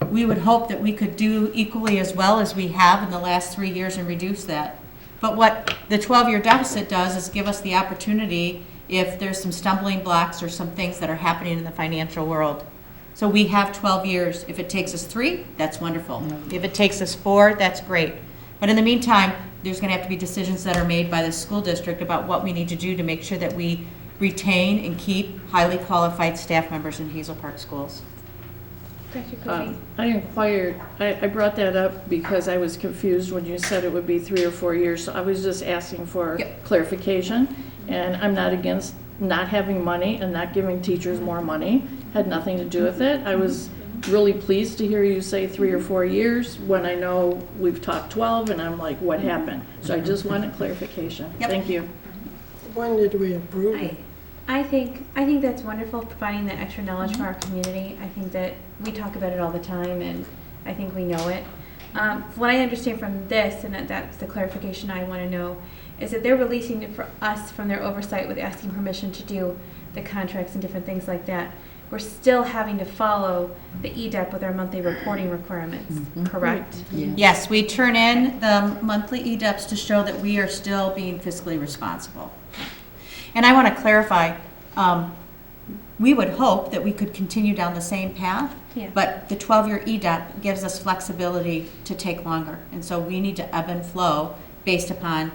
we would hope that we could do equally as well as we have in the last 3 years and reduce that. But what the 12-year deficit does is give us the opportunity if there's some stumbling blocks or some things that are happening in the financial world. So we have 12 years. If it takes us 3, that's wonderful. If it takes us 4, that's great. But in the meantime, there's going to have to be decisions that are made by the school district about what we need to do to make sure that we retain and keep highly qualified staff members in Hazel Park schools. I inquired, I brought that up because I was confused when you said it would be 3 or 4 years. So I was just asking for clarification, and I'm not against not having money and not giving teachers more money. Had nothing to do with it. I was really pleased to hear you say 3 or 4 years when I know we've talked 12, and I'm like, what happened? So I just wanted clarification. Thank you. When did we approve it? I think that's wonderful, providing that extra knowledge for our community. I think that we talk about it all the time, and I think we know it. What I understand from this, and that's the clarification I want to know, is that they're releasing it for us from their oversight with asking permission to do the contracts and different things like that. We're still having to follow the EDEP with our monthly reporting requirements, correct? Yes, we turn in the monthly EDEPs to show that we are still being fiscally responsible. And I want to clarify, we would hope that we could continue down the same path, but the 12-year EDEP gives us flexibility to take longer. And so we need to ebb and flow based upon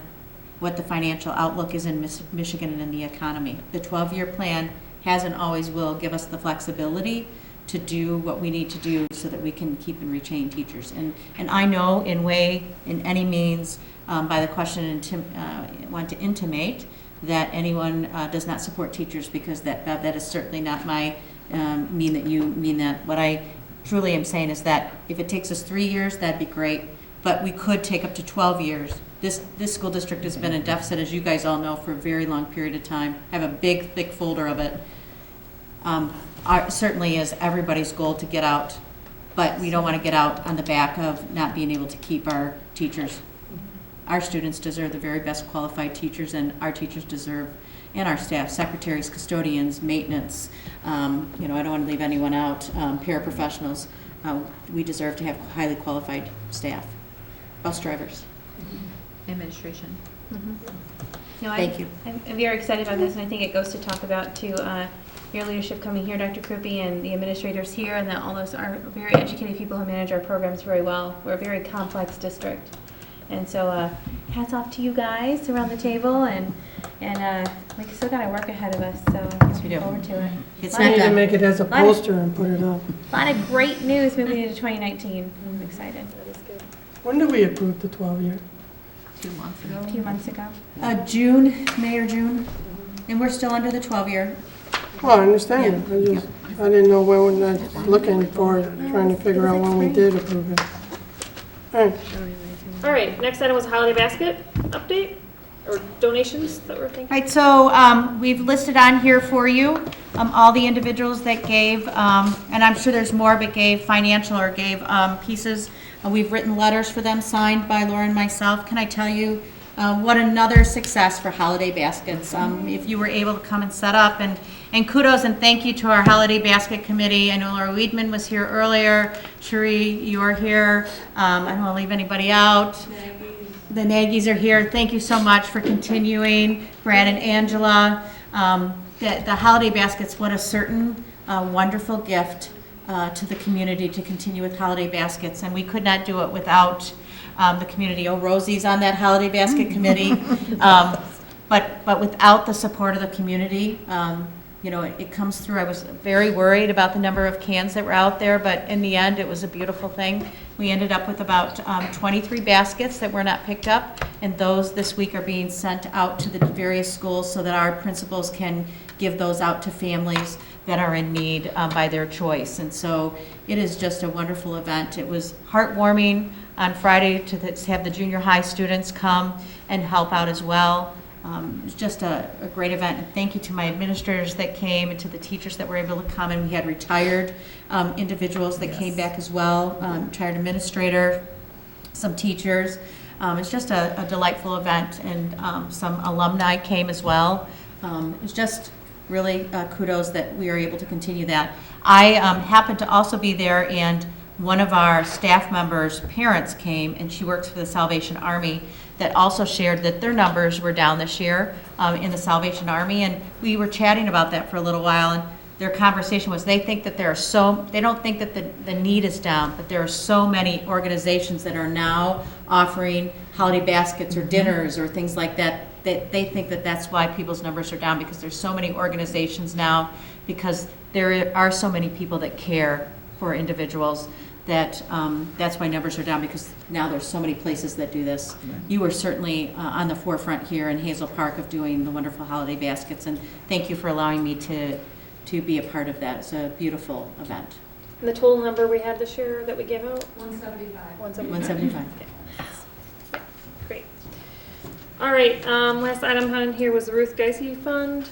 what the financial outlook is in Michigan and in the economy. The 12-year plan has and always will give us the flexibility to do what we need to do so that we can keep and retain teachers. And I know in any means, by the question, want to intimate that anyone does not support teachers, because that is certainly not my mean that you mean that. What I truly am saying is that if it takes us 3 years, that'd be great, but we could take up to 12 years. This school district has been in deficit, as you guys all know, for a very long period of time. I have a big, thick folder of it. Certainly is everybody's goal to get out, but we don't want to get out on the back of not being able to keep our teachers. Our students deserve the very best qualified teachers, and our teachers deserve, and our staff, secretaries, custodians, maintenance, I don't want to leave anyone out, paraprofessionals. We deserve to have highly qualified staff, bus drivers. Administration. Thank you. I'm very excited about this, and I think it goes to talk about your leadership coming here, Dr. Kruppe, and the administrators here, and that all those are very educated people who manage our programs very well. We're a very complex district. And so hats off to you guys around the table, and we still got our work ahead of us, so yes, we do. Forward to it. It's not to make it as a poster and put it up. A lot of great news moving into 2019. I'm excited. That is good. When did we approve the 12-year? 2 months ago. A few months ago. June, May or June, and we're still under the 12-year. Well, I understand. Yeah. I didn't know when I was looking for it, trying to figure out when we did approve it. All right. All right, next item was holiday basket update, or donations that we're thinking. Right, so we've listed on here for you all the individuals that gave, and I'm sure there's more, but gave financial or gave pieces. We've written letters for them signed by Laura and myself. Can I tell you what another success for holiday baskets? If you were able to come and set up, and kudos and thank you to our holiday basket committee. I know Laura Weedman was here earlier. Cherie, you are here. I don't want to leave anybody out. The Nagy's are here. Thank you so much for continuing. Brad and Angela. The holiday baskets, what a certain wonderful gift to the community to continue with holiday baskets. And we could not do it without the community. Oh, Rosie's on that holiday basket committee. But without the support of the community, it comes through. I was very worried about the number of cans that were out there, but in the end, it was a beautiful thing. We ended up with about 23 baskets that were not picked up, and those this week are being sent out to the various schools so that our principals can give those out to families that are in need by their choice. And so it is just a wonderful event. It was heartwarming on Friday to have the junior high students come and help out as well. It was just a great event, and thank you to my administrators that came and to the teachers that were able to come, and we had retired individuals that came back as well, retired administrator, some teachers. It's just a delightful event, and some alumni came as well. It was just really kudos that we are able to continue that. I happened to also be there, and one of our staff members' parents came, and she works for the Salvation Army, that also shared that their numbers were down this year in the Salvation Army, and we were chatting about that for a little while, and their conversation was they think that they don't think that the need is down, but there are so many organizations that are now offering holiday baskets or dinners or things like that, that they think that that's why people's numbers are down, because there's so many organizations now, because there are so many people that care for individuals, that that's why numbers are down, because now there's so many places that do this. You were certainly on the forefront here in Hazel Park of doing the wonderful holiday baskets, and thank you for allowing me to be a part of that. It's a beautiful event. And the total number we had this year that we gave out? 175. 175. Yeah. Great. All right, last item on here was the Ruth Geisey Fund.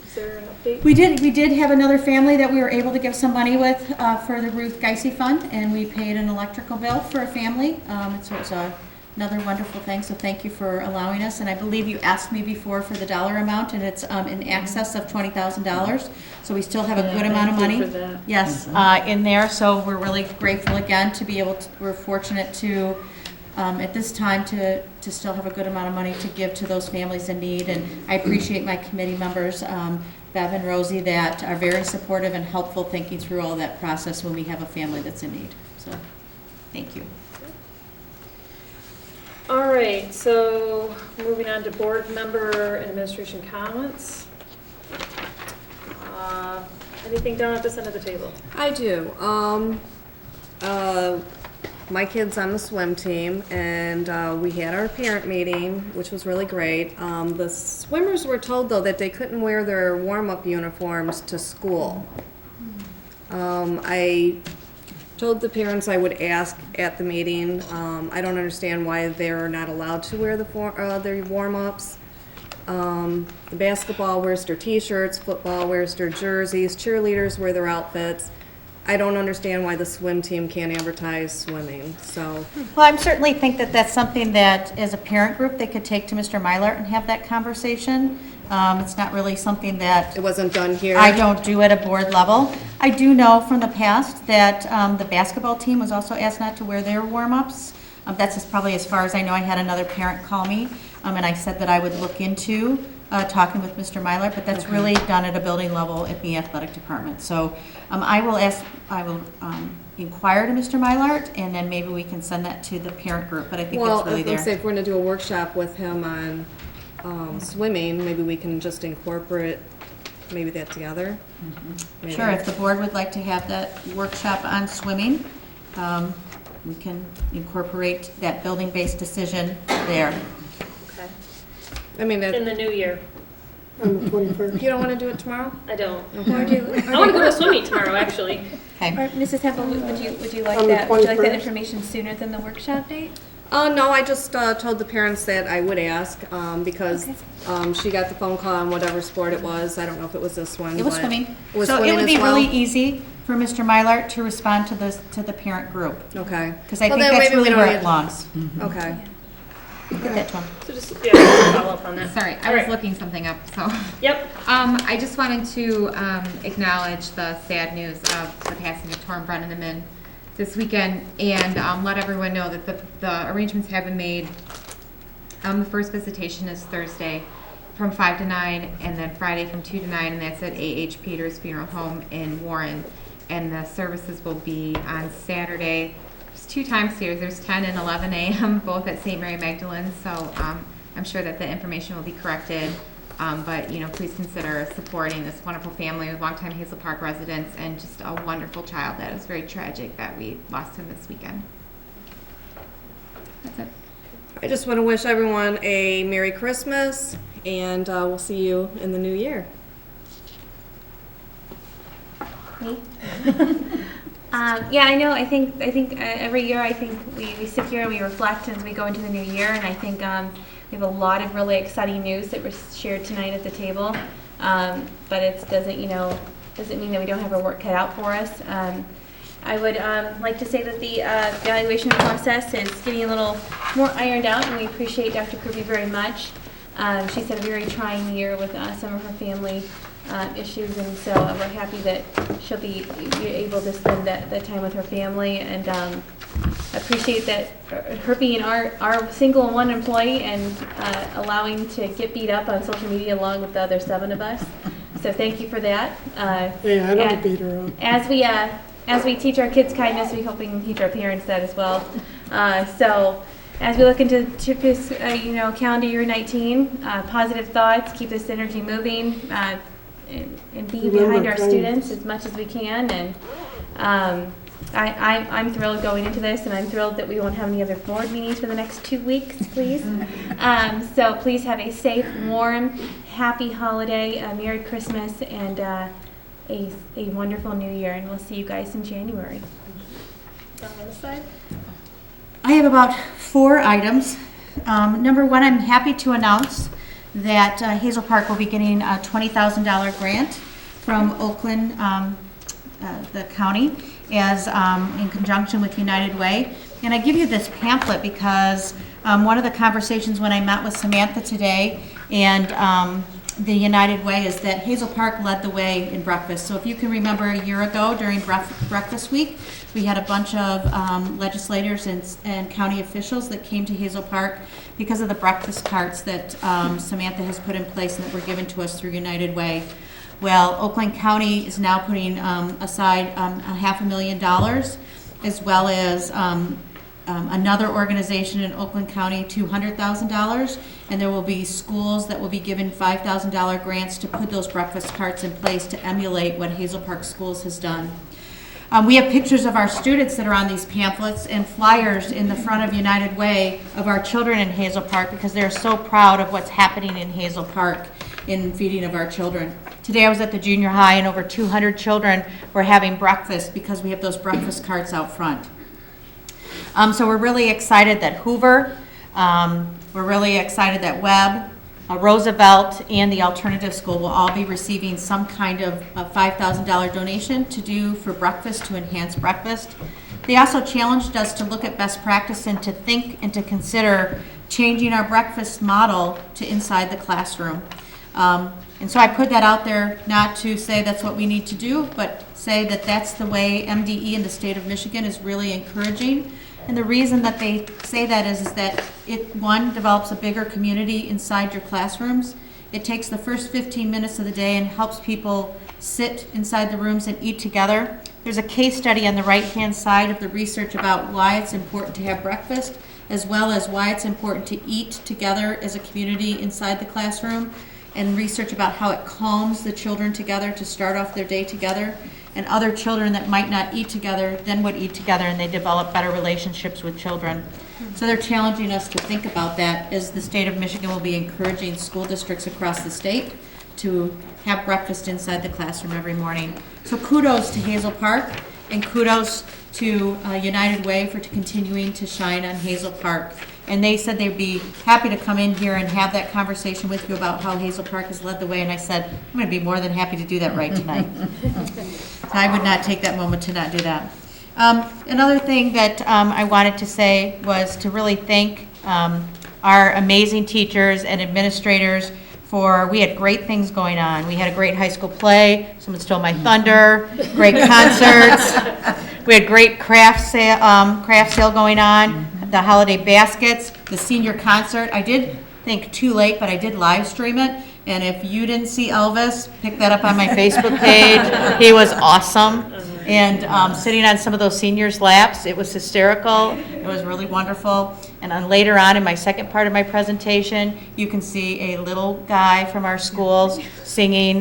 Is there an update? We did have another family that we were able to give some money with for the Ruth Geisey Fund, and we paid an electrical bill for a family. So it's another wonderful thing, so thank you for allowing us. And I believe you asked me before for the dollar amount, and it's in excess of $20,000. So we still have a good amount of money. Yes, in there. So we're really grateful again to be able to, we're fortunate to, at this time, to still have a good amount of money to give to those families in need. And I appreciate my committee members, Bev and Rosie, that are very supportive and helpful thinking through all that process when we have a family that's in need. So thank you. All right, so moving on to board member and administration comments. Anything down at this end of the table? I do. My kid's on the swim team, and we had our parent meeting, which was really great. The swimmers were told, though, that they couldn't wear their warm-up uniforms to school. I told the parents I would ask at the meeting. I don't understand why they're not allowed to wear their warm-ups. The basketball wears their t-shirts, football wears their jerseys, cheerleaders wear their outfits. I don't understand why the swim team can't advertise swimming, so. Well, I certainly think that that's something that, as a parent group, they could take to Mr. Mylart and have that conversation. It's not really something that. It wasn't done here? I don't do at a board level. I do know from the past that the basketball team was also asked not to wear their warm-ups. That's probably as far as I know. I had another parent call me, and I said that I would look into talking with Mr. Mylart, but that's really done at a building level at the athletic department. So I will inquire to Mr. Mylart, and then maybe we can send that to the parent group, but I think it's really there. Well, if we're going to do a workshop with him on swimming, maybe we can just incorporate maybe that together. Mm-hmm. Sure, if the board would like to have that workshop on swimming, we can incorporate that building-based decision there. Okay. I mean, in the new year. On the 21st. You don't want to do it tomorrow? I don't. Okay. I want to go to swimming tomorrow, actually. Okay. Or, Mrs. Temple, would you like On the that? Would you like that 21st? information sooner than the workshop date? No, I just told the parents that I would ask because she got the phone call on whatever sport it was. I don't know if it was this one. It was but swimming. It was So swimming it would be as well? really easy for Mr. Mylart to respond to the parent group. Okay. Because I Well, think then that's maybe we really don't where need- it belongs. Okay. Get that to him. So just follow up on that. Sorry, I was looking something up, so. Yep. I just wanted to acknowledge the sad news of the passing of Torm Brenneman this weekend and let everyone know that the arrangements have been made. The first visitation is Thursday from 5 to 9 and then Friday from 2 to 9, and that's at A.H. Peters Funeral Home in Warren. And the services will be on Saturday. There's 2 times here. There's 10 and 11 a.m. both at St. Mary Magdalene. So I'm sure that the information will be corrected. But please consider supporting this wonderful family with longtime Hazel Park residents and just a wonderful child. That is very tragic that we lost him this weekend. That's it. I just want to wish everyone a Merry Christmas, and we'll see you in the new year. Me? Yeah, I know. I think every year we sit here and we reflect as we go into the new year, and I think we have a lot of really exciting news that was shared tonight at the table. But it doesn't mean that we don't have our work cut out for us. I would like to say that the evaluation process is getting a little more ironed out, and we appreciate Dr. Kirby very much. She's had a very trying year with some of her family issues, and so we're happy that she'll be able to spend that time with her family, and appreciate that her being our single one employee and allowing to get beat up on social media along with the other 7 of us. So thank you for that. Yeah, I don't beat her up. As we teach our kids kindness, we hope we can teach our parents that as well. So as we look into calendar year 19, positive thoughts, keep this energy moving, and be behind our students as much as we can. And I'm thrilled going into this, and I'm thrilled that we won't have any other board meetings for the next 2 weeks, please. So please have a safe, warm, happy holiday, Merry Christmas, and a wonderful new year, and we'll see you guys in January. On this side? I have about 4 items. Number 1, I'm happy to announce that Hazel Park will be getting a $20,000 grant from Oakland, the county, as in conjunction with United Way. And I give you this pamphlet because one of the conversations when I met with Samantha today and the United Way is that Hazel Park led the way in breakfast. So if you can remember a year ago during Breakfast Week, we had a bunch of legislators and county officials that came to Hazel Park because of the breakfast carts that Samantha has put in place and that were given to us through United Way. Well, Oakland County is now putting aside $500,000 as well as another organization in Oakland County $200,000, and there will be schools that will be given $5,000 grants to put those breakfast carts in place to emulate what Hazel Park Schools has done. We have pictures of our students that are on these pamphlets and flyers in the front of United Way of our children in Hazel Park because they're so proud of what's happening in Hazel Park in feeding of our children. Today I was at the junior high and over 200 children were having breakfast because we have those breakfast carts out front. So we're really excited that Hoover, we're really excited that Webb, Roosevelt, and the Alternative School will all be receiving some kind of a $5,000 donation to do for breakfast, to enhance breakfast. They also challenged us to look at best practice and to think and to consider changing our breakfast model to inside the classroom. And so I put that out there not to say that's what we need to do, but say that that's the way MDE in the state of Michigan is really encouraging. And the reason that they say that is that it, one, develops a bigger community inside your classrooms. It takes the first 15 minutes of the day and helps people sit inside the rooms and eat together. There's a case study on the right-hand side of the research about why it's important to have breakfast, as well as why it's important to eat together as a community inside the classroom, and research about how it calms the children together to start off their day together. And other children that might not eat together then would eat together, and they develop better relationships with children. So they're challenging us to think about that as the state of Michigan will be encouraging school districts across the state to have breakfast inside the classroom every morning. So kudos to Hazel Park, and kudos to United Way for continuing to shine on Hazel Park. And they said they'd be happy to come in here and have that conversation with you about how Hazel Park has led the way. And I said, I'm going to be more than happy to do that right tonight. So I would not take that moment to not do that. Another thing that I wanted to say was to really thank our amazing teachers and administrators for, we had great things going on. We had a great high school play, someone stole my thunder, great concerts. We had great craft sale going on, the holiday baskets, the senior concert. I did think too late, but I did live stream it. And if you didn't see Elvis, pick that up on my Facebook page. He was awesome. And sitting on some of those seniors' laps, it was hysterical. It was really wonderful. And then later on in my second part of my presentation, you can see a little guy from our schools singing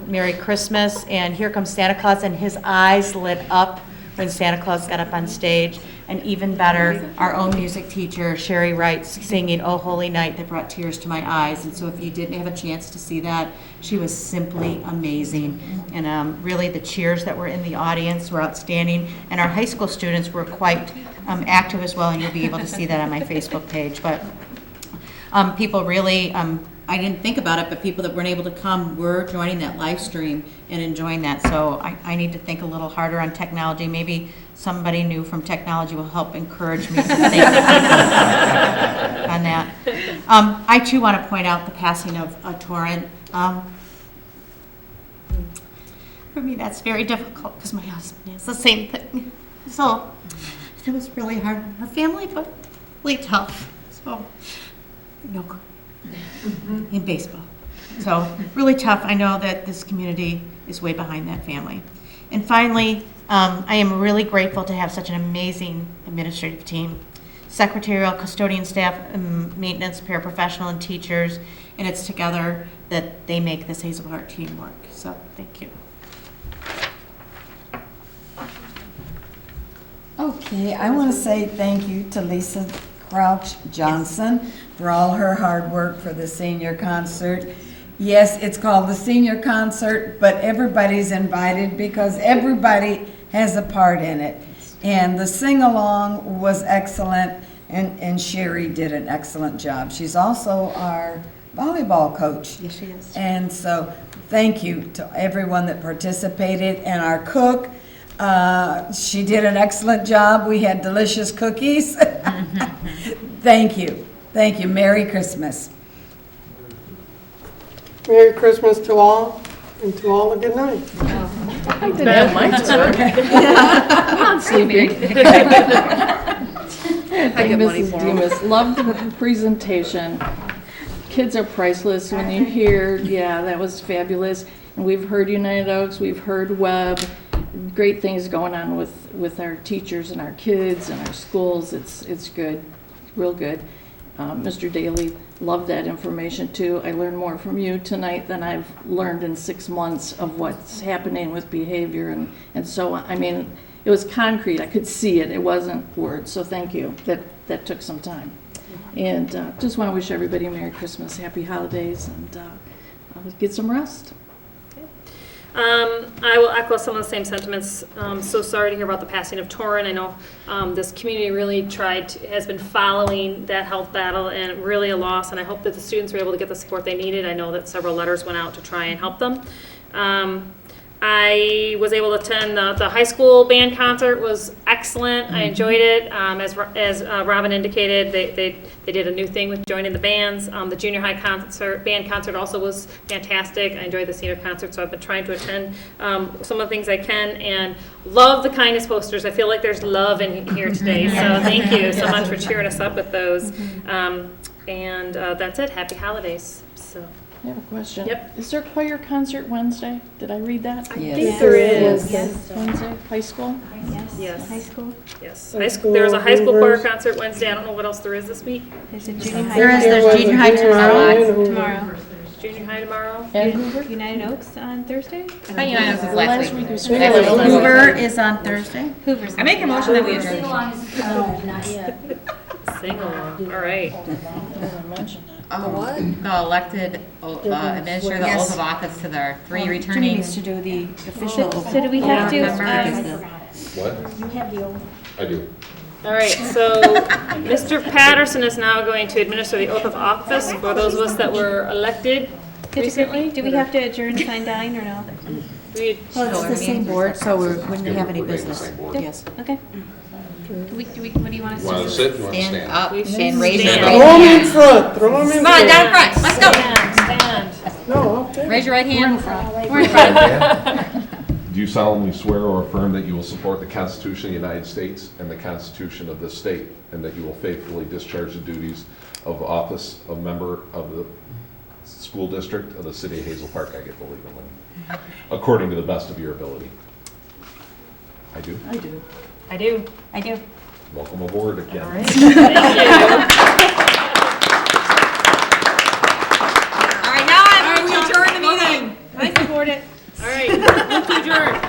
Merry Christmas and Here Comes Santa Claus, and his eyes lit up when Santa Claus got up on stage. And even better, our own music teacher, Sherry Wright, singing Oh Holy Night, that brought tears to my eyes. And so if you didn't have a chance to see that, she was simply amazing. And really the cheers that were in the audience were outstanding. And our high school students were quite active as well, and you'll be able to see that on my Facebook page. But people really, I didn't think about it, but people that weren't able to come were joining that live stream and enjoying that. So I need to think a little harder on technology. Maybe somebody new from technology will help encourage me to think on that. I too want to point out the passing of Torrent. For me, that's very difficult because my husband is the same thing. So it was really hard on our family, but really tough. So, in baseball. So really tough. I know that this community is way behind that family. And finally, I am really grateful to have such an amazing administrative team. Secretarial, custodian staff, maintenance, paraprofessional, and teachers. And it's together that they make this Hazel Park team work. So thank you. Okay, I want to say thank you to Lisa Crouch Johnson for all her hard work for the senior concert. Yes, it's called the senior concert, but everybody's invited because everybody has a part in it. And the sing-along was excellent, and Sherry did an excellent job. She's also our volleyball coach. Yes, she is. And so thank you to everyone that participated, and our cook. She did an excellent job. We had delicious cookies. Thank you. Thank you. Merry Christmas. Merry Christmas to all, and to all a good night. I didn't have mine I'm not sleeping. I get money Mrs. for 'em. Demas, loved the presentation. Kids are priceless. When you hear, yeah, that was fabulous. And we've heard United Oaks, we've heard Webb. great things going on with our teachers and our kids and our schools. It's good, real good. Mr. Daly, loved that information too. I learned more from you tonight than I've learned in 6 months of what's happening with behavior and so on. I mean, it was concrete. I could see it. It wasn't words. So thank you. That took some time. And just want to wish everybody a Merry Christmas, Happy Holidays, and get some rest. I will echo some of the same sentiments. So sorry to hear about the passing of Torrin. I know this community really has been following that health battle, and really a loss, and I hope that the students were able to get the support they needed. I know that several letters went out to try and help them. I was able to attend the high school band concert. Was excellent. I enjoyed it. As Robin indicated, they did a new thing with joining the bands. The junior high band concert also was fantastic. I enjoyed the senior concert, so I've been trying to attend some of the things I can, and love the kindness posters. I feel like there's love in here today, so thank you so much for cheering us up with those. And that's it. Happy holidays. So. I have a question. Yep. Is there a choir concert Wednesday? Did I read that? I think there is. Yes. Wednesday, high school? Yes. High school? Yes. High school, There's a high school choir Weavers. concert Wednesday. I don't know what else there is this week. There's a junior high. There's junior high tomorrow. Tomorrow. Junior high tomorrow. And Hoover? United Oaks on Thursday? thought United Oaks was Last last week week. was Hoover is on Thursday. Hoover's. I make a motion that we adjourn. Not yet. Sing along. All right. The elected administer the oath of office to their three Jimmy returning. needs to do the official. So do we have to, What? You have the old. I do. All right. So Mr. Patterson is now going to administer the oath of office for those of us that were elected recently. do we have to adjourn, sign, dine, or no? Well, it's the same board, so we wouldn't have any business. Yes. Okay. What do you want us to do? Want to sit? You want to Stand stand? up We should and raise your stand. right Throw them in hand. front, throw them in Come on, front. down front. Let's go. Stand. No, okay. Raise your right hand. We're in Do you solemnly swear or affirm that you will support the Constitution of the United States and the Constitution of this state, and that you will faithfully discharge the duties of office of member of the school district of the city of Hazel Park, I get the legal name, according to the best of your ability? I do. I do. I do. I do. Welcome aboard again. All right. Thank you. All right, now we adjourn the meeting. I support it. All right. Move to adjourn.